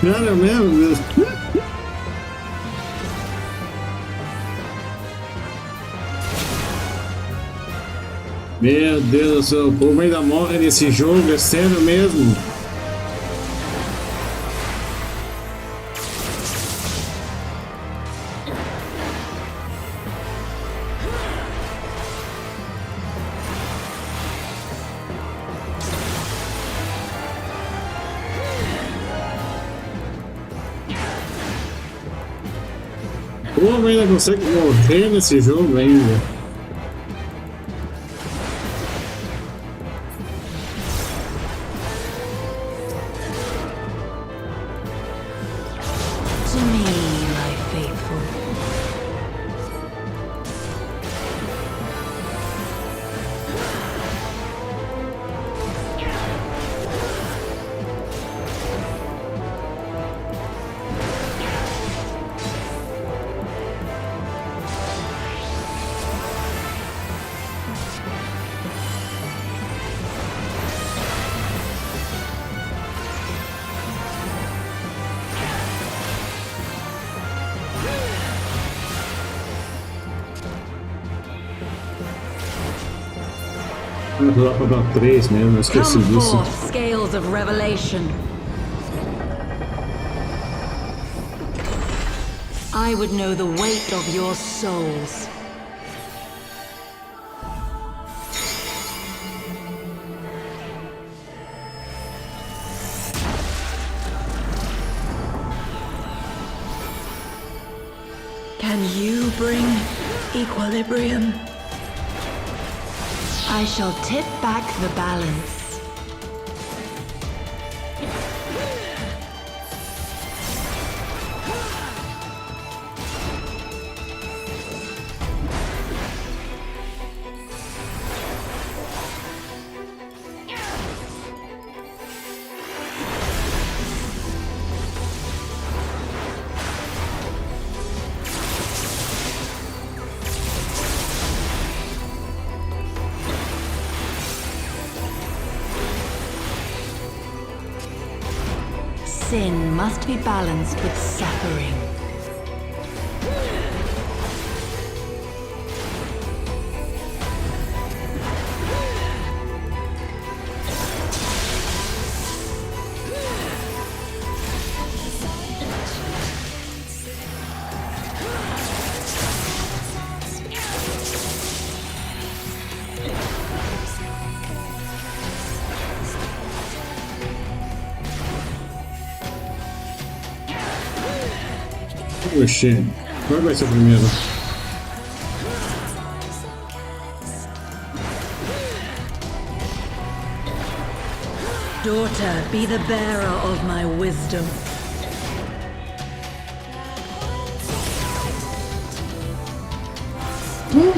Cara, mesmo. Meu Deus do céu, o povo ainda morre nesse jogo, é sério mesmo? O povo ainda consegue morrer nesse jogo ainda. Lá pra dar 3 mesmo, eu esqueci disso. Come forth, scales of revelation. I would know the weight of your souls. Can you bring equilibrium? I shall tip back the balance. Sin must be balanced with suffering. Oxê, qual vai ser o primeiro? Daughter, be the bearer of my wisdom.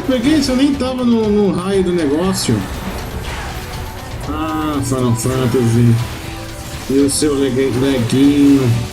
Peguei isso, eu nem tava no raio do negócio. Ah, Final Fantasy. E o seu leguinho.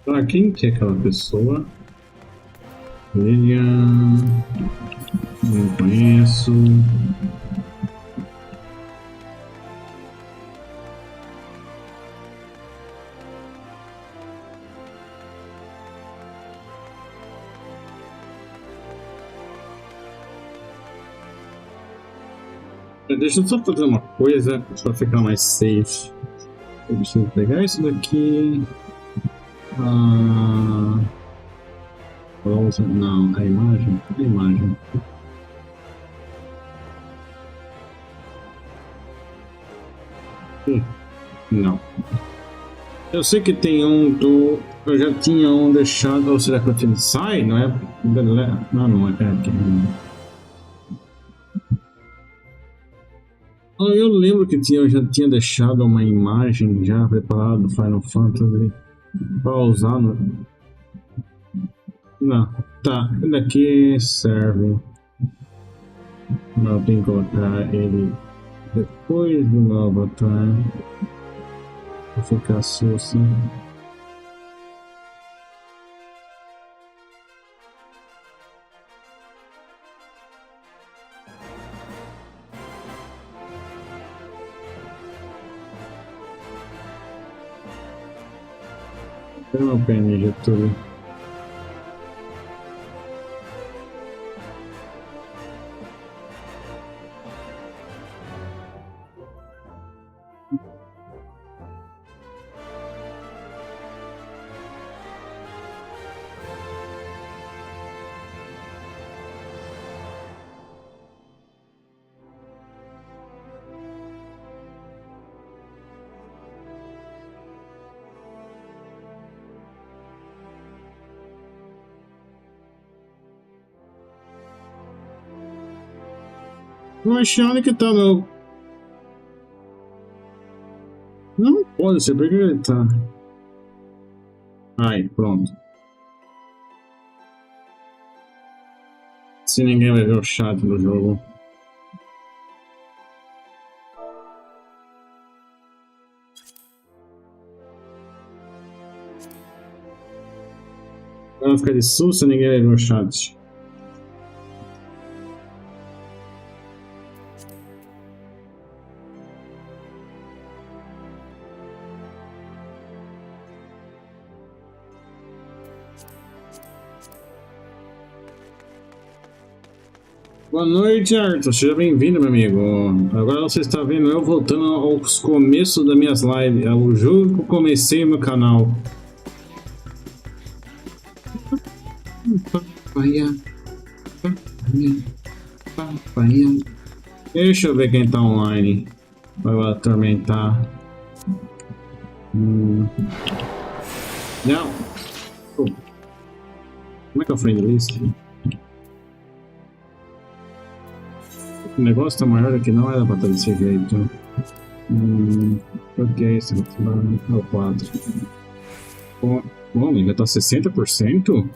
Ah, quem que é aquela pessoa? William... Não conheço. Deixa eu só fazer uma coisa para ficar mais safe. Eu preciso pegar isso daqui. Não, a imagem. A imagem. Não. Eu sei que tem um do. Eu já tinha um deixado. Ou será que eu tinha? Sai? Não é? Não é aqui. Eu lembro que eu já tinha deixado uma imagem já preparada do Final Fantasy para usar no... Não, tá, daqui serve. Eu tenho que colocar ele depois do meu avatar para ficar sussa. Cadê meu PNG tudo? Não achando que tá no... Não pode ser, porque ele tá... Aí, pronto. Se ninguém vai ver o chat do jogo. Vai ficar de susto, ninguém vai ver o chat. Boa noite, Arthur. Seja bem-vindo, meu amigo. Agora você está vendo eu voltando aos começos das minhas lives. É o jogo que eu comecei no canal. Papaya. Deixa eu ver quem tá online. Vai atormentar. Não. Oh. Como é que é o friend list? O negócio tá maior aqui, não era pra estar desse jeito. Ok, esse é o 4. Bom, ainda tá 60%?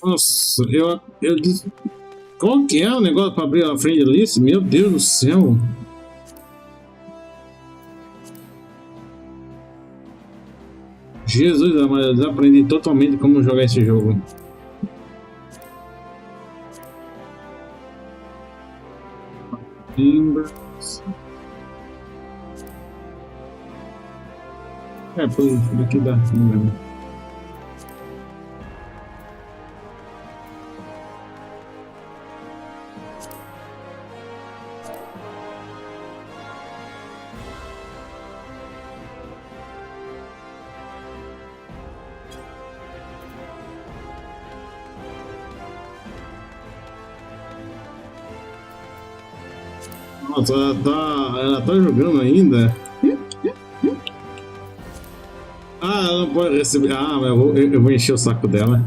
Nossa, eu disse. Qual que é o negócio pra abrir a friend list? Meu Deus do céu! Jesus, eu desaprendi totalmente como jogar esse jogo. Timbers. Por aqui dá, não lembro. Nossa, ela tá jogando ainda? Ah, ela não pode receber. Ah, mas eu vou encher o saco dela.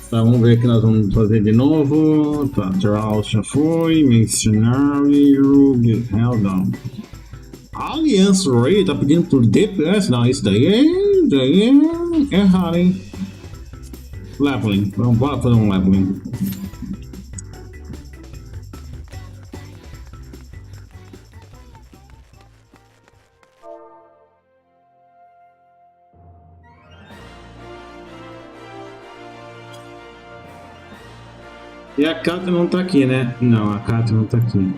Tá, vamos ver o que nós vamos fazer de novo. Tá, Draw já foi. Missionário. Hell down. Alliance Ray tá pedindo por DPS. Não, isso daí é raro, hein? Leveling. Vamos fazer um leveling. E a Kata não tá aqui, né? Não, a Kata não tá aqui.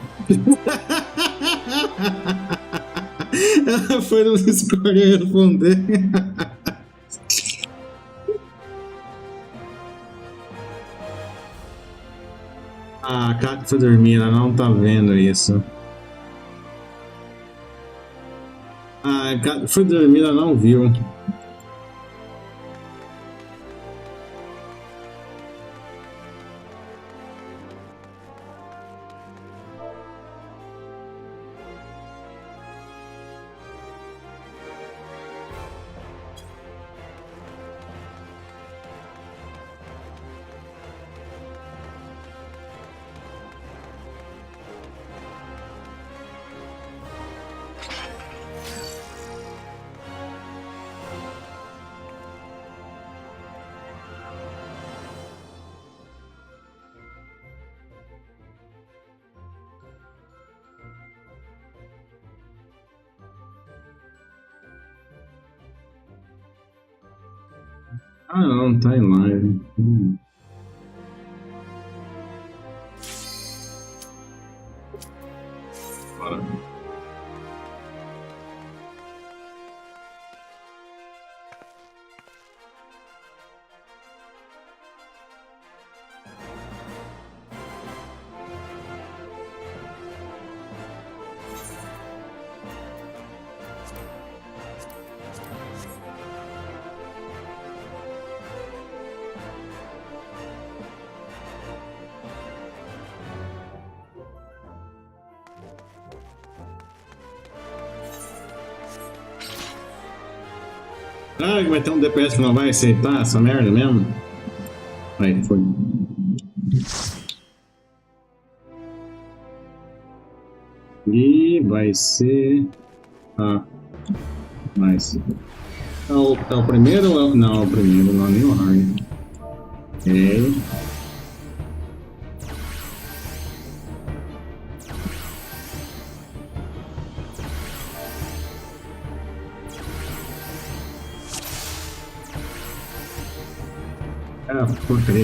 Ela foi no Discord responder. A Kata foi dormir, ela não tá vendo isso. A Kata foi dormir, ela não viu. Ah, não, tá em live. Bora. Ah, vai ter um DPS que não vai aceitar essa merda mesmo? Aí, foi. E vai ser... Ah, nice. É o primeiro ou é o... Não, é o primeiro, não é nem o hard. Ok. Ah, porcaria.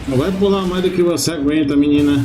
Não vai pular mais do que você aguenta, menina.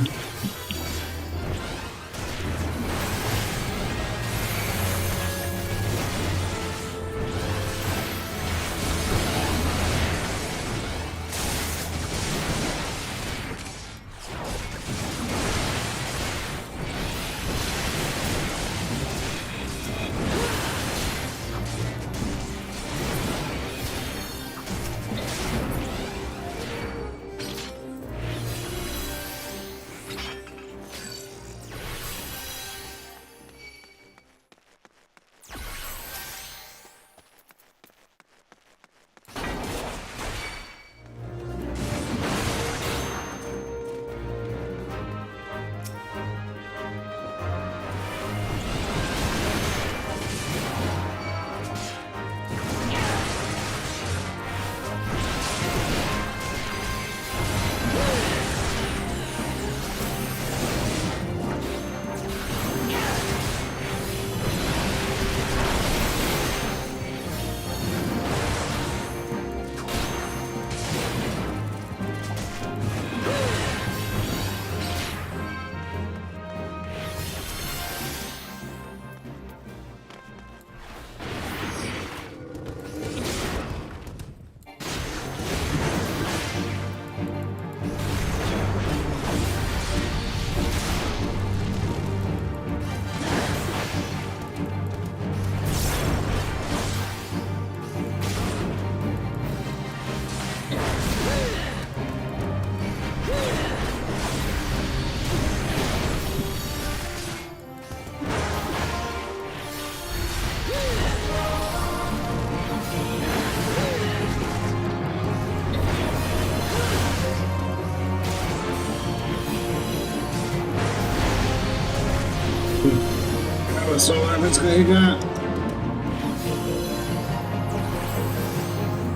solar vai descarregar.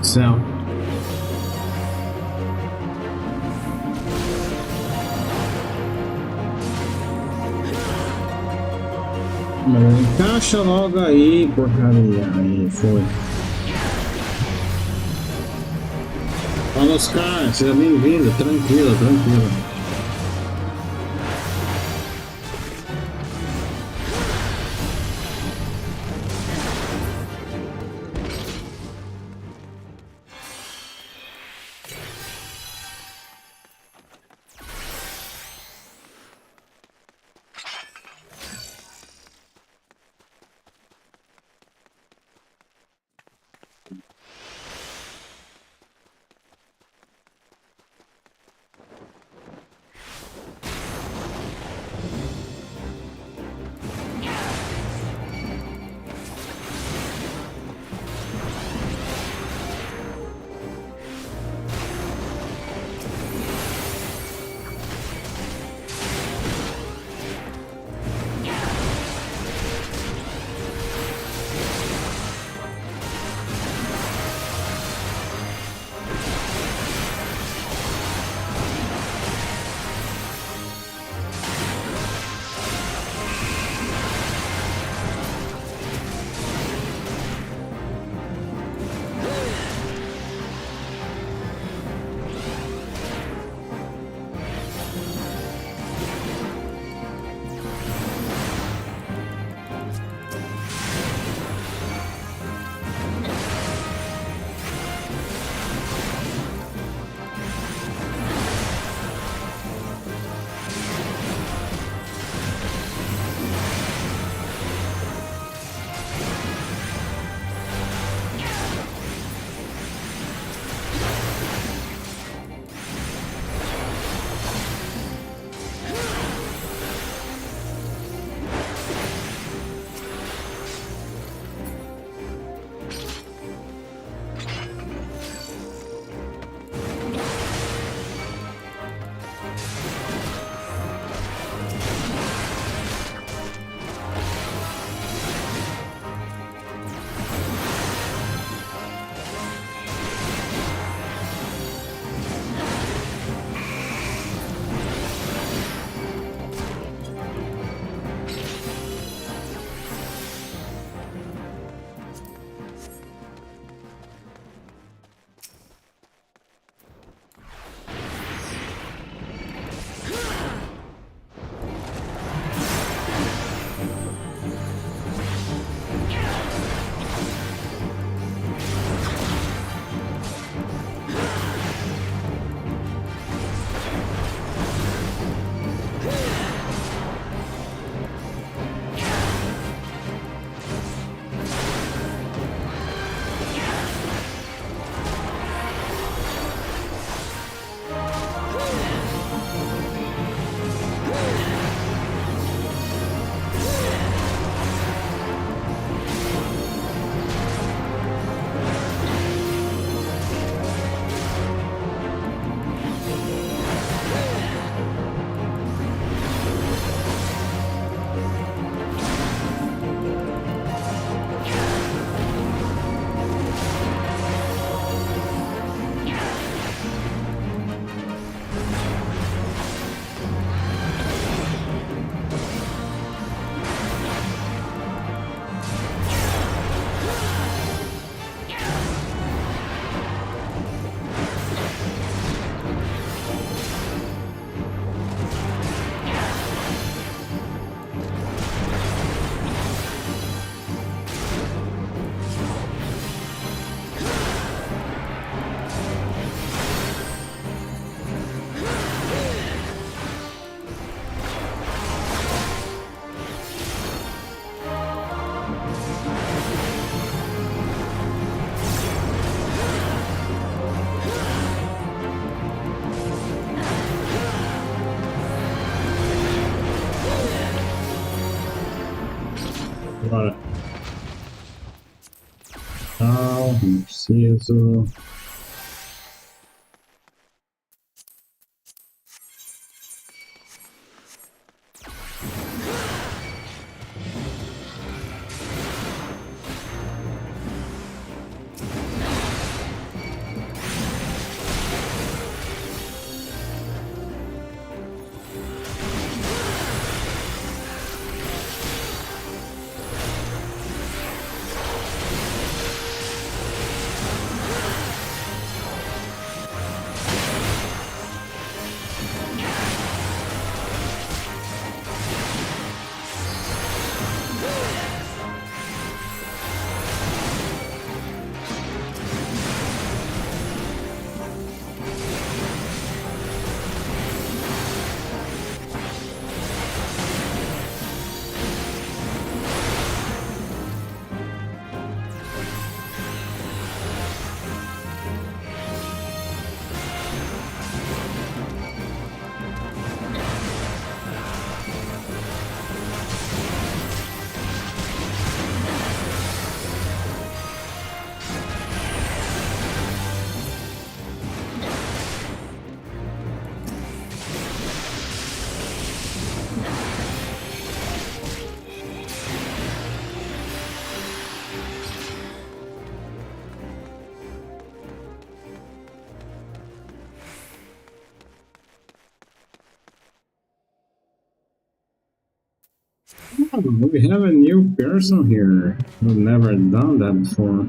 Céu. Encaixa logo aí, porcaria. Aí, foi. Fala, Oscar, seja bem-vindo. Tranquilo, tranquilo. Bora. Não preciso. We have a new person here. We've never done that before.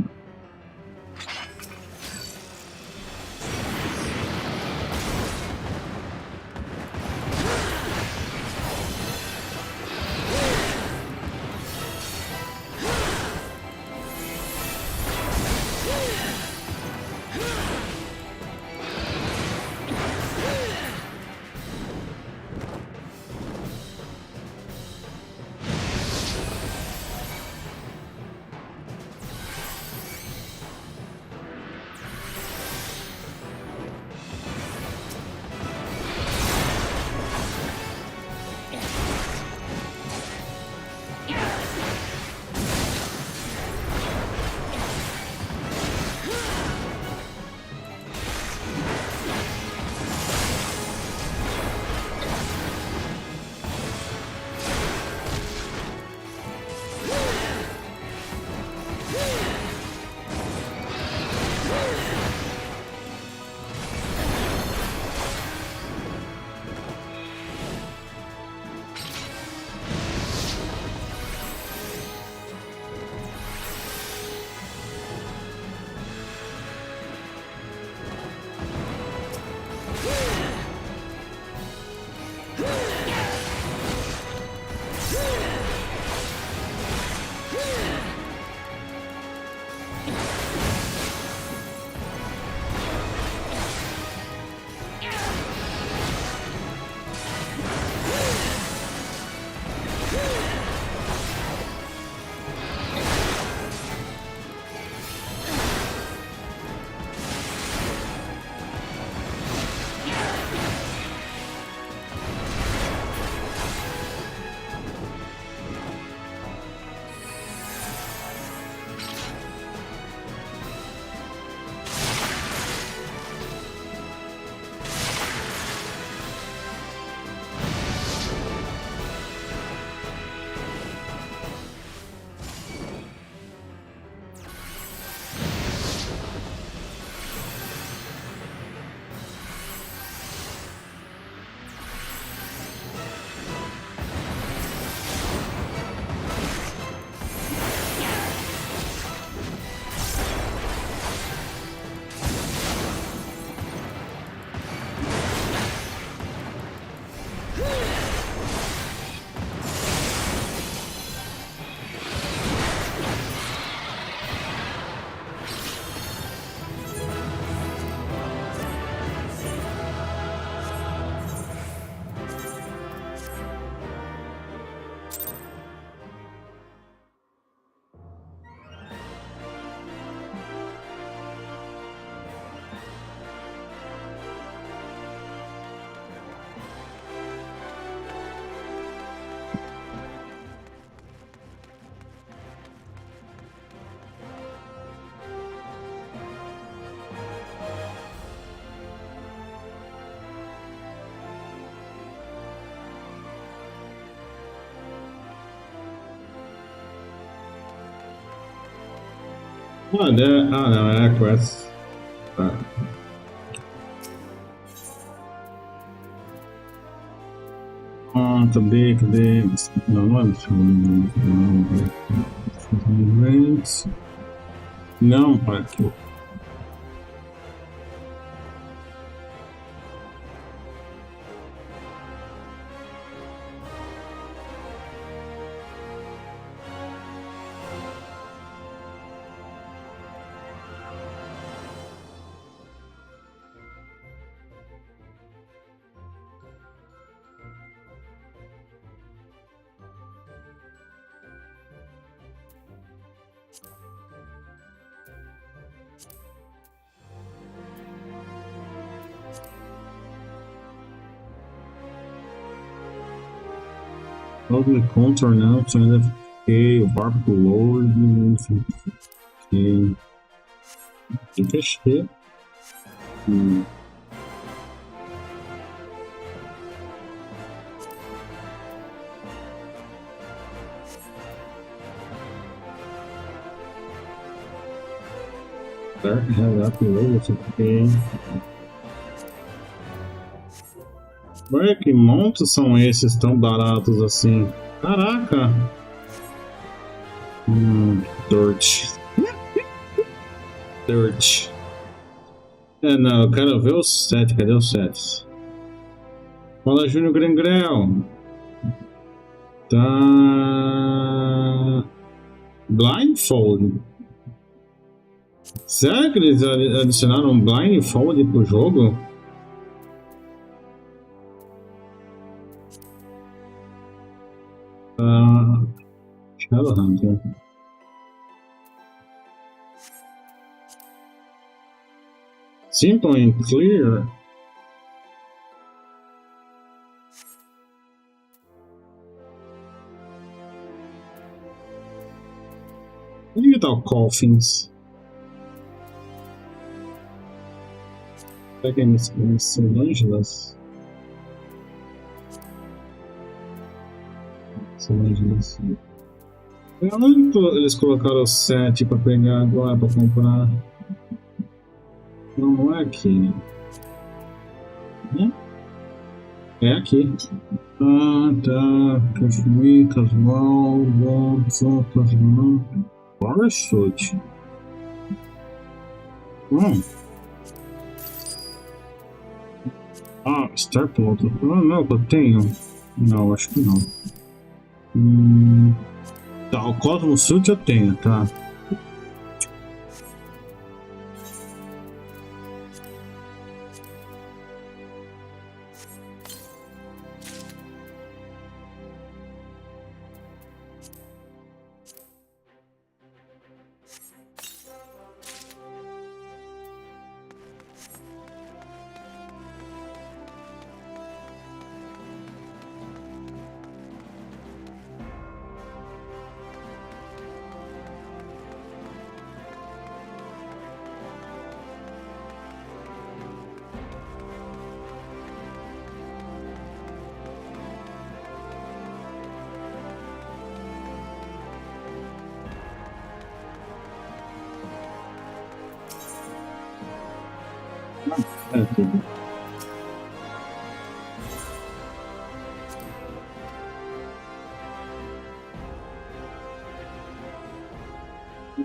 Ah, não, é a quest. Tá. Cadê? Não é não, pai. Logo contornando, ainda fiquei, o barco pulou, enfim. Tem que fechar. Já pulou, você fiquei. Olha que montos são esses tão baratos assim. Caraca! Dirt. Dirt. É, não, eu quero ver o 7. Cadê o 7? Fala, Júnior Grengrel. Tá. Blindfold. Será que eles adicionaram um blindfold pro jogo? Shadowhunter. Simple and clear. Onde que tá o Coffins? Será que é nesse Angeles? Angeles. Onde eles colocaram o 7 pra pegar agora pra comprar? Não é aqui. É aqui. Ah, tá. Cashmere, casual, só casual. Parachute. Ah, Star Plot. Ah, não, eu tenho. Não, acho que não. Tá, o Cosmo Suit eu tenho, tá?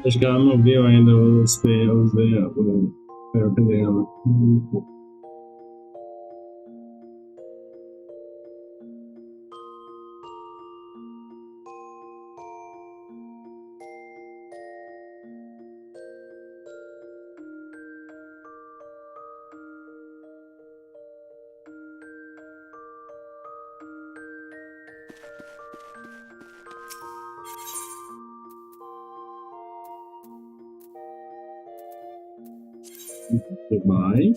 Acho que ela não viu ainda os fails dela. Goodbye.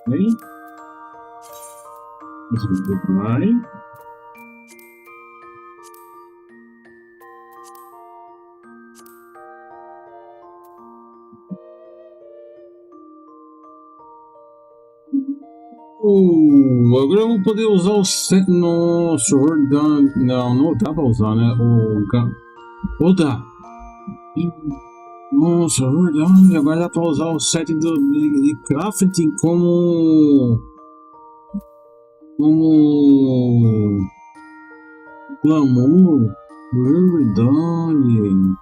Okay. This is goodbye. Agora eu vou poder usar o set no server da... Não dá pra usar, né? Ou dá. Nossa, é verdade. Agora dá pra usar o set de crafting como glamour. É verdade.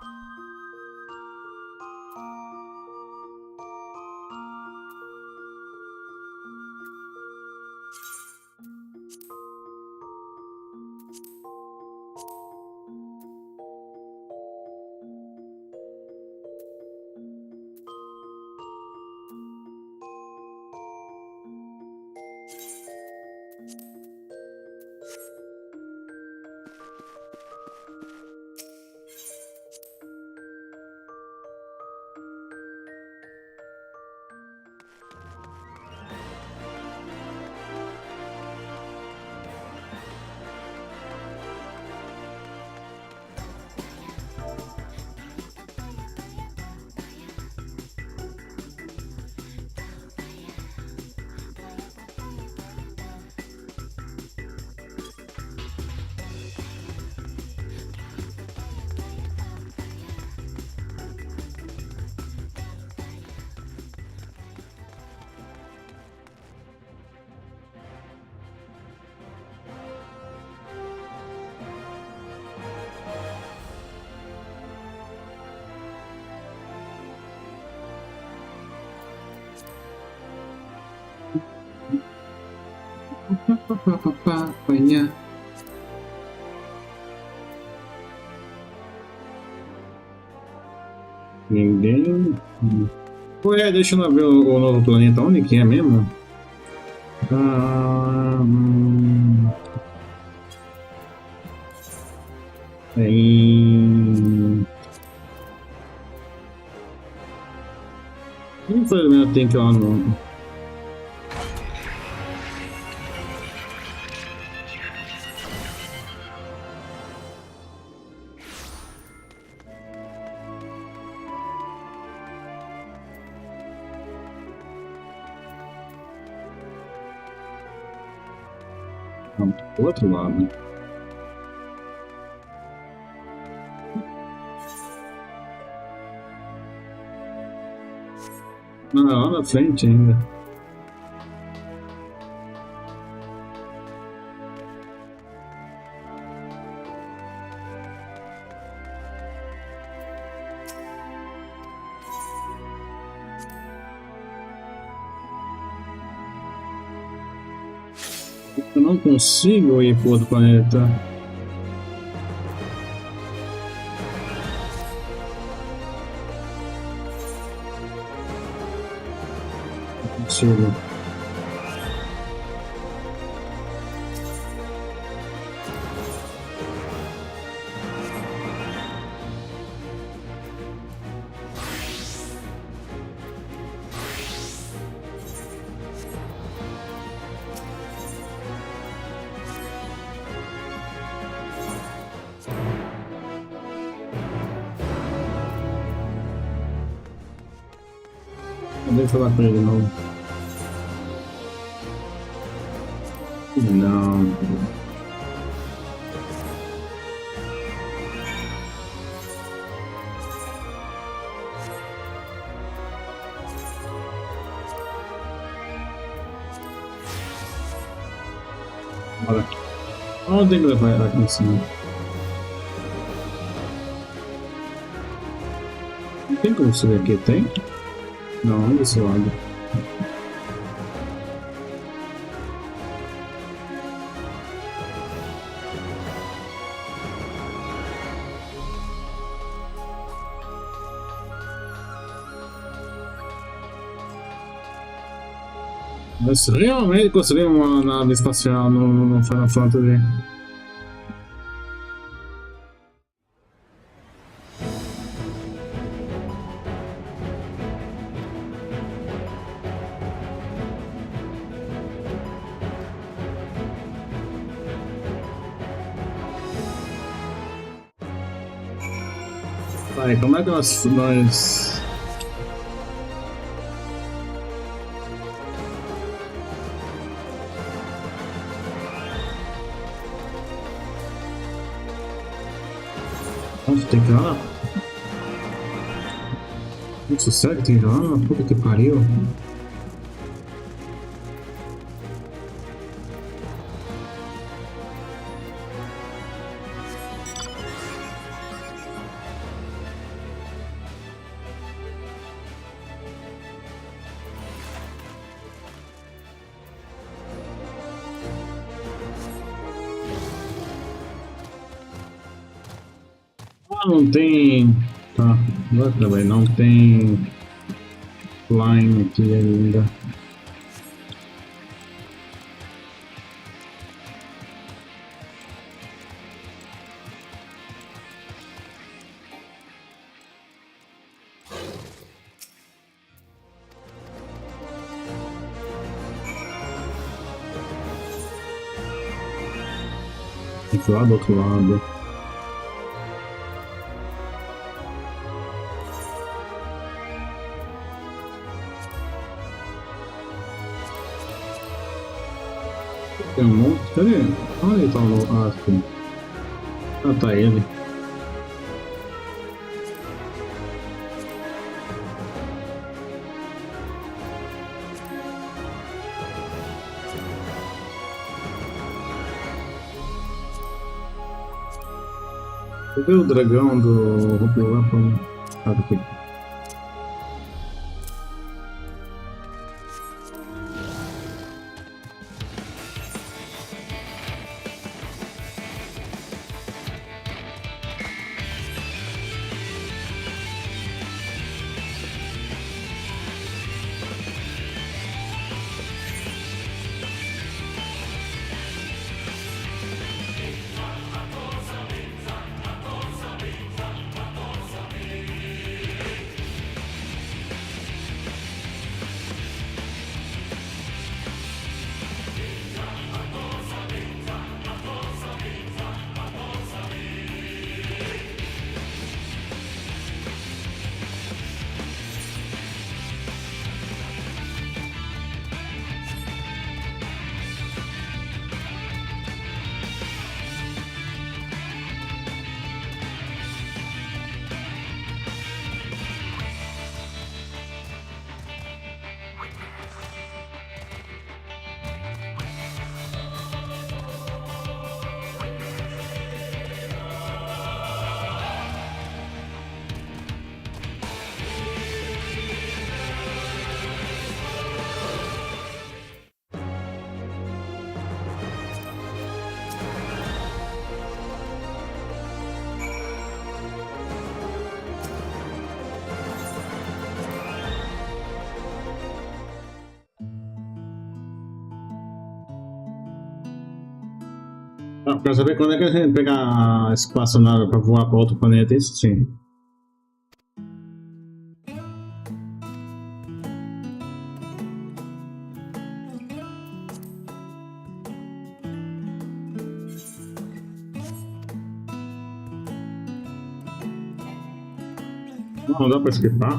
Apanhar. Ninguém. Ué, deixa eu ver o novo planeta. Onde que é mesmo? Infelizmente eu tenho que ir lá no. Do outro lado. Não, lá na frente ainda. Eu não consigo ir para outro planeta. Não consigo. Deixa eu falar com ele de novo. Não. Bora. Onde tem que levar ela aqui em cima? Tem como subir aqui? Tem? Não, desse lado. Nós realmente construímos uma nave espacial no Final Fantasy. Aí, como é que nós... Nossa, tem que ir lá? Isso, sério? Tem que ir lá? Puta que pariu. Não tem. Tá, agora também não tem line aqui ainda. Tem que ir lá do outro lado. Tem um monte. Cadê? Olha ele tá no. Ah, sim. Ah, tá ele. Cadê o dragão do Rubio lá? Ah, tá aqui. Ah, pra saber quando é que a gente pegar a espaçonave pra voar pra outro planeta, isso sim. Não dá pra esquivar?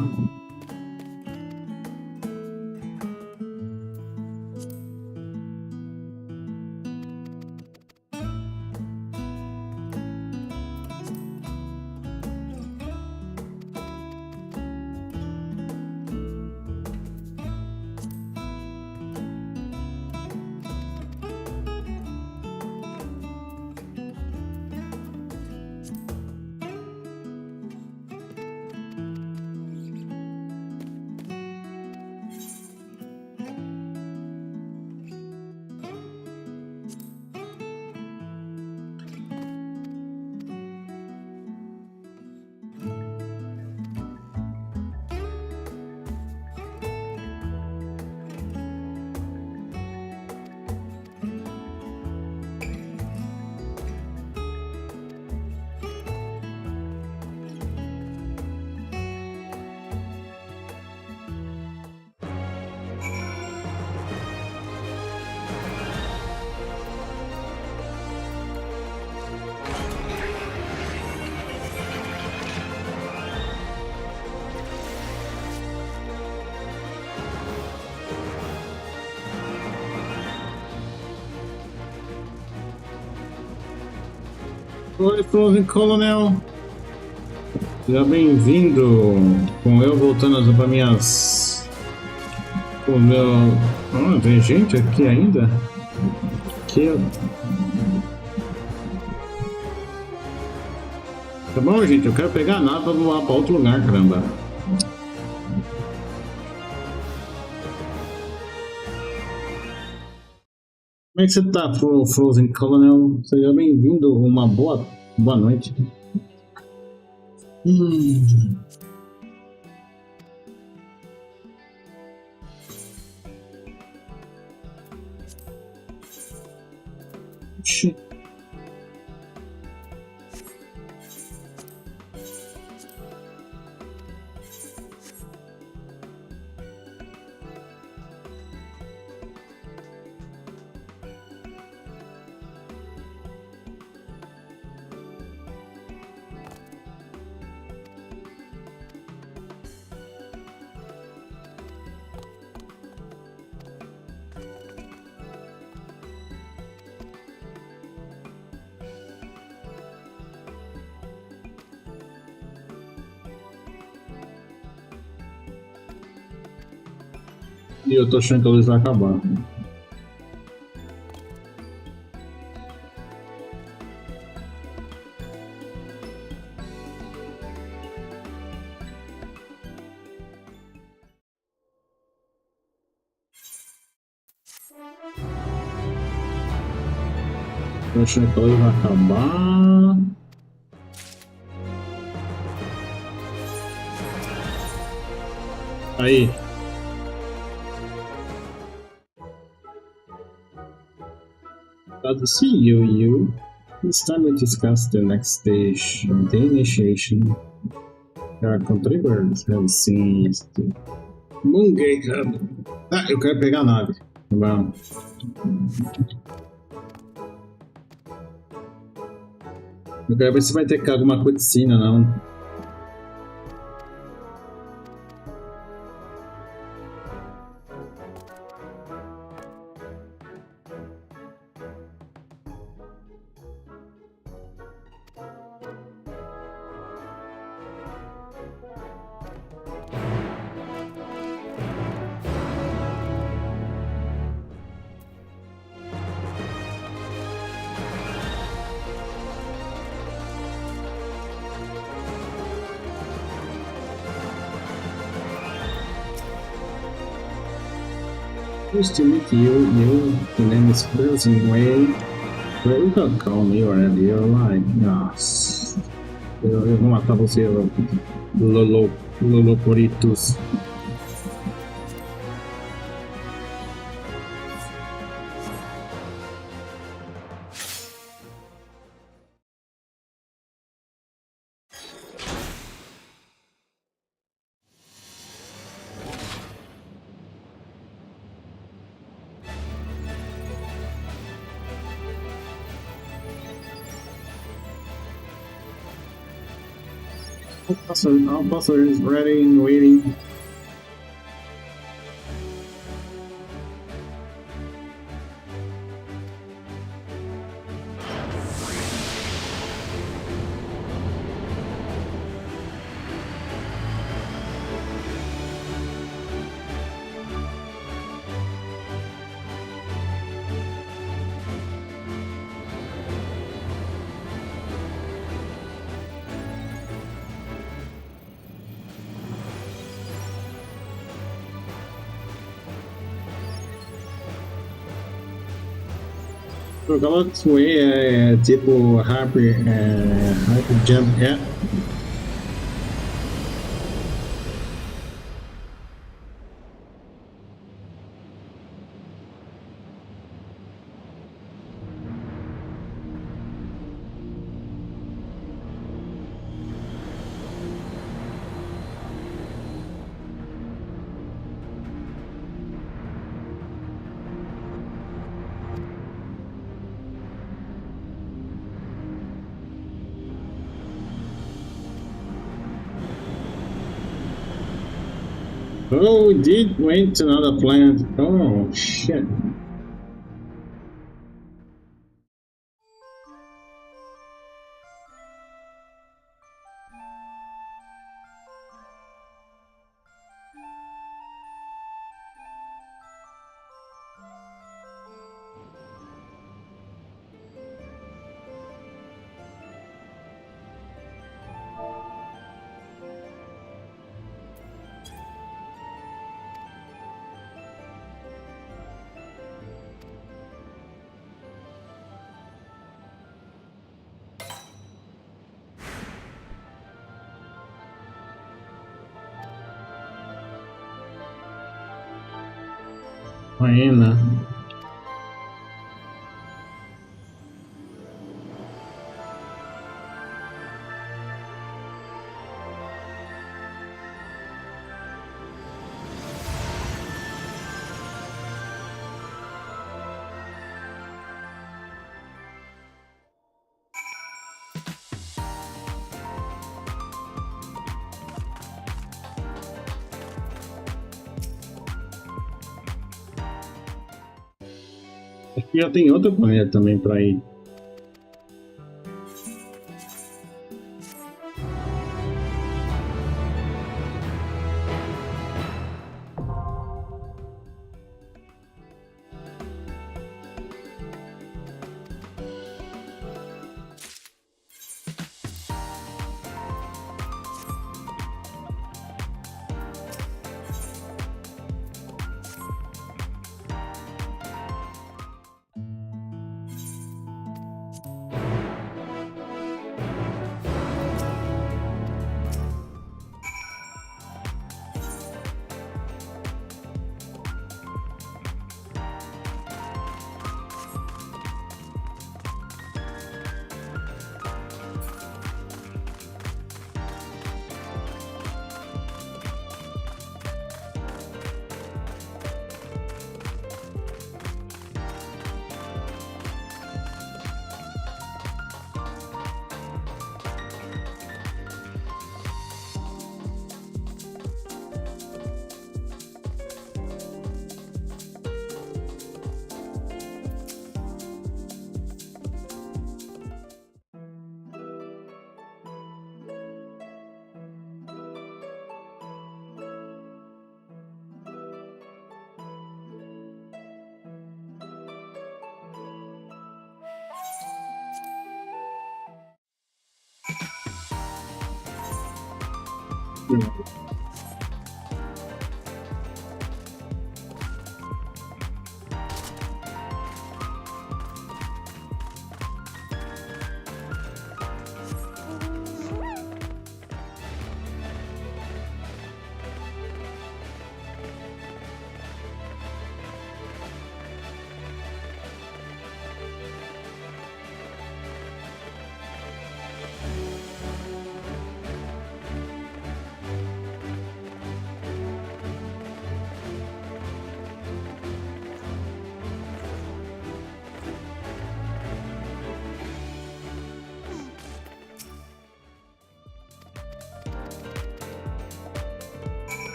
Oi, Frozen Colonel. Seja bem-vindo. Com eu voltando para minhas... O meu... Oh, tem gente aqui ainda? Aqui... Tá bom, gente. Eu quero pegar a nave para voar para outro lugar, caramba. Como é que você tá, Frozen Colonel? Seja bem-vindo, uma boa noite. Oxi. E eu tô achando que a luz vai acabar. Tô achando que a luz vai acabar. Aí. Glad to see you. It's time to discuss the next stage, the initiation. There are contributors have seen Moon Gate Hub. Ah, eu quero pegar a nave. Vamos. Eu quero ver se vai ter alguma cutscene, não. Nice to meet you. The name is Frozen Way. You can call me whatever you like. Nossa. Eu vou matar você, Loloporitos. All buses ready and waiting. O Galaxy Way é tipo Hyper Jump, é. Oh, we did went to another planet. Oh, shit. Hyena. Acho que já tem outro planeta também para ir.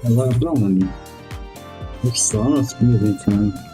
Agora pra onde? Só as coisas em casa.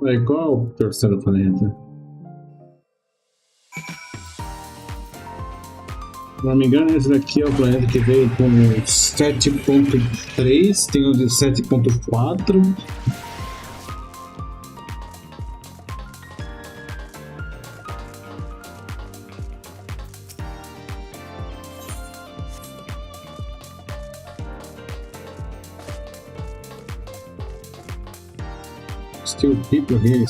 Aí, qual é o terceiro planeta? Se não me engano, esse daqui é o planeta que veio com 7.3, tem o de 7.4. Still people here.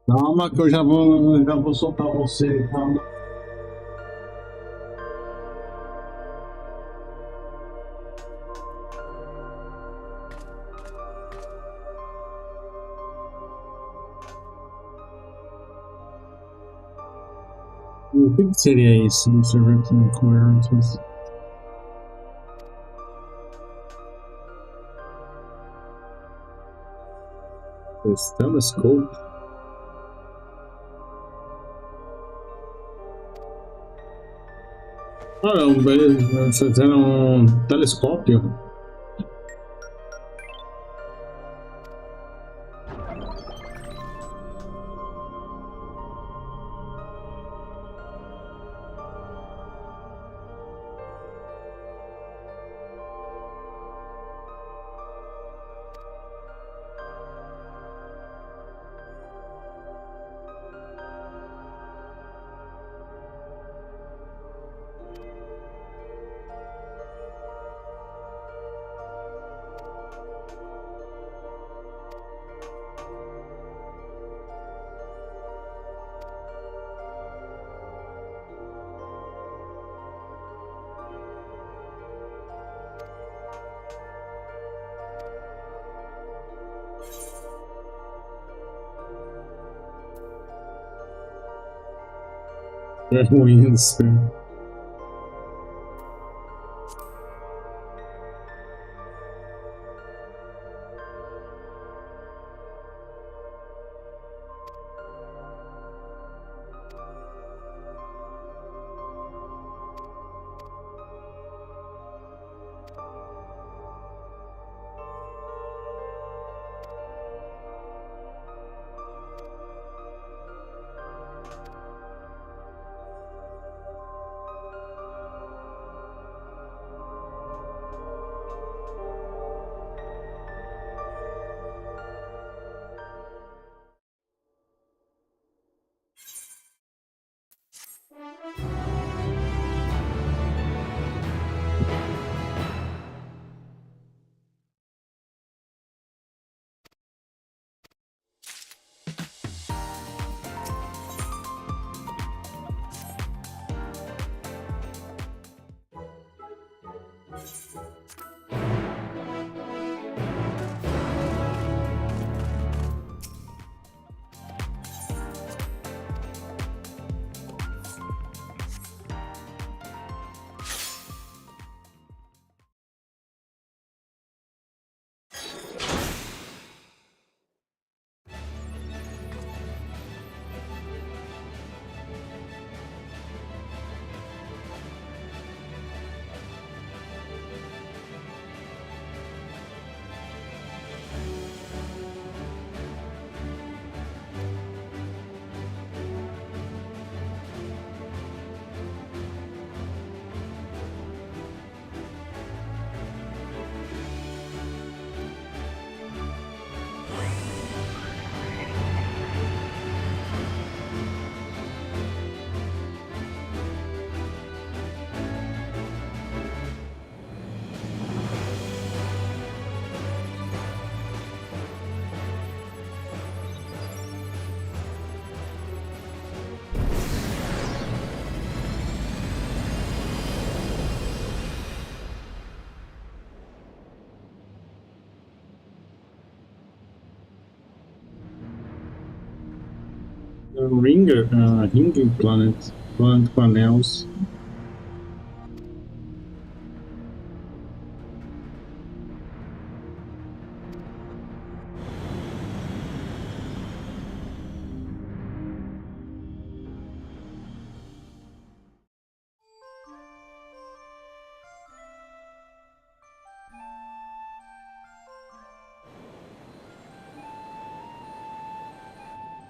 Calma que eu já vou soltar você, calma. O que seria isso? No server incoherentes? This telescope. Caramba, eles fizeram um telescópio. É ruim isso. Ringing planet panels.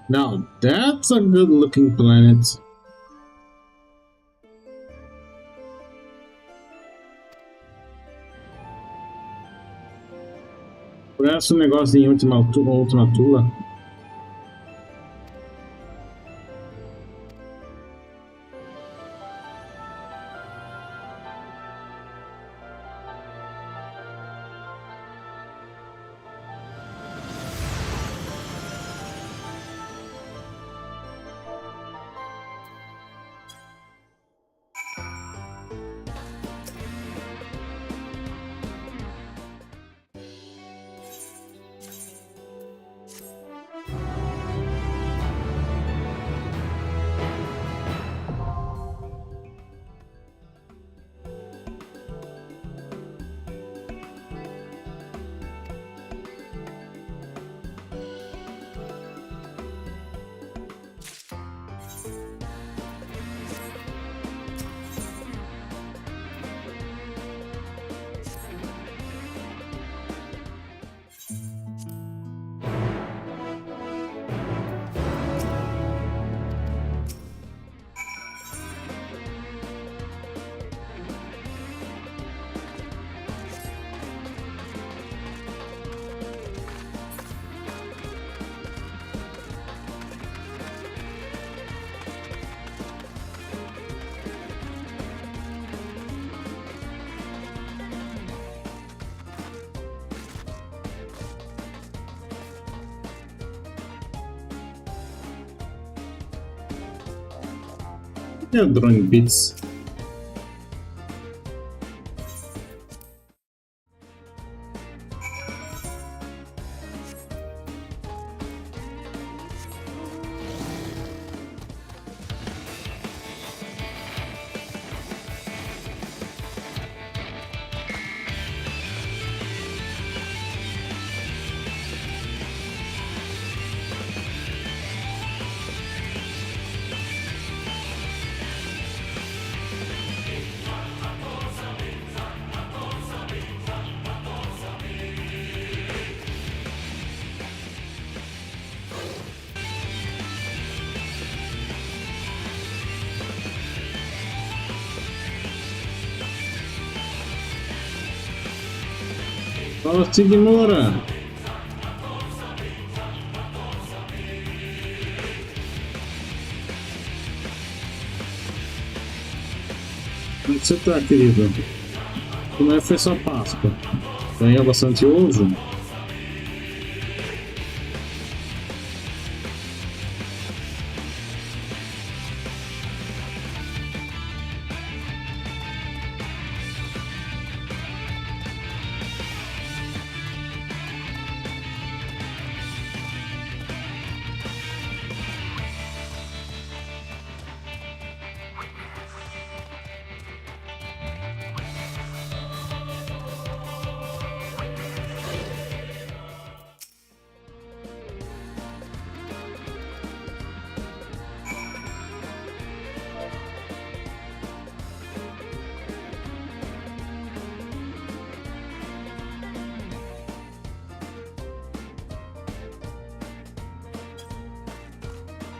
Now that's a good looking planet. Parece um negócio em última Tula. É o Drone Beats. Fala, Siga-me. Como você tá, querido? Como é que foi sua Páscoa? Ganhou bastante ovo?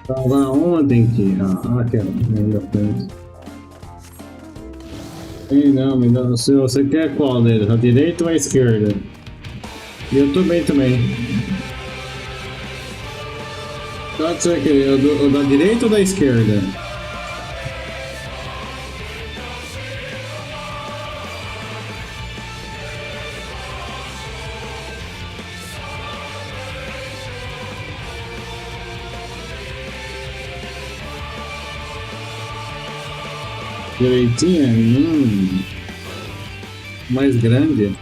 Tava ontem que. Quero. Ainda frente. Não, me dá. Se você quer qual deles? A direita ou a esquerda? Eu tô bem também. Qual que você quer? O da direita ou da esquerda? Direitinha? Mais grande.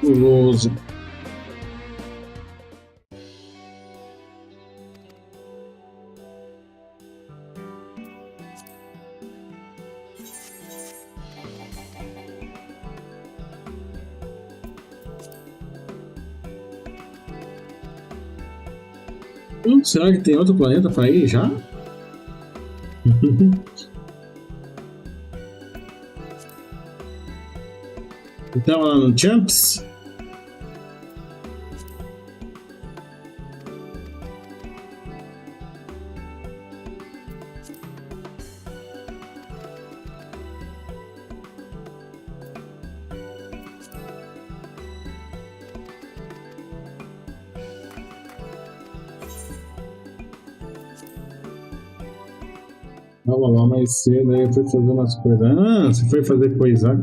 Guloso. Será que tem outro planeta para ir já? Então lá no Champs. Tava lá mais cedo, aí eu fui fazer umas coisas. Você foi fazer coiseira?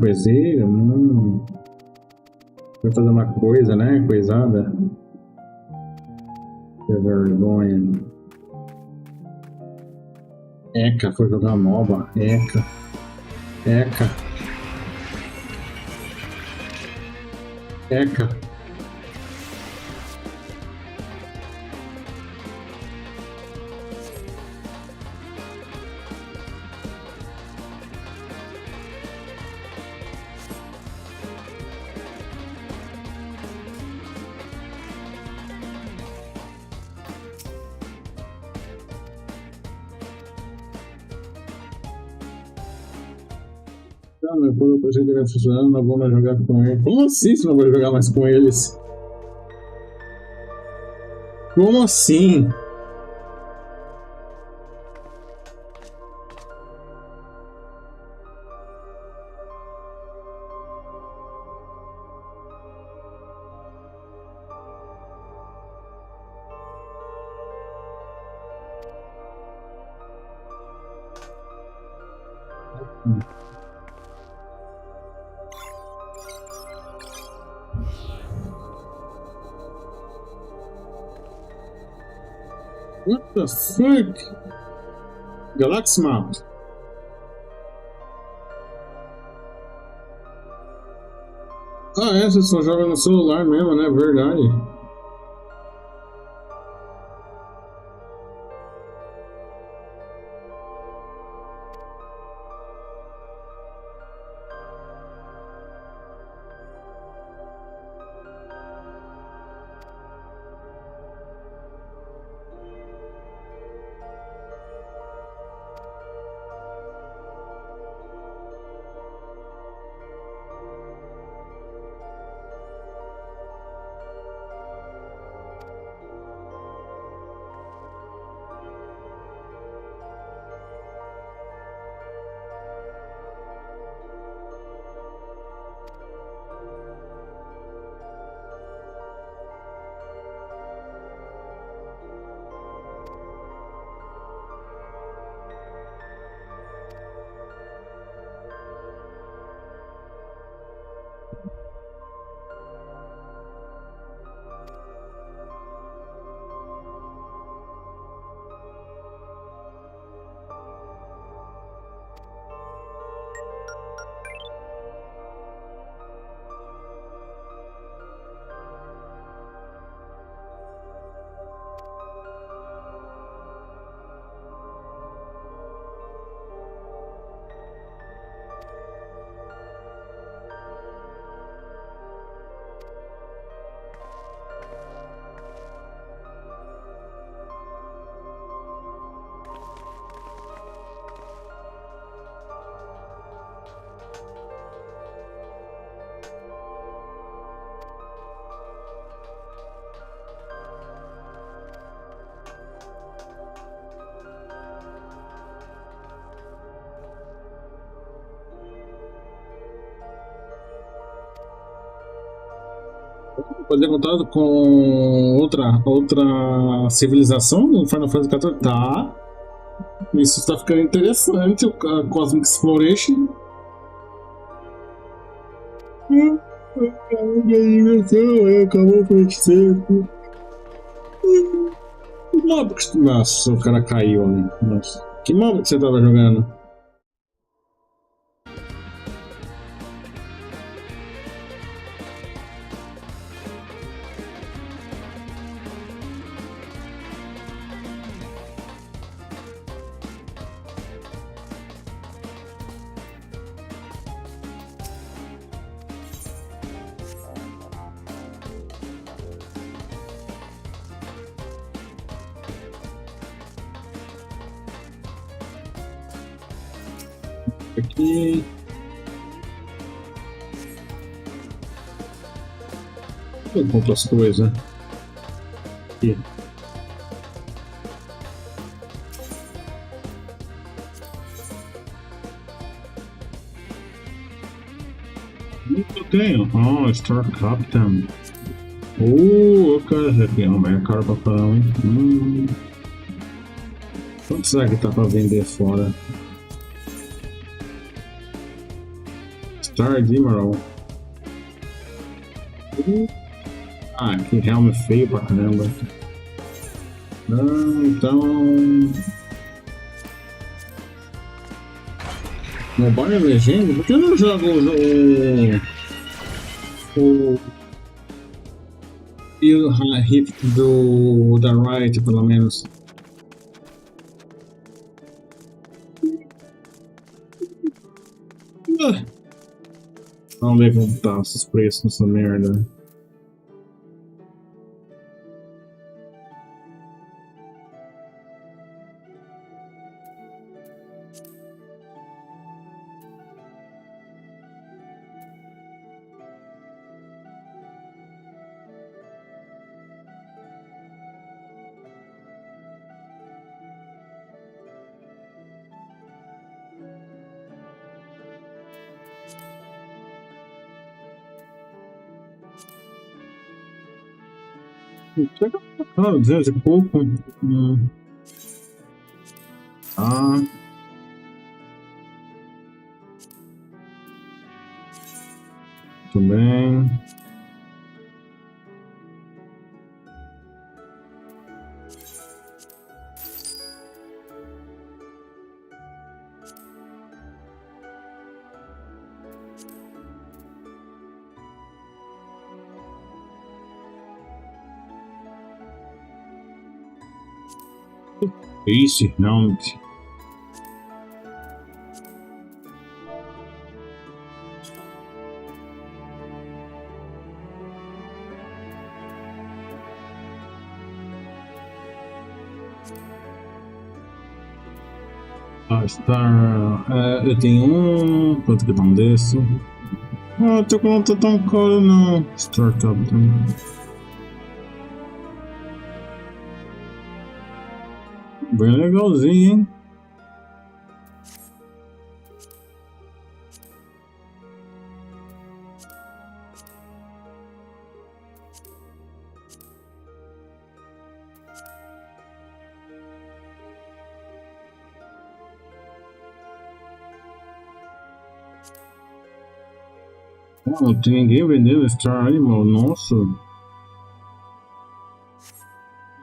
Foi fazer uma coisa, né? Coisada. Que vergonha. Eca, foi jogar MOBA. Eca. Depois eu pensei que ele ia funcionando, não vou mais jogar com ele. Como assim você não vai jogar mais com eles? Como assim? What the fuck? Galaxy Map. Ah, é, você só joga no celular mesmo, né? Verdade. Poder contato com outra civilização no Final Fantasy XIV? Tá. Isso está ficando interessante, o Cosmic Exploration. Acabou com esse tempo. Que mob que... Nossa, o cara caiu ali. Nossa. Que mob que você tava jogando? Aqui. Eu compro as coisas. Aqui. O que eu tenho? Oh, Star Captain. Eu quero esse aqui. É caro pra caramba, hein? Quanto será que tá pra vender fora? Star Emerald. Ah, que helm feio pra caramba. Então. Mobile Legend? Por que eu não jogo o hit da Riot, pelo menos? Vamos ver como tá esses preços nessa merda. Ah, 200 e pouco. Ah. Muito bem. Ixi, não. Star. Eu tenho um. Quanto que tá um desse? Ah, tô com não tá tão caro não. Star Captain. Bem legalzinho, hein? Não tem ninguém vendendo Star Animal, nossa. Vou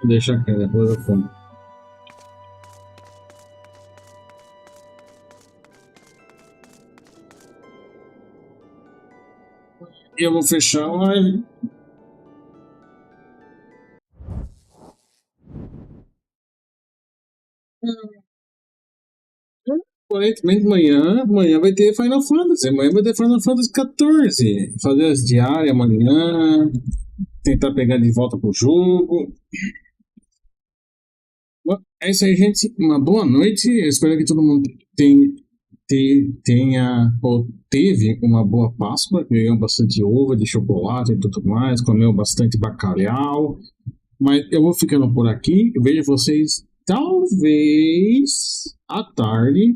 deixar aqui, depois eu compro. E eu vou fechar a live. Aparentemente amanhã vai ter Final Fantasy. Amanhã vai ter Final Fantasy 14. Fazer as diárias amanhã. Tentar pegar de volta pro jogo. Bom, é isso aí, gente. Uma boa noite. Eu espero que todo mundo tenha ou teve uma boa Páscoa. Ganhou bastante ovo de chocolate e tudo mais. Comeu bastante bacalhau. Mas eu vou ficando por aqui. Eu vejo vocês talvez à tarde.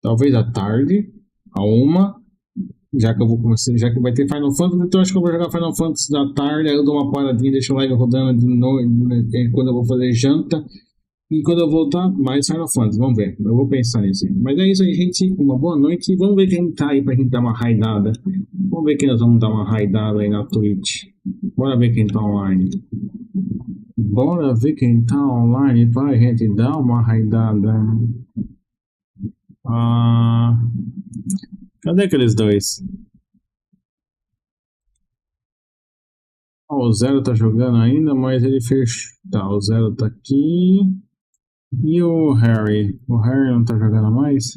Talvez à tarde, a 1, já que eu vou começar, já que vai ter Final Fantasy, então acho que eu vou jogar Final Fantasy da tarde, aí eu dou uma paradinha, deixo o live rodando de noite, quando eu vou fazer janta, e quando eu voltar, mais Final Fantasy, vamos ver, eu vou pensar nisso. Mas é isso aí, gente, uma boa noite, vamos ver quem tá aí pra gente dar uma raidada, vamos ver quem nós vamos dar uma raidada aí na Twitch, bora ver quem tá online. Bora ver quem tá online pra gente dar uma raidada. Cadê aqueles dois? O Zero tá jogando ainda, mas ele fez. Tá, o Zero tá aqui. E o Harry? O Harry não tá jogando mais?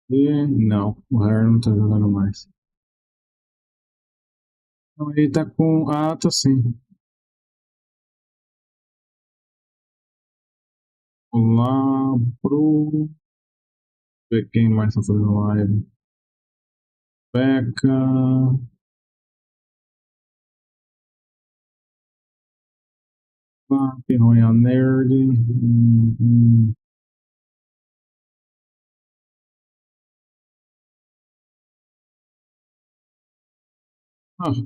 Não, o Harry não tá jogando mais. Então ele tá com. Ah, tá sim. Olá, pro. Ver quem mais tá fazendo live. Becca. Royal Nerd.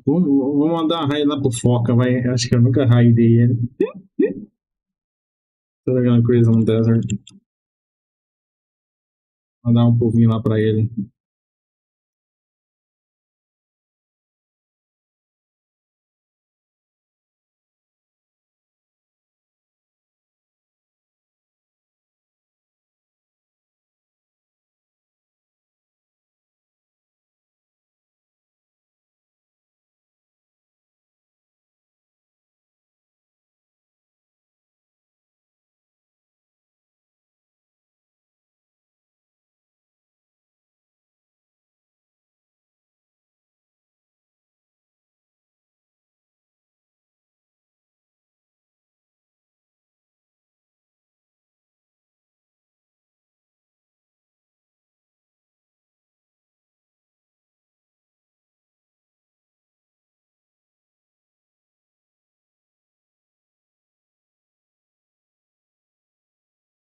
Vamos mandar a raid lá pro Foca, vai. Acho que eu nunca raidei ele. Tô jogando Crazy on Desert. Mandar um pouquinho lá pra ele.